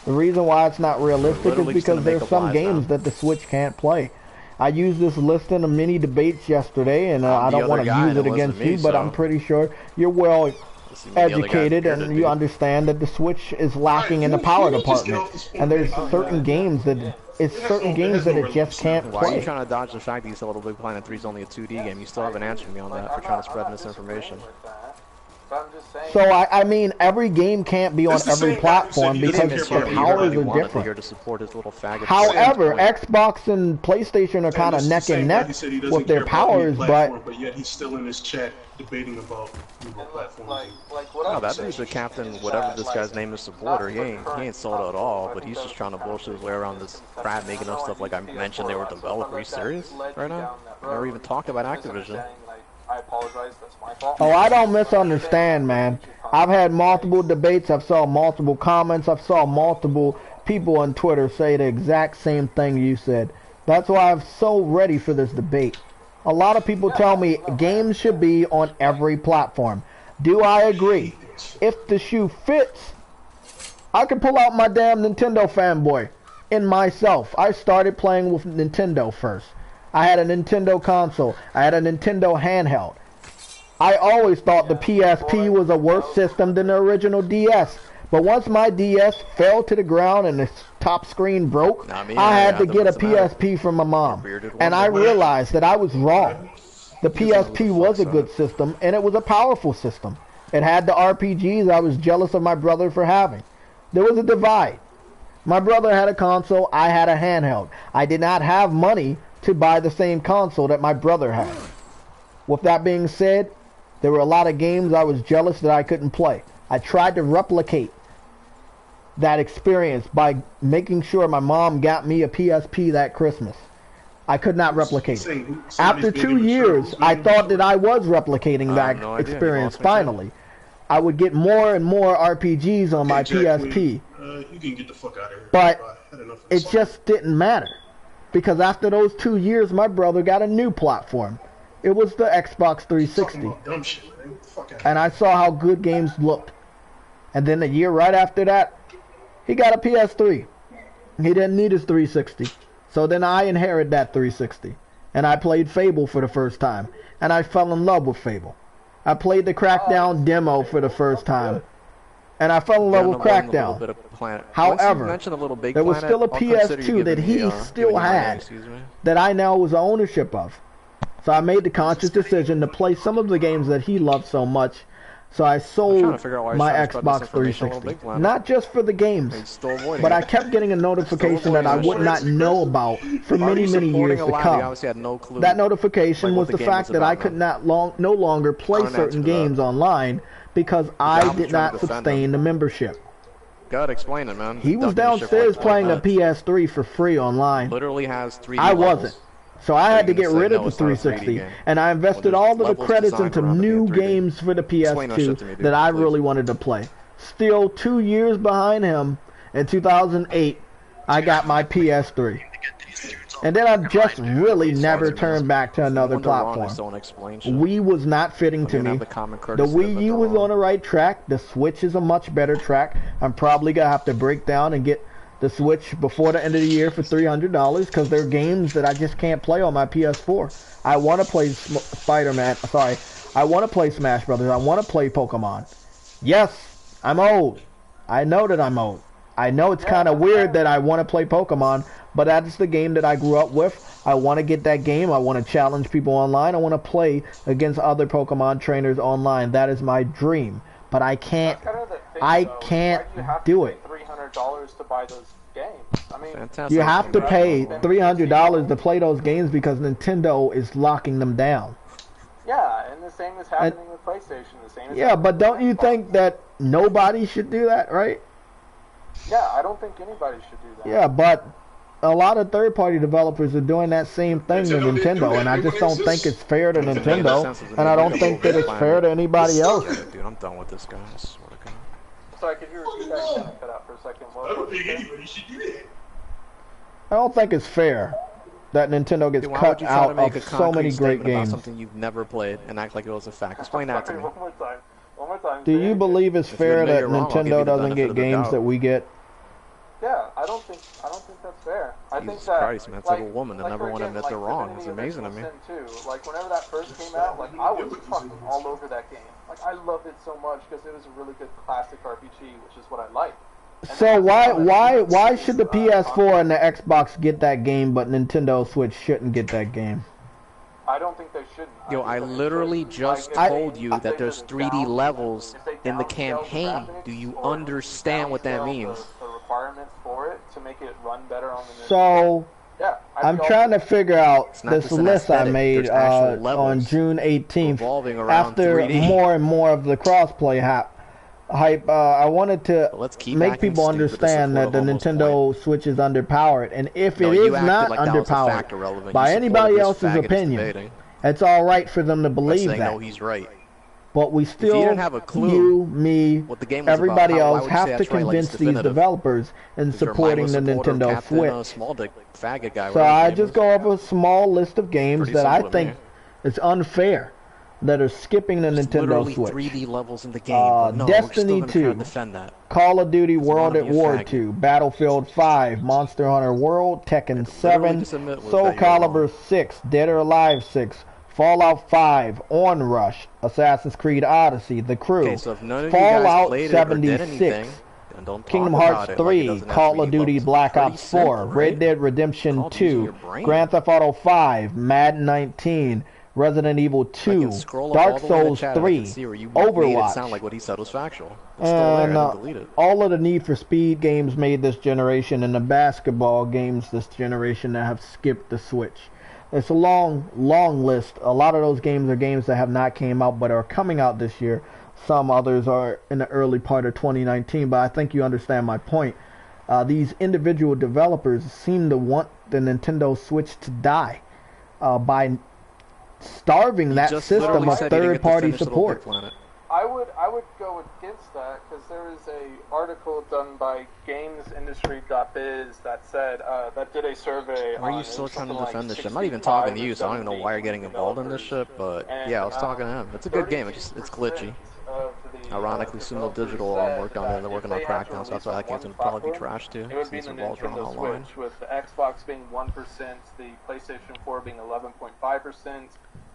Speaker 2: The reason why it's not realistic is because there's some games that the Switch can't play. I used this list in a mini debates yesterday, and I don't want to use it against you, but I'm pretty sure you're well educated and you understand that the Switch is lacking in the power department, and there's certain games that it just can't play.
Speaker 1: Why are you trying to dodge the fact that you said Little Big Planet 3 is only a 2D game? You still haven't answered me on that for trying to spread misinformation.
Speaker 2: So I mean, every game can't be on every platform because the powers are different. However, Xbox and PlayStation are kind of neck and neck with their powers, but
Speaker 6: yet he's still in this chat debating about platforms.
Speaker 1: No, that dude's a captain, whatever this guy's name is, supporter. He ain't sold out at all, but he's just trying to bullshit his way around this crap, making up stuff like I mentioned they were developers. Are you serious right now? Never even talked about Activision.
Speaker 7: I apologize, that's my fault.
Speaker 2: Oh, I don't misunderstand, man. I've had multiple debates, I've saw multiple comments, I've saw multiple people on Twitter say the exact same thing you said. That's why I'm so ready for this debate. A lot of people tell me games should be on every platform. Do I agree? If the shoe fits, I can pull out my damn Nintendo fanboy in myself. I started playing with Nintendo first. I had a Nintendo console. I had a Nintendo handheld. I always thought the PSP was a worse system than the original DS. But once my DS fell to the ground and the top screen broke, I had to get a PSP from my mom. And I realized that I was wrong. The PSP was a good system, and it was a powerful system. It had the RPGs I was jealous of my brother for having. There was a divide. My brother had a console, I had a handheld. I did not have money to buy the same console that my brother had. With that being said, there were a lot of games I was jealous that I couldn't play. I tried to replicate that experience by making sure my mom got me a PSP that Christmas. I could not replicate it. After 2 years, I thought that I was replicating that experience finally. I would get more and more RPGs on my PSP.
Speaker 6: You can get the fuck out of here.
Speaker 2: But it just didn't matter. Because after those 2 years, my brother got a new platform. It was the Xbox 360. And I saw how good games looked. And then a year right after that, he got a PS3. He didn't need his 360. So then I inherited that 360. And I played Fable for the first time. And I fell in love with Fable. I played the Crackdown demo for the first time. And I fell in love with Crackdown. However, there was still a PS2 that he still had that I now was ownership of. So I made the conscious decision to play some of the games that he loved so much. So I sold my Xbox 360. Not just for the games, but I kept getting a notification that I would not know about for many, many years to come. That notification was the fact that I could not no longer play certain games online because I did not sustain the membership.
Speaker 1: God, explain it, man.
Speaker 2: He was downstairs playing a PS3 for free online.
Speaker 1: Literally has 3D
Speaker 2: I wasn't. So I had to get rid of the 360, and I invested all of the credits into new games for the PS2 that I really wanted to play. Still 2 years behind him, in 2008, I got my PS3. And then I just really never turned back to another platform. Wii was not fitting to me. The Wii U was on the right track. The Switch is a much better track. I'm probably going to have to break down and get the Switch before the end of the year for $300 because there are games that I just can't play on my PS4. I want to play Spider-Man. Sorry, I want to play Smash Brothers. I want to play Pokemon. Yes, I'm old. I know that I'm old. I know it's kind of weird that I want to play Pokemon, but that's the game that I grew up with. I want to get that game. I want to challenge people online. I want to play against other Pokemon trainers online. That is my dream. But I can't. I can't do it.
Speaker 7: $300 to buy those games. I mean,
Speaker 2: you have to pay $300 to play those games because Nintendo is locking them down.
Speaker 7: Yeah, and the same is happening with PlayStation. The same.
Speaker 2: Yeah, but don't you think that nobody should do that, right?
Speaker 7: Yeah, I don't think anybody should do that.
Speaker 2: Yeah, but a lot of third-party developers are doing that same thing to Nintendo, and I just don't think it's fair to Nintendo, and I don't think that it's fair to anybody else.
Speaker 1: Dude, I'm done with this guy. I swear to God.
Speaker 7: Sorry, could you repeat that? Kind of cut out for a second.
Speaker 6: I don't think anybody should do that.
Speaker 2: I don't think it's fair that Nintendo gets cut out of so many great games.
Speaker 1: Something you've never played and act like it was a fact. Explain that to me.
Speaker 7: One more time. One more time.
Speaker 2: Do you believe it's fair that Nintendo doesn't get games that we get?
Speaker 7: I don't think that's fair. I think
Speaker 1: Jesus
Speaker 7: that,
Speaker 1: Christ, man, it's like a woman that never want to admit they're wrong. It's amazing to me.
Speaker 7: Too. Like whenever that first came out, like I was fucking all over that game. Like I loved it so much because it was a really good classic RPG, which is what I like.
Speaker 2: So why should the PS4 and the Xbox get that game, but Nintendo Switch shouldn't get that game?
Speaker 7: I don't think they shouldn't.
Speaker 1: Yo, I literally just told you that there's 3D levels in the campaign. Do you understand what that means?
Speaker 7: The requirements for it to make it run better on the
Speaker 2: So I'm trying to figure out this list I made on June 18th after more and more of the crossplay hype. I wanted to make people understand that the Nintendo Switch is underpowered, and if it is not underpowered by anybody else's opinion, it's all right for them to believe that.
Speaker 1: No, he's right.
Speaker 2: But we still, you, me, everybody else have to convince these developers in supporting the Nintendo Switch. So I just go over a small list of games that I think it's unfair that are skipping the Nintendo Switch.
Speaker 1: 3D levels in the game. No,
Speaker 2: Destiny 2, Call of Duty World at War 2, Battlefield 5, Monster Hunter World, Tekken 7, Soul Calibur 6, Dead or Alive 6, Fallout 5, Onrush, Assassin's Creed Odyssey, The Crew, Fallout 76, Kingdom Hearts 3, Call of Duty Black Ops 4, Red Dead Redemption 2, Grand Theft Auto 5, Madden 19, Resident Evil 2, Dark Souls 3, Overwatch.
Speaker 1: It sound like what he said was factual.
Speaker 2: And all of the Need for Speed games made this generation, and the basketball games this generation that have skipped the Switch. It's a long list. A lot of those games are games that have not came out but are coming out this year. Some others are in the early part of 2019, but I think you understand my point. These individual developers seem to want the Nintendo Switch to die by starving that system of third-party support.
Speaker 7: I would go against that because there is a article done by GamesIndustry.biz that said that did a survey.
Speaker 1: Why are you still trying to defend this shit? I'm not even talking to you, so I don't even know why you're getting involved in this shit. But yeah, I was talking to him. It's a good game. It's glitchy. Ironically, Sumo Digital worked on it, and they're working on Crackdown, so that's why that game's gonna probably be trash too.
Speaker 7: It would be the Nintendo Switch, with the Xbox being 1%, the PlayStation 4 being 11.5%,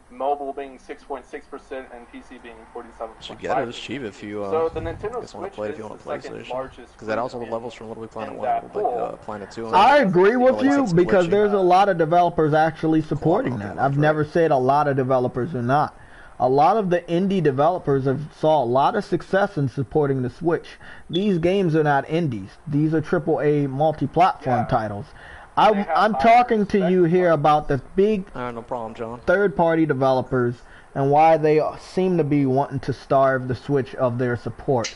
Speaker 7: mobile being 6.6%, and PC being 47.5%.
Speaker 1: Should get it. It's cheap if you
Speaker 7: so the Nintendo
Speaker 1: just want to play it if you want a PlayStation. Because that also the levels from Little Big Planet 1, Planet 2.
Speaker 2: I agree with you because there's a lot of developers actually supporting that. I've never said a lot of developers are not. A lot of the indie developers have saw a lot of success in supporting the Switch. These games are not indies. These are AAA multi-platform titles. I'm talking to you here about the big
Speaker 1: no problem, John.
Speaker 2: Third-party developers and why they seem to be wanting to starve the Switch of their support.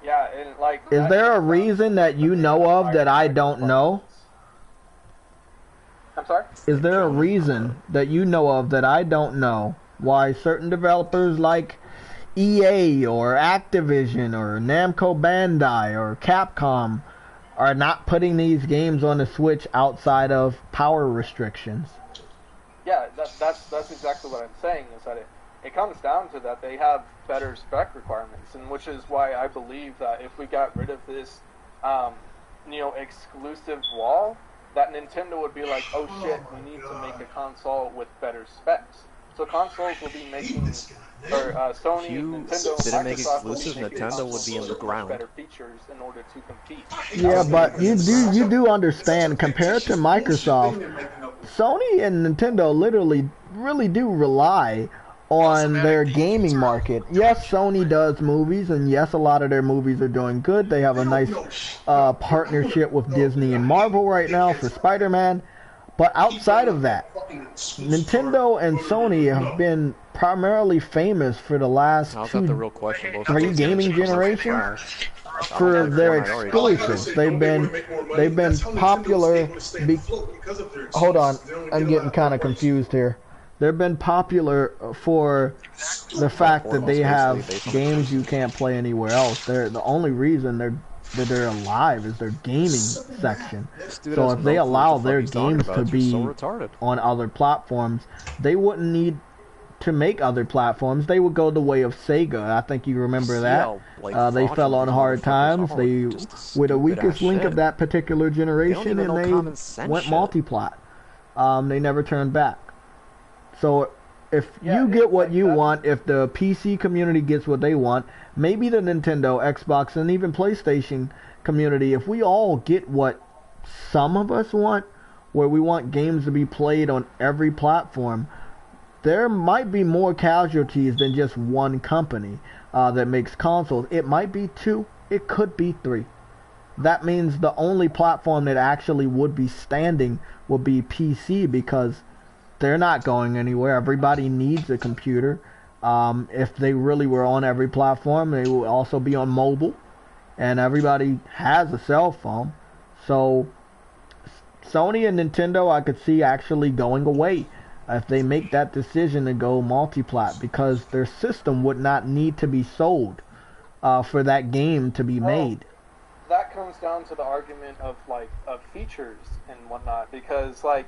Speaker 7: Yeah, and like...
Speaker 2: Is there a reason that you know of that I don't know?
Speaker 7: I'm sorry?
Speaker 2: Is there a reason that you know of that I don't know why certain developers like EA or Activision or Namco Bandai or Capcom are not putting these games on the Switch outside of power restrictions?
Speaker 7: Yeah, that's exactly what I'm saying, is that it comes down to that they have better spec requirements, and which is why I believe that if we got rid of this, exclusive wall, that Nintendo would be like, oh shit, we need to make a console with better specs. So consoles will be making, or Sony, Nintendo,
Speaker 1: didn't make
Speaker 7: Microsoft
Speaker 1: exclusives, Nintendo would be in the ground.
Speaker 7: Better features in order to compete.
Speaker 2: Yeah, but you do understand, compared to Microsoft, Sony and Nintendo literally really do rely on their gaming market. Yes, Sony does movies, and yes, a lot of their movies are doing good. They have a nice partnership with Disney and Marvel right now for Spider-Man. But outside of that, Nintendo and Sony have been primarily famous for the last three gaming generations for their exclusives. They've been popular. Hold on, I'm getting kind of confused here. They've been popular for the fact that they have games you can't play anywhere else. They're the only reason they're alive is their gaming section. So if they allow their games to be on other platforms, they wouldn't need to make other platforms, they would go the way of Sega. I think you remember that. They fell on hard times. They were the weakest link of that particular generation, and they went multi-plat. They never turned back. So if you get what you want, if the PC community gets what they want, maybe the Nintendo, Xbox, and even PlayStation community, if we all get what some of us want, where we want games to be played on every platform, there might be more casualties than just one company that makes consoles. It might be 2, it could be 3. That means the only platform that actually would be standing would be PC, because they're not going anywhere. Everybody needs a computer. If they really were on every platform, they would also be on mobile, and everybody has a cell phone. So Sony and Nintendo, I could see actually going away if they make that decision to go multi-plat, because their system would not need to be sold for that game to be made.
Speaker 7: That comes down to the argument of of features and whatnot, because like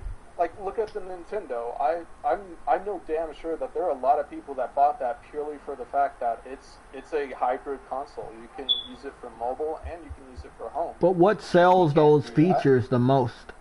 Speaker 7: look at the Nintendo. I know damn sure that there are a lot of people that bought that purely for the fact that it's a hybrid console. You can use it for mobile and you can use it for home.
Speaker 2: But what sells those features the most?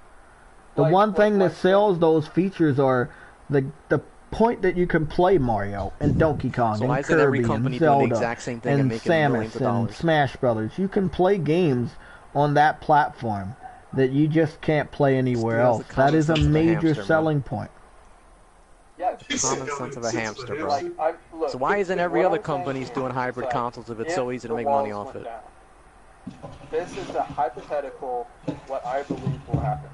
Speaker 2: The one thing that sells those features are the point that you can play Mario and Donkey Kong and Kirby and Zelda and Samus and Smash Brothers. You can play games on that platform that you just can't play anywhere else. That is a major selling point.
Speaker 7: Yeah,
Speaker 1: common sense of a hamster, bro. So why isn't every other company's doing hybrid consoles if it's so easy to make money off it?
Speaker 7: This is a hypothetical, what I believe will happen.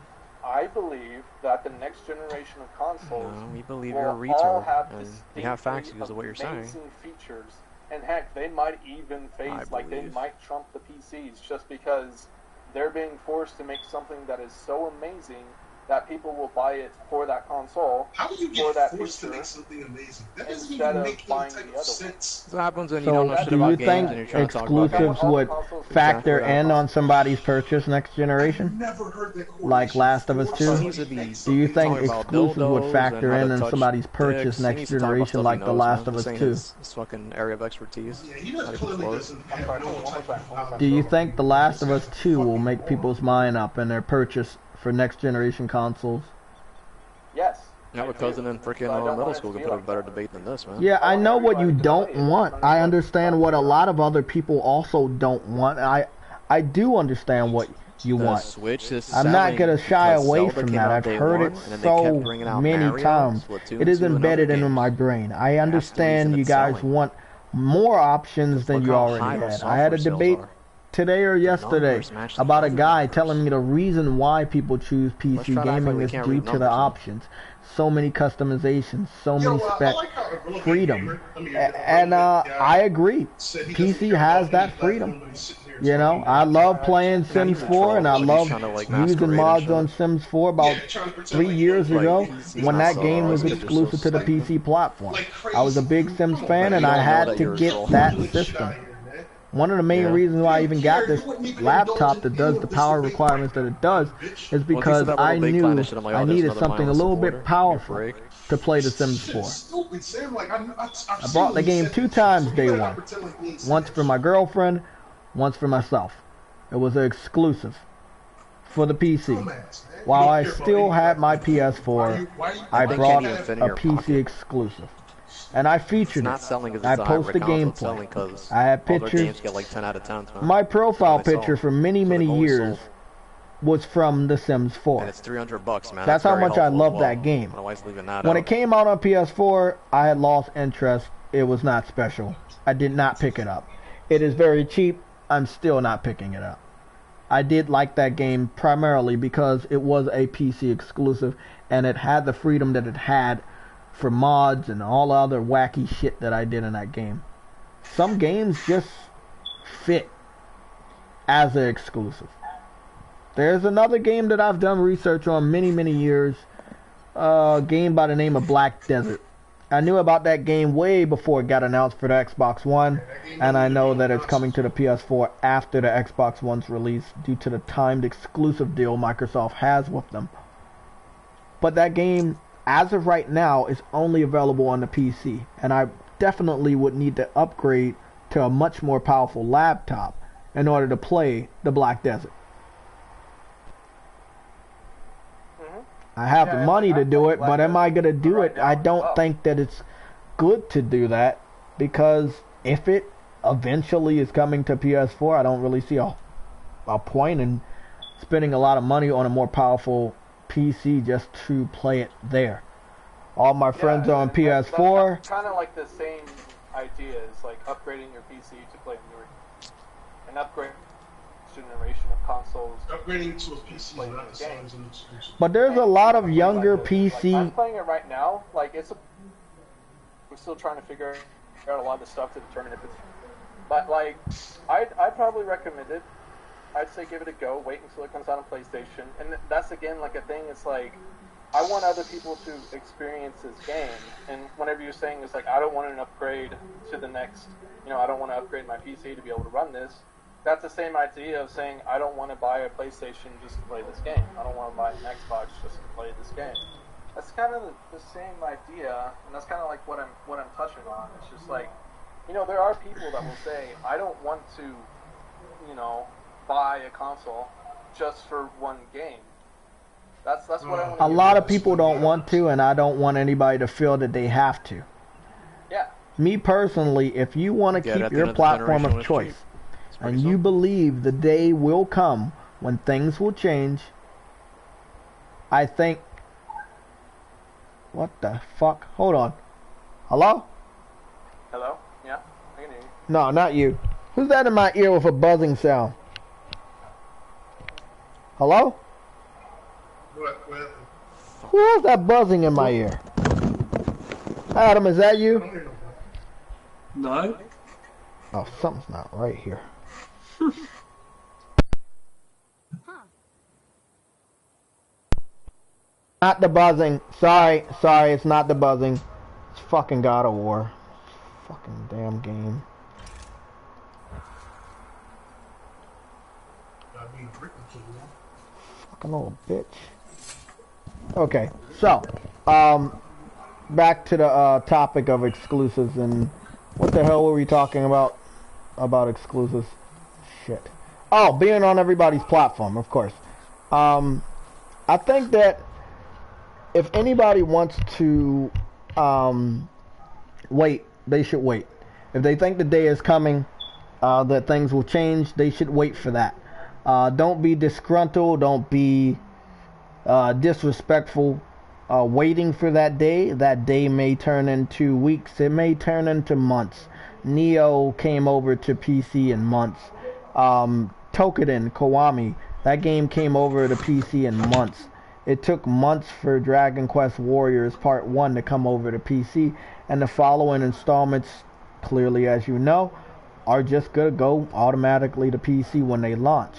Speaker 7: I believe that the next generation of consoles
Speaker 1: we believe
Speaker 7: will
Speaker 1: you're a retard,
Speaker 7: all have
Speaker 1: and you have facts because of what you're saying.
Speaker 7: amazing features, and heck, they might even face, they might trump the PCs just because they're being forced to make something that is so amazing that people will buy it for that console.
Speaker 6: How do you
Speaker 7: for
Speaker 6: get
Speaker 7: that
Speaker 6: forced
Speaker 7: feature,
Speaker 6: to make something amazing? That doesn't
Speaker 7: instead
Speaker 6: even
Speaker 7: of
Speaker 6: make any
Speaker 7: buying
Speaker 6: type
Speaker 7: the
Speaker 6: of
Speaker 7: other
Speaker 6: sense.
Speaker 1: What happens when you don't know shit
Speaker 2: do
Speaker 1: about
Speaker 2: you
Speaker 1: games
Speaker 2: think
Speaker 1: and you're trying to talk about
Speaker 2: exclusives would factor in on somebody's purchase next generation?
Speaker 6: Never heard that
Speaker 2: Like Last of Us 2? Do you think exclusives would factor in on somebody's purchase next generation like The Last of Us 2?
Speaker 1: His fucking area of expertise.
Speaker 6: Yeah, he doesn't have no type of
Speaker 2: Do you think The Last of Us 2 will make people's mind up in their purchase for next generation consoles?
Speaker 7: Yes.
Speaker 1: Yeah, my cousin in freaking middle school could put a better debate than this, man.
Speaker 2: Yeah, I know what you don't want. I understand what a lot of other people also don't want. I do understand what you want.
Speaker 1: Switch is
Speaker 2: I'm not going to shy away from that. I've heard it so many times. It is embedded into my brain. I understand you guys want more options than you already had. I had a debate today or yesterday about a guy telling me the reason why people choose PC gaming is due to the options. So many customizations, so many specs, freedom. And I agree. PC has that freedom. You know, I love playing Sims 4, and I love using mods on Sims 4 about 3 years ago when that game was exclusive to the PC platform. I was a big Sims fan, and I had to get that system. One of the main reasons why I even got this laptop that does the power requirements that it does is because I knew I needed something a little bit powerful to play The Sims 4. I bought the game 2 times day one. Once for my girlfriend, once for myself. It was an exclusive for the PC. While I still had my PS4, I brought a PC exclusive. And I featured it. I posted gameplay. I had pictures. My profile picture for many, many years was from The Sims 4.
Speaker 1: And it's $300, man.
Speaker 2: That's how much I love that game. When it came out on PS4, I had lost interest. It was not special. I did not pick it up. It is very cheap. I'm still not picking it up. I did like that game primarily because it was a PC exclusive and it had the freedom that it had for mods and all the other wacky shit that I did in that game. Some games just fit as an exclusive. There's another game that I've done research on many, many years. A game by the name of Black Desert. I knew about that game way before it got announced for the Xbox One, and I know that it's coming to the PS4 after the Xbox One's release due to the timed exclusive deal Microsoft has with them. But that game as of right now, it's only available on the PC, and I definitely would need to upgrade to a much more powerful laptop in order to play the Black Desert. I have the money to do it, but am I going to do it? I don't think that it's good to do that, because if it eventually is coming to PS4, I don't really see a point in spending a lot of money on a more powerful PC just to play it there. All my friends are on PS4.
Speaker 7: That's kind of like the same idea as like upgrading your PC to play newer, an upgrade generation of consoles.
Speaker 6: Upgrading to a PC is not the same as an exclusive.
Speaker 2: But there's a lot of younger PC.
Speaker 7: I'm playing it right now. Like we're still trying to figure out a lot of the stuff to determine if it's. But like, I'd probably recommend it. I'd say give it a go. Wait until it comes out on PlayStation. And that's again like a thing. It's like I want other people to experience this game. And whenever you're saying it's like I don't want an upgrade to the next. I don't want to upgrade my PC to be able to run this. That's the same idea of saying I don't want to buy a PlayStation just to play this game. I don't want to buy an Xbox just to play this game. That's kind of the same idea, and that's kind of like what I'm touching on. It's just like, there are people that will say I don't want to, buy a console just for one game. That's what I want to do.
Speaker 2: A lot of people don't want to, and I don't want anybody to feel that they have to.
Speaker 7: Yeah.
Speaker 2: Me personally, if you want to keep your platform of choice, and you believe the day will come when things will change, I think... What the fuck? Hold on. Hello?
Speaker 7: Hello? Yeah? I can hear you.
Speaker 2: No, not you. Who's that in my ear with a buzzing sound? Hello?
Speaker 6: What?
Speaker 2: Who is that buzzing in my ear? Adam, is that you?
Speaker 5: No.
Speaker 2: Oh, something's not right here. Not the buzzing. Sorry, it's not the buzzing. It's fucking God of War. Fucking damn game. Fucking little bitch. Okay, so, back to the topic of exclusives, and what the hell were we talking about exclusives? Shit. Oh, being on everybody's platform, of course. I think that if anybody wants to wait, they should wait. If they think the day is coming that things will change, they should wait for that. Don't be disgruntled, don't be disrespectful. Waiting for that day may turn into weeks, it may turn into months. Neo came over to PC in months. Tokuden, Kiwami, that game came over to PC in months. It took months for Dragon Quest Warriors Part 1 to come over to PC, and the following installments, clearly as you know, are just going to go automatically to PC when they launch.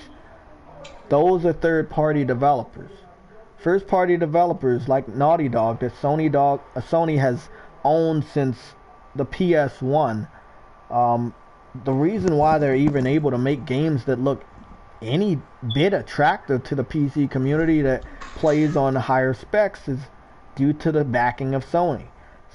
Speaker 2: Those are third-party developers. First-party developers like Naughty Dog that Sony has owned since the PS1. The reason why they're even able to make games that look any bit attractive to the PC community that plays on higher specs is due to the backing of Sony.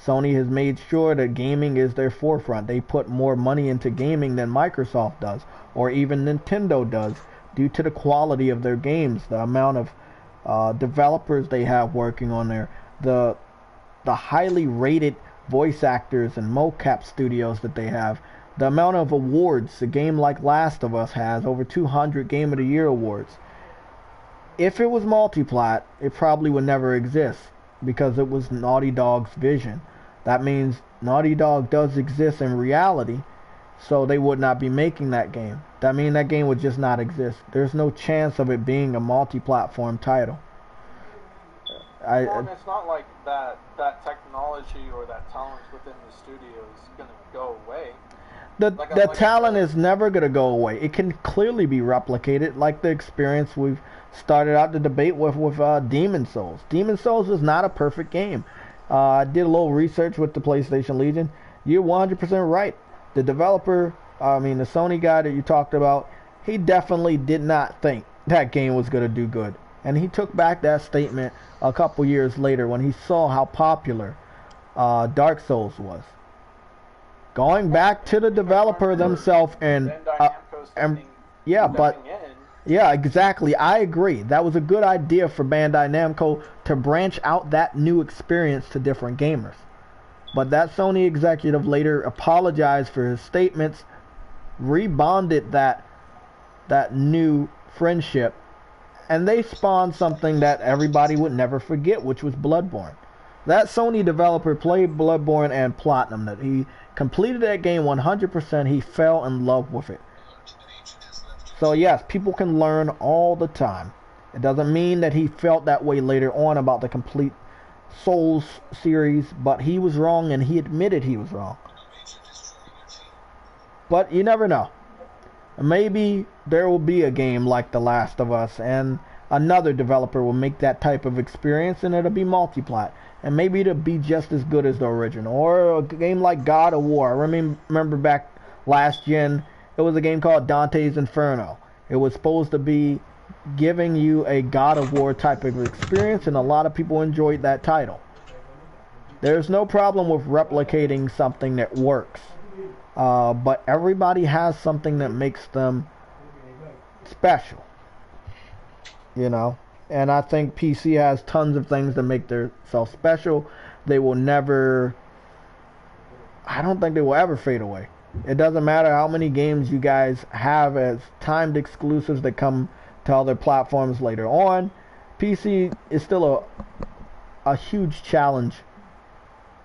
Speaker 2: Sony has made sure that gaming is their forefront. They put more money into gaming than Microsoft does, or even Nintendo does, due to the quality of their games, the amount of developers they have working on there, the highly rated voice actors and mocap studios that they have, the amount of awards a game like Last of Us has, over 200 Game of the Year awards. If it was multiplat, it probably would never exist, because it was Naughty Dog's vision. That means Naughty Dog does exist in reality, so they would not be making that game. That means that game would just not exist. There's no chance of it being a multi-platform title.
Speaker 7: It's not like that technology or that talent within the studio is going to go away.
Speaker 2: The talent is never going to go away. It can clearly be replicated, like the experience we've started out the debate with Demon Souls. Demon Souls is not a perfect game. I did a little research with the PlayStation Legion. You're 100% right. The developer, the Sony guy that you talked about, he definitely did not think that game was going to do good. And he took back that statement a couple years later when he saw how popular Dark Souls was. Going back to the developer themselves and yeah, but yeah, exactly. I agree. That was a good idea for Bandai Namco to branch out that new experience to different gamers. But that Sony executive later apologized for his statements, rebonded that new friendship, and they spawned something that everybody would never forget, which was Bloodborne. That Sony developer played Bloodborne and Platinum. That he completed that game 100%. He fell in love with it. So yes, people can learn all the time. It doesn't mean that he felt that way later on about the complete Souls series, but he was wrong and he admitted he was wrong. But you never know. Maybe there will be a game like The Last of Us and another developer will make that type of experience and it'll be multiplat. And maybe it'll be just as good as the original. Or a game like God of War. I remember back last gen, it was a game called Dante's Inferno. It was supposed to be giving you a God of War type of experience, and a lot of people enjoyed that title. There's no problem with replicating something that works. But everybody has something that makes them special. You know? And I think PC has tons of things that make themselves special. They will never... I don't think they will ever fade away. It doesn't matter how many games you guys have as timed exclusives that come to other platforms later on. PC is still a huge challenge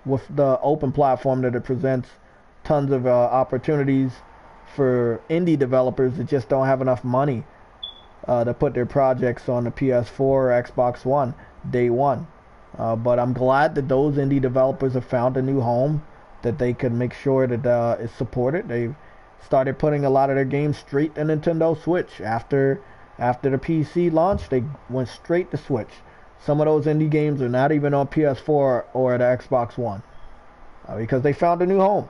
Speaker 2: with the open platform that it presents. Tons of opportunities for indie developers that just don't have enough money to put their projects on the PS4 or Xbox One day one. But I'm glad that those indie developers have found a new home that they could make sure that it's supported. They started putting a lot of their games straight to Nintendo Switch. After the PC launch, they went straight to Switch. Some of those indie games are not even on PS4 or the Xbox One because they found a new home.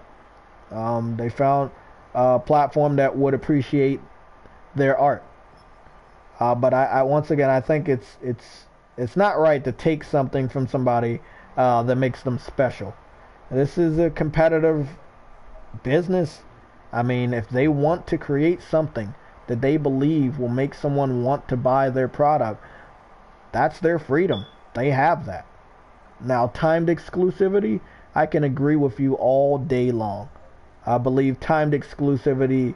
Speaker 2: They found a platform that would appreciate their art. But I once again, I think it's not right to take something from somebody that makes them special. This is a competitive business. I mean, if they want to create something that they believe will make someone want to buy their product, that's their freedom. They have that. Now, timed exclusivity, I can agree with you all day long. I believe timed exclusivity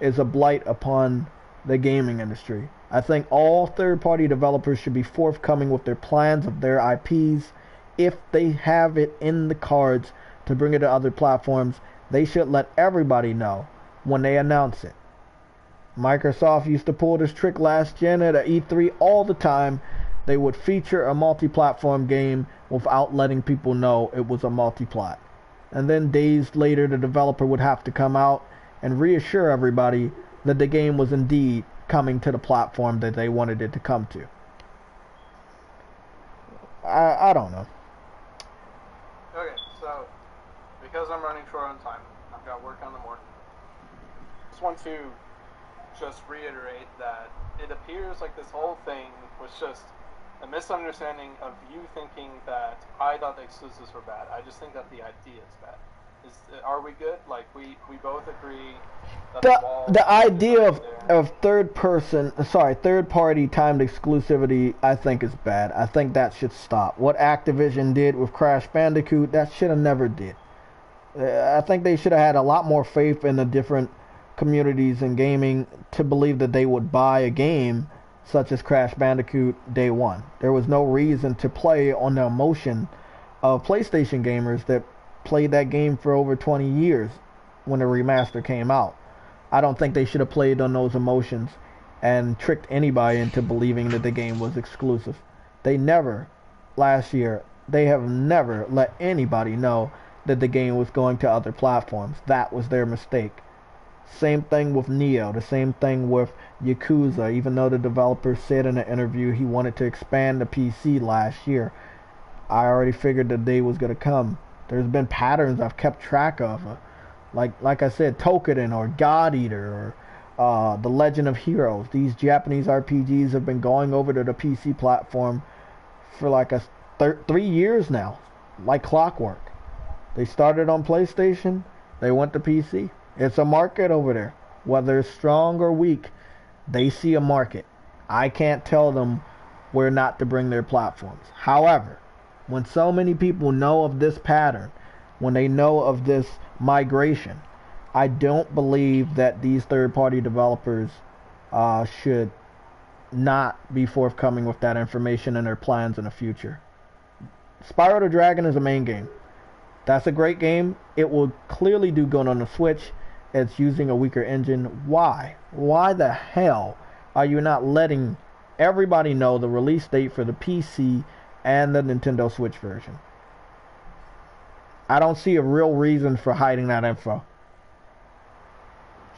Speaker 2: is a blight upon the gaming industry. I think all third-party developers should be forthcoming with their plans of their IPs. If they have it in the cards to bring it to other platforms, they should let everybody know when they announce it. Microsoft used to pull this trick last gen at E3 all the time. They would feature a multi-platform game without letting people know it was a multi-plat. And then days later, the developer would have to come out and reassure everybody that the game was indeed coming to the platform that they wanted it to come to. I don't know.
Speaker 7: Okay, so because I'm running short on time, I've got work on the morning. Just want to reiterate that it appears like this whole thing was just a misunderstanding of you thinking that I thought the exclusives were bad. I just think that the idea is bad. Are we good? Like we both agree that
Speaker 2: the idea of third party timed exclusivity I think is bad. I think that should stop. What Activision did with Crash Bandicoot, that should have never did. I think they should have had a lot more faith in the different communities in gaming to believe that they would buy a game such as Crash Bandicoot day one. There was no reason to play on the emotion of PlayStation gamers that played that game for over 20 years when the remaster came out. I don't think they should have played on those emotions and tricked anybody into believing that the game was exclusive. They never, last year, they have never let anybody know that the game was going to other platforms. That was their mistake. Same thing with Neo, the same thing with Yakuza, even though the developer said in an interview he wanted to expand the PC last year. I already figured the day was going to come. There's been patterns I've kept track of, like I said, Tokuden or God Eater The Legend of Heroes. These Japanese RPGs have been going over to the PC platform for like 3 years now, like clockwork. They started on PlayStation, they went to PC. It's a market over there. Whether it's strong or weak, they see a market. I can't tell them where not to bring their platforms. However, when so many people know of this pattern, when they know of this migration, I don't believe that these third-party developers should not be forthcoming with that information and their plans in the future. Spyro the Dragon is a main game. That's a great game. It will clearly do good on the Switch. It's using a weaker engine. Why? Why the hell are you not letting everybody know the release date for the PC and the Nintendo Switch version? I don't see a real reason for hiding that info.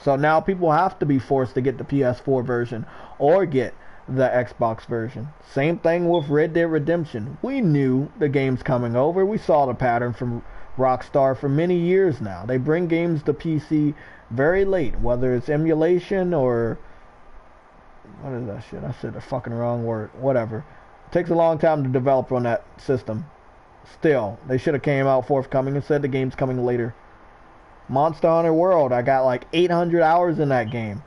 Speaker 2: So now people have to be forced to get the PS4 version or get the Xbox version. Same thing with Red Dead Redemption. We knew the game's coming over. We saw the pattern from Rockstar for many years now. They bring games to PC very late, whether it's emulation or... what is that shit? I said the fucking wrong word. Whatever. It takes a long time to develop on that system. Still, they should have came out forthcoming and said the game's coming later. Monster Hunter World, I got like 800 hours in that game.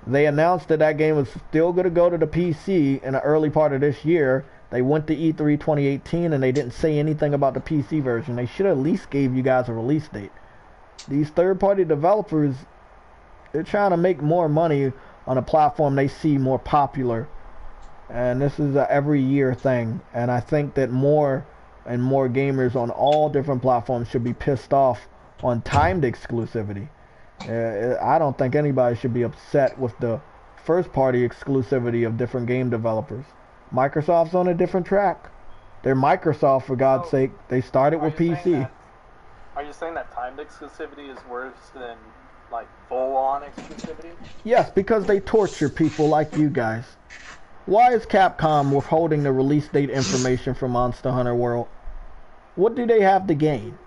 Speaker 2: They announced that that game was still going to go to the PC in the early part of this year. They went to E3 2018 and they didn't say anything about the PC version. They should have at least gave you guys a release date. These third-party developers, they're trying to make more money on a platform they see more popular. And this is a every year thing. And I think that more and more gamers on all different platforms should be pissed off on timed exclusivity. I don't think anybody should be upset with the first party exclusivity of different game developers. Microsoft's on a different track. They're Microsoft, for God's sake. They started with PC.
Speaker 7: Are you saying that timed exclusivity is worse than like full-on exclusivity?
Speaker 2: Yes, because they torture people like you guys. Why is Capcom withholding the release date information from Monster Hunter World? What do they have to gain?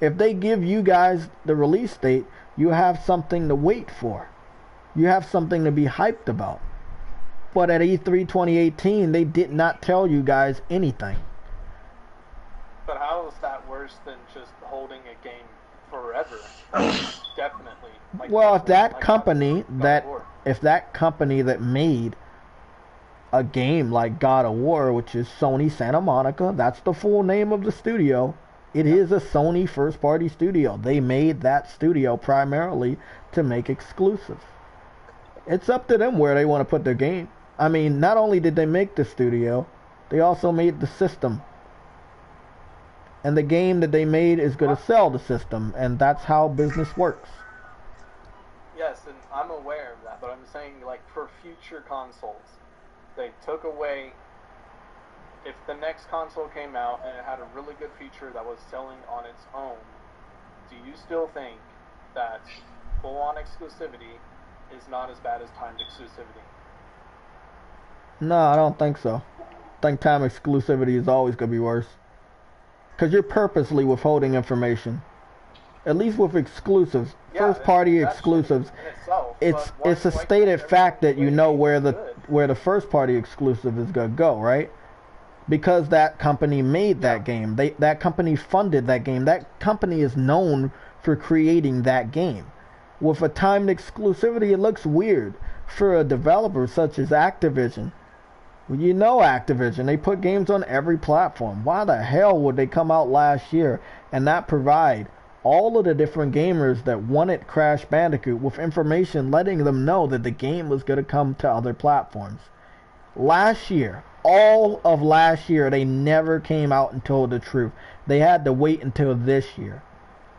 Speaker 2: If they give you guys the release date, you have something to wait for. You have something to be hyped about. But at E3 2018, they did not tell you guys anything.
Speaker 7: But how is that worse than just holding a game forever? Definitely. Like,
Speaker 2: well, if that company that made a game like God of War, which is Sony Santa Monica, that's the full name of the studio. It is a Sony first-party studio. They made that studio primarily to make exclusives. It's up to them where they want to put their game. I mean, not only did they make the studio, they also made the system. And the game that they made is going to sell the system, and that's how business works.
Speaker 7: Yes, and I'm aware of that, but I'm saying, like, for future consoles, they took away... If the next console came out and it had a really good feature that was selling on its own, do you still think that full-on exclusivity is not as bad as timed exclusivity?
Speaker 2: No, I don't think so. I think timed exclusivity is always going to be worse. Because you're purposely withholding information. At least with exclusives. First-party exclusives. It's a stated fact that you know where the first-party exclusive is going to go, right? Because that company made that game. That company funded that game. That company is known for creating that game. With a timed exclusivity, it looks weird for a developer such as Activision. Well, you know Activision. They put games on every platform. Why the hell would they come out last year and not provide all of the different gamers that wanted Crash Bandicoot with information letting them know that the game was going to come to other platforms? Last year, all of last year, they never came out and told the truth. They had to wait until this year.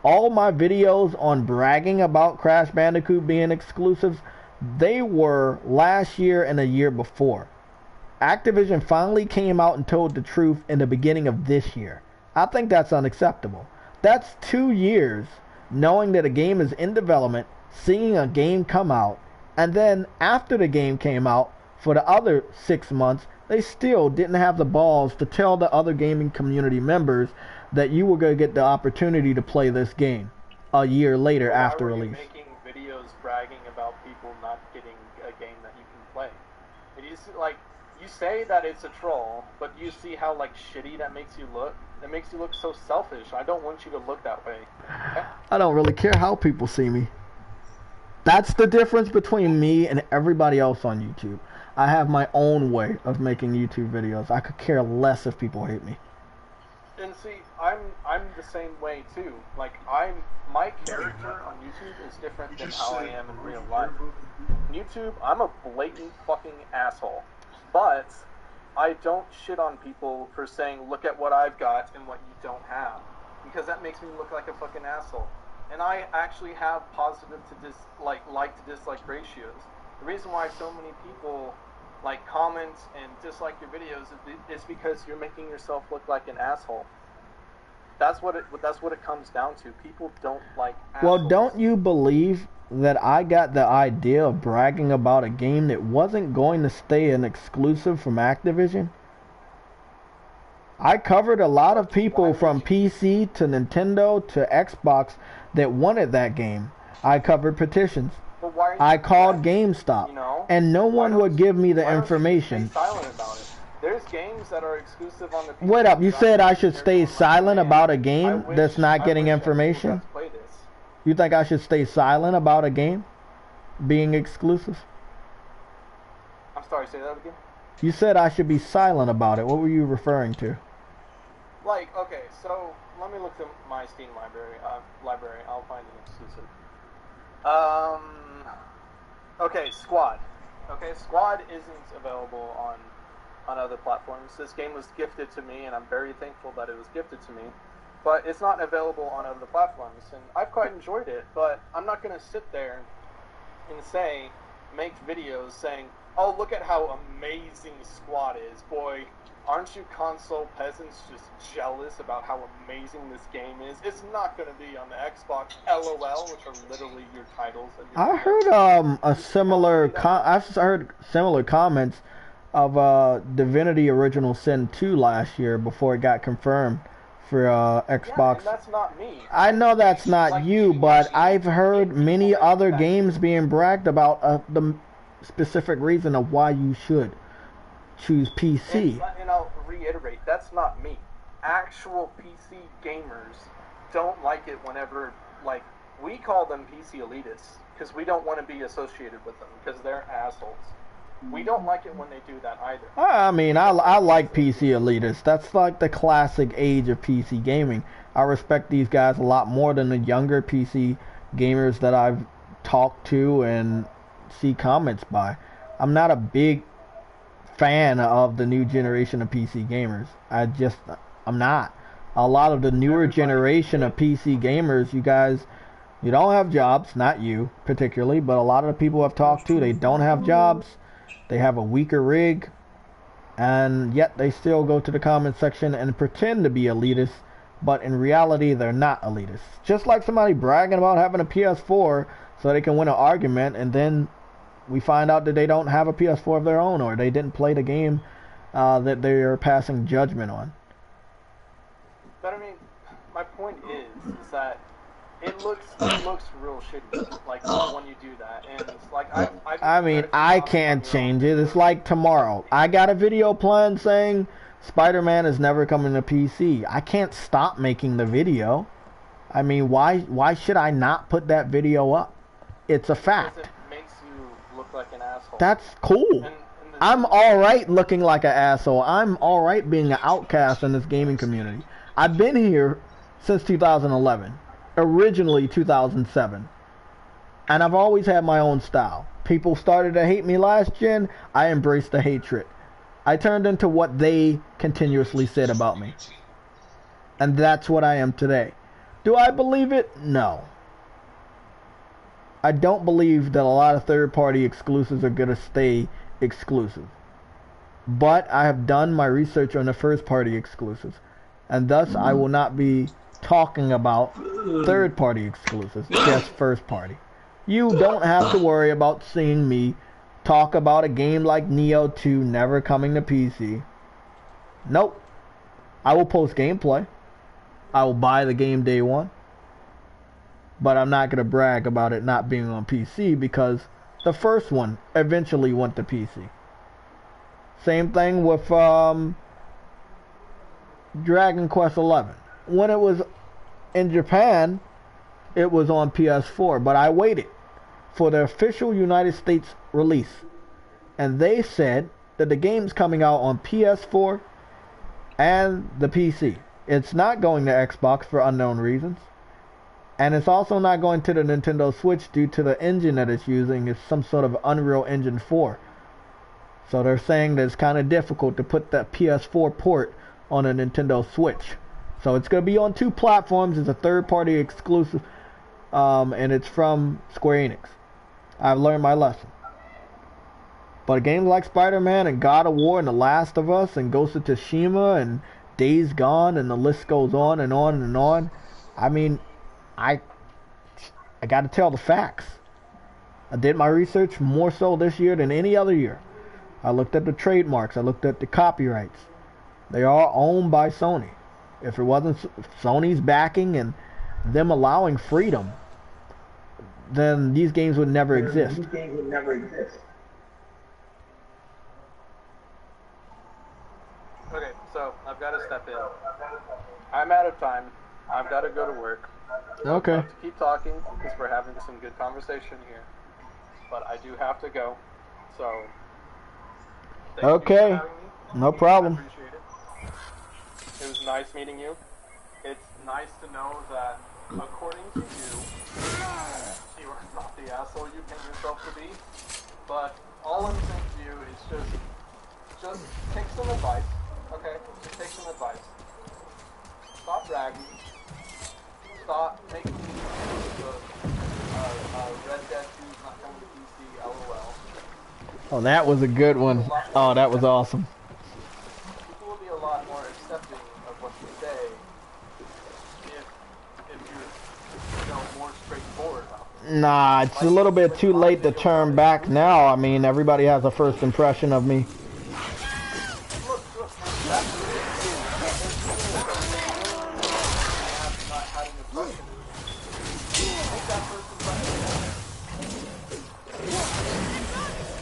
Speaker 2: All my videos on bragging about Crash Bandicoot being exclusives, they were last year and the year before. Activision finally came out and told the truth in the beginning of this year. I think that's unacceptable. That's 2 years knowing that a game is in development, seeing a game come out, and then after the game came out, for the other 6 months, they still didn't have the balls to tell the other gaming community members that you were going to get the opportunity to play this game a year later after release.
Speaker 7: Making videos bragging about people not like, you say that it's a troll, but you see how, like, shitty that makes you look? It makes you look so selfish. I don't want you to look that way. Okay?
Speaker 2: I don't really care how people see me. That's the difference between me and everybody else on YouTube. I have my own way of making YouTube videos. I could care less if people hate me.
Speaker 7: And see, I'm the same way too. Like, my character on YouTube is different than how I am in real life. On YouTube, I'm a blatant fucking asshole. But I don't shit on people for saying, look at what I've got and what you don't have. Because that makes me look like a fucking asshole. And I actually have positive to like to dislike ratios. The reason why so many people like comment and dislike your videos is because you're making yourself look like an asshole. That's what it comes down to. People don't like assholes.
Speaker 2: Well, don't you believe that I got the idea of bragging about a game that wasn't going to stay an exclusive from Activision? I covered a lot of people from PC to Nintendo to Xbox that wanted that game. I covered petitions. I called GameStop, you know? And no one would give me the information.
Speaker 7: Stay silent about it. There's games that are exclusive on the PC.
Speaker 2: Wait up, you said I should stay silent about a game that's not getting information? You think I should stay silent about a game being exclusive?
Speaker 7: I'm sorry, say that again?
Speaker 2: You said I should be silent about it. What were you referring to?
Speaker 7: Like, okay, so let me look at my Steam library. I'll find an exclusive. Okay, Squad. Okay, Squad isn't available on other platforms. This game was gifted to me, and I'm very thankful that it was gifted to me. But it's not available on other platforms, and I've quite enjoyed it. But I'm not going to sit there and make videos saying, oh, look at how amazing Squad is. Boy, aren't you console peasants just jealous about how amazing this game is? It's not going to be on the Xbox LOL, which are literally your titles.
Speaker 2: I heard I've heard similar comments of Divinity Original Sin 2 last year before it got confirmed for Xbox.
Speaker 7: Yeah, that's not me.
Speaker 2: I know that's not like you, but I've heard many other games being bragged about the specific reason of why you should choose PC.
Speaker 7: And I'll reiterate, that's not me. Actual PC gamers don't like it whenever, like, we call them PC elitists because we don't want to be associated with them because they're assholes. We don't like it when they do that either.
Speaker 2: I mean, I like PC elitists. That's like the classic age of PC gaming. I respect these guys a lot more than the younger PC gamers that I've talked to and see comments by. I'm not a big fan of the new generation of PC gamers. I'm not. A lot of the newer generation of PC gamers, you guys, you don't have jobs, not you particularly, but a lot of the people I've talked to, they don't have jobs. They have a weaker rig, and yet they still go to the comment section and pretend to be elitists, but in reality they're not elitists. Just like somebody bragging about having a PS4 so they can win an argument, and then we find out that they don't have a PS4 of their own, or they didn't play the game that they are passing judgment on.
Speaker 7: But I mean, my point is that it looks real shitty, like when you do that, and it's like
Speaker 2: I can't change it. It's like tomorrow. I got a video planned saying Spider-Man is never coming to PC. I can't stop making the video. I mean, why should I not put that video up? It's a fact.
Speaker 7: Because it makes you look like an asshole.
Speaker 2: That's cool. I'm alright looking like an asshole. I'm alright being an outcast in this gaming community. I've been here since 2011. Originally 2007, and I've always had my own style. People started to hate me last gen. I embraced the hatred. I turned into what they continuously said about me, and that's what I am today. Do I believe it? No. I don't believe that a lot of third-party exclusives are going to stay exclusive, but I have done my research on the first-party exclusives, and thus I will not be talking about third-party exclusives, just first-party. You don't have to worry about seeing me talk about a game like Neo 2 never coming to PC. Nope. I will post gameplay. I will buy the game day one. But I'm not going to brag about it not being on PC because the first one eventually went to PC. Same thing with Dragon Quest 11. When it was in Japan, it was on PS4, but I waited for the official United States release, and they said that the game's coming out on PS4 and the PC. It's not going to Xbox for unknown reasons, and it's also not going to the Nintendo Switch due to the engine that it's using is some sort of Unreal Engine 4. So they're saying that it's kind of difficult to put that PS4 port on a Nintendo Switch. So it's going to be on 2 platforms. It's a third-party exclusive, and it's from Square Enix. I've learned my lesson. But games like Spider-Man and God of War and The Last of Us and Ghost of Tsushima and Days Gone and the list goes on and on and on. I mean, I got to tell the facts. I did my research more so this year than any other year. I looked at the trademarks. I looked at the copyrights. They are owned by Sony. If it wasn't Sony's backing and them allowing freedom, then these games would never exist.
Speaker 7: Okay, so I've got to step in. I'm out of time. I've got to go to work.
Speaker 2: Okay.
Speaker 7: I'd love to keep talking because we're having some good conversation here, but I do have to go. So.
Speaker 2: Okay. No problem.
Speaker 7: I appreciate it. It was nice meeting you. It's nice to know that, according to you are not the asshole you paint yourself to be. But all I'm saying to you is just take some advice, okay? Just take some advice. Stop bragging. Stop making the Red Dead 2 is not coming to PC, LOL.
Speaker 2: Oh, that was a good one. Oh, that was awesome.
Speaker 7: People will be a lot more accepting of what you say if you're more straightforward about it.
Speaker 2: Nah, it's a little bit too late to turn back now. I mean, everybody has a first impression of me.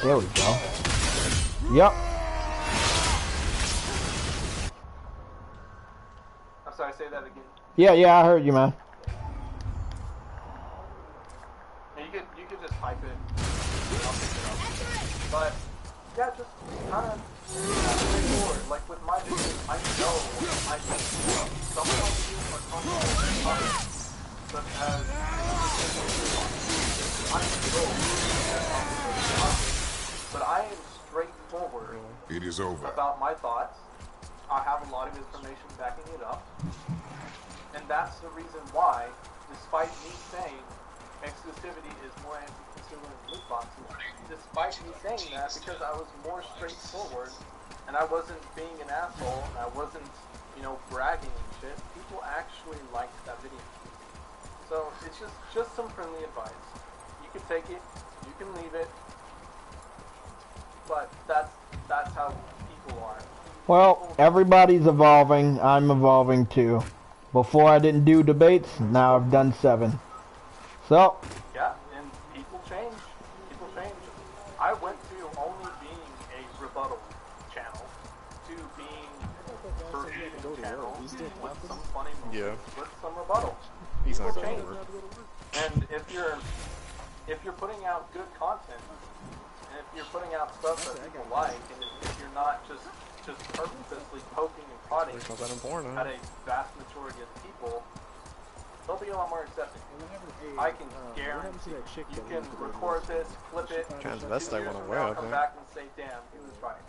Speaker 2: There we go. Yep.
Speaker 7: I'm sorry, say that again.
Speaker 2: Yeah, I heard you, man.
Speaker 7: You could just type it. I'll pick it up. But yeah, just kind of straightforward. Like with my videos, I know some of my videos are controversial, such as but I am straightforward.
Speaker 10: It is over.
Speaker 7: About my thoughts. I have a lot of information backing it up. And that's the reason why, despite me saying exclusivity is more anti-consumer than loot boxes, despite me saying that, because I was more straightforward, and I wasn't being an asshole, and I wasn't, bragging and shit, people actually liked that video. So, it's just some friendly advice. You can take it, you can leave it, but that's how people are.
Speaker 2: Well, everybody's evolving. I'm evolving too. Before I didn't do debates, now I've done 7. So.
Speaker 7: Yeah, and people change. People change. I went to only being a rebuttal channel to being a review channel with some funny moments, with some rebuttal.
Speaker 1: He's not
Speaker 7: people
Speaker 1: going
Speaker 7: change.
Speaker 1: over.
Speaker 7: And if you're putting out good content, and if you're putting out stuff that people like, and if you're not just purposely poking and prodding at a vast majority of the people, they'll be a lot more accepting. I can guarantee you can record this, flip it,
Speaker 1: Transvestite went away, I
Speaker 7: come
Speaker 1: think.
Speaker 7: back and say, damn, he was right.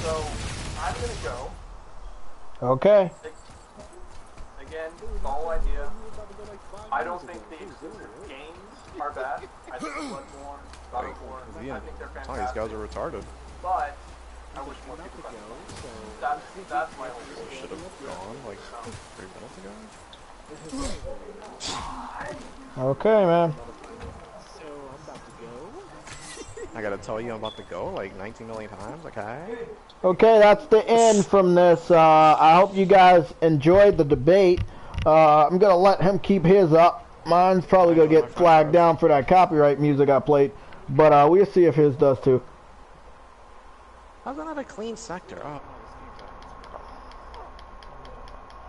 Speaker 7: So, I'm gonna go.
Speaker 2: Okay.
Speaker 7: Again, the whole idea. I don't think the exclusive games are bad. I think Bloodborne, God of War, I think they're fantastic.
Speaker 1: These guys are retarded.
Speaker 7: But I wish more people got them. That's my only issue.
Speaker 1: Should have gone like 3 minutes ago.
Speaker 2: Okay, man.
Speaker 11: So I'm about to go.
Speaker 1: I gotta tell you I'm about to go like 19 million times, okay?
Speaker 2: Okay, that's the end from this. I hope you guys enjoyed the debate. I'm gonna let him keep his up. Mine's probably gonna get flagged down for that copyright music I played, but we'll see if his does too.
Speaker 1: How's that not a clean sector? Oh.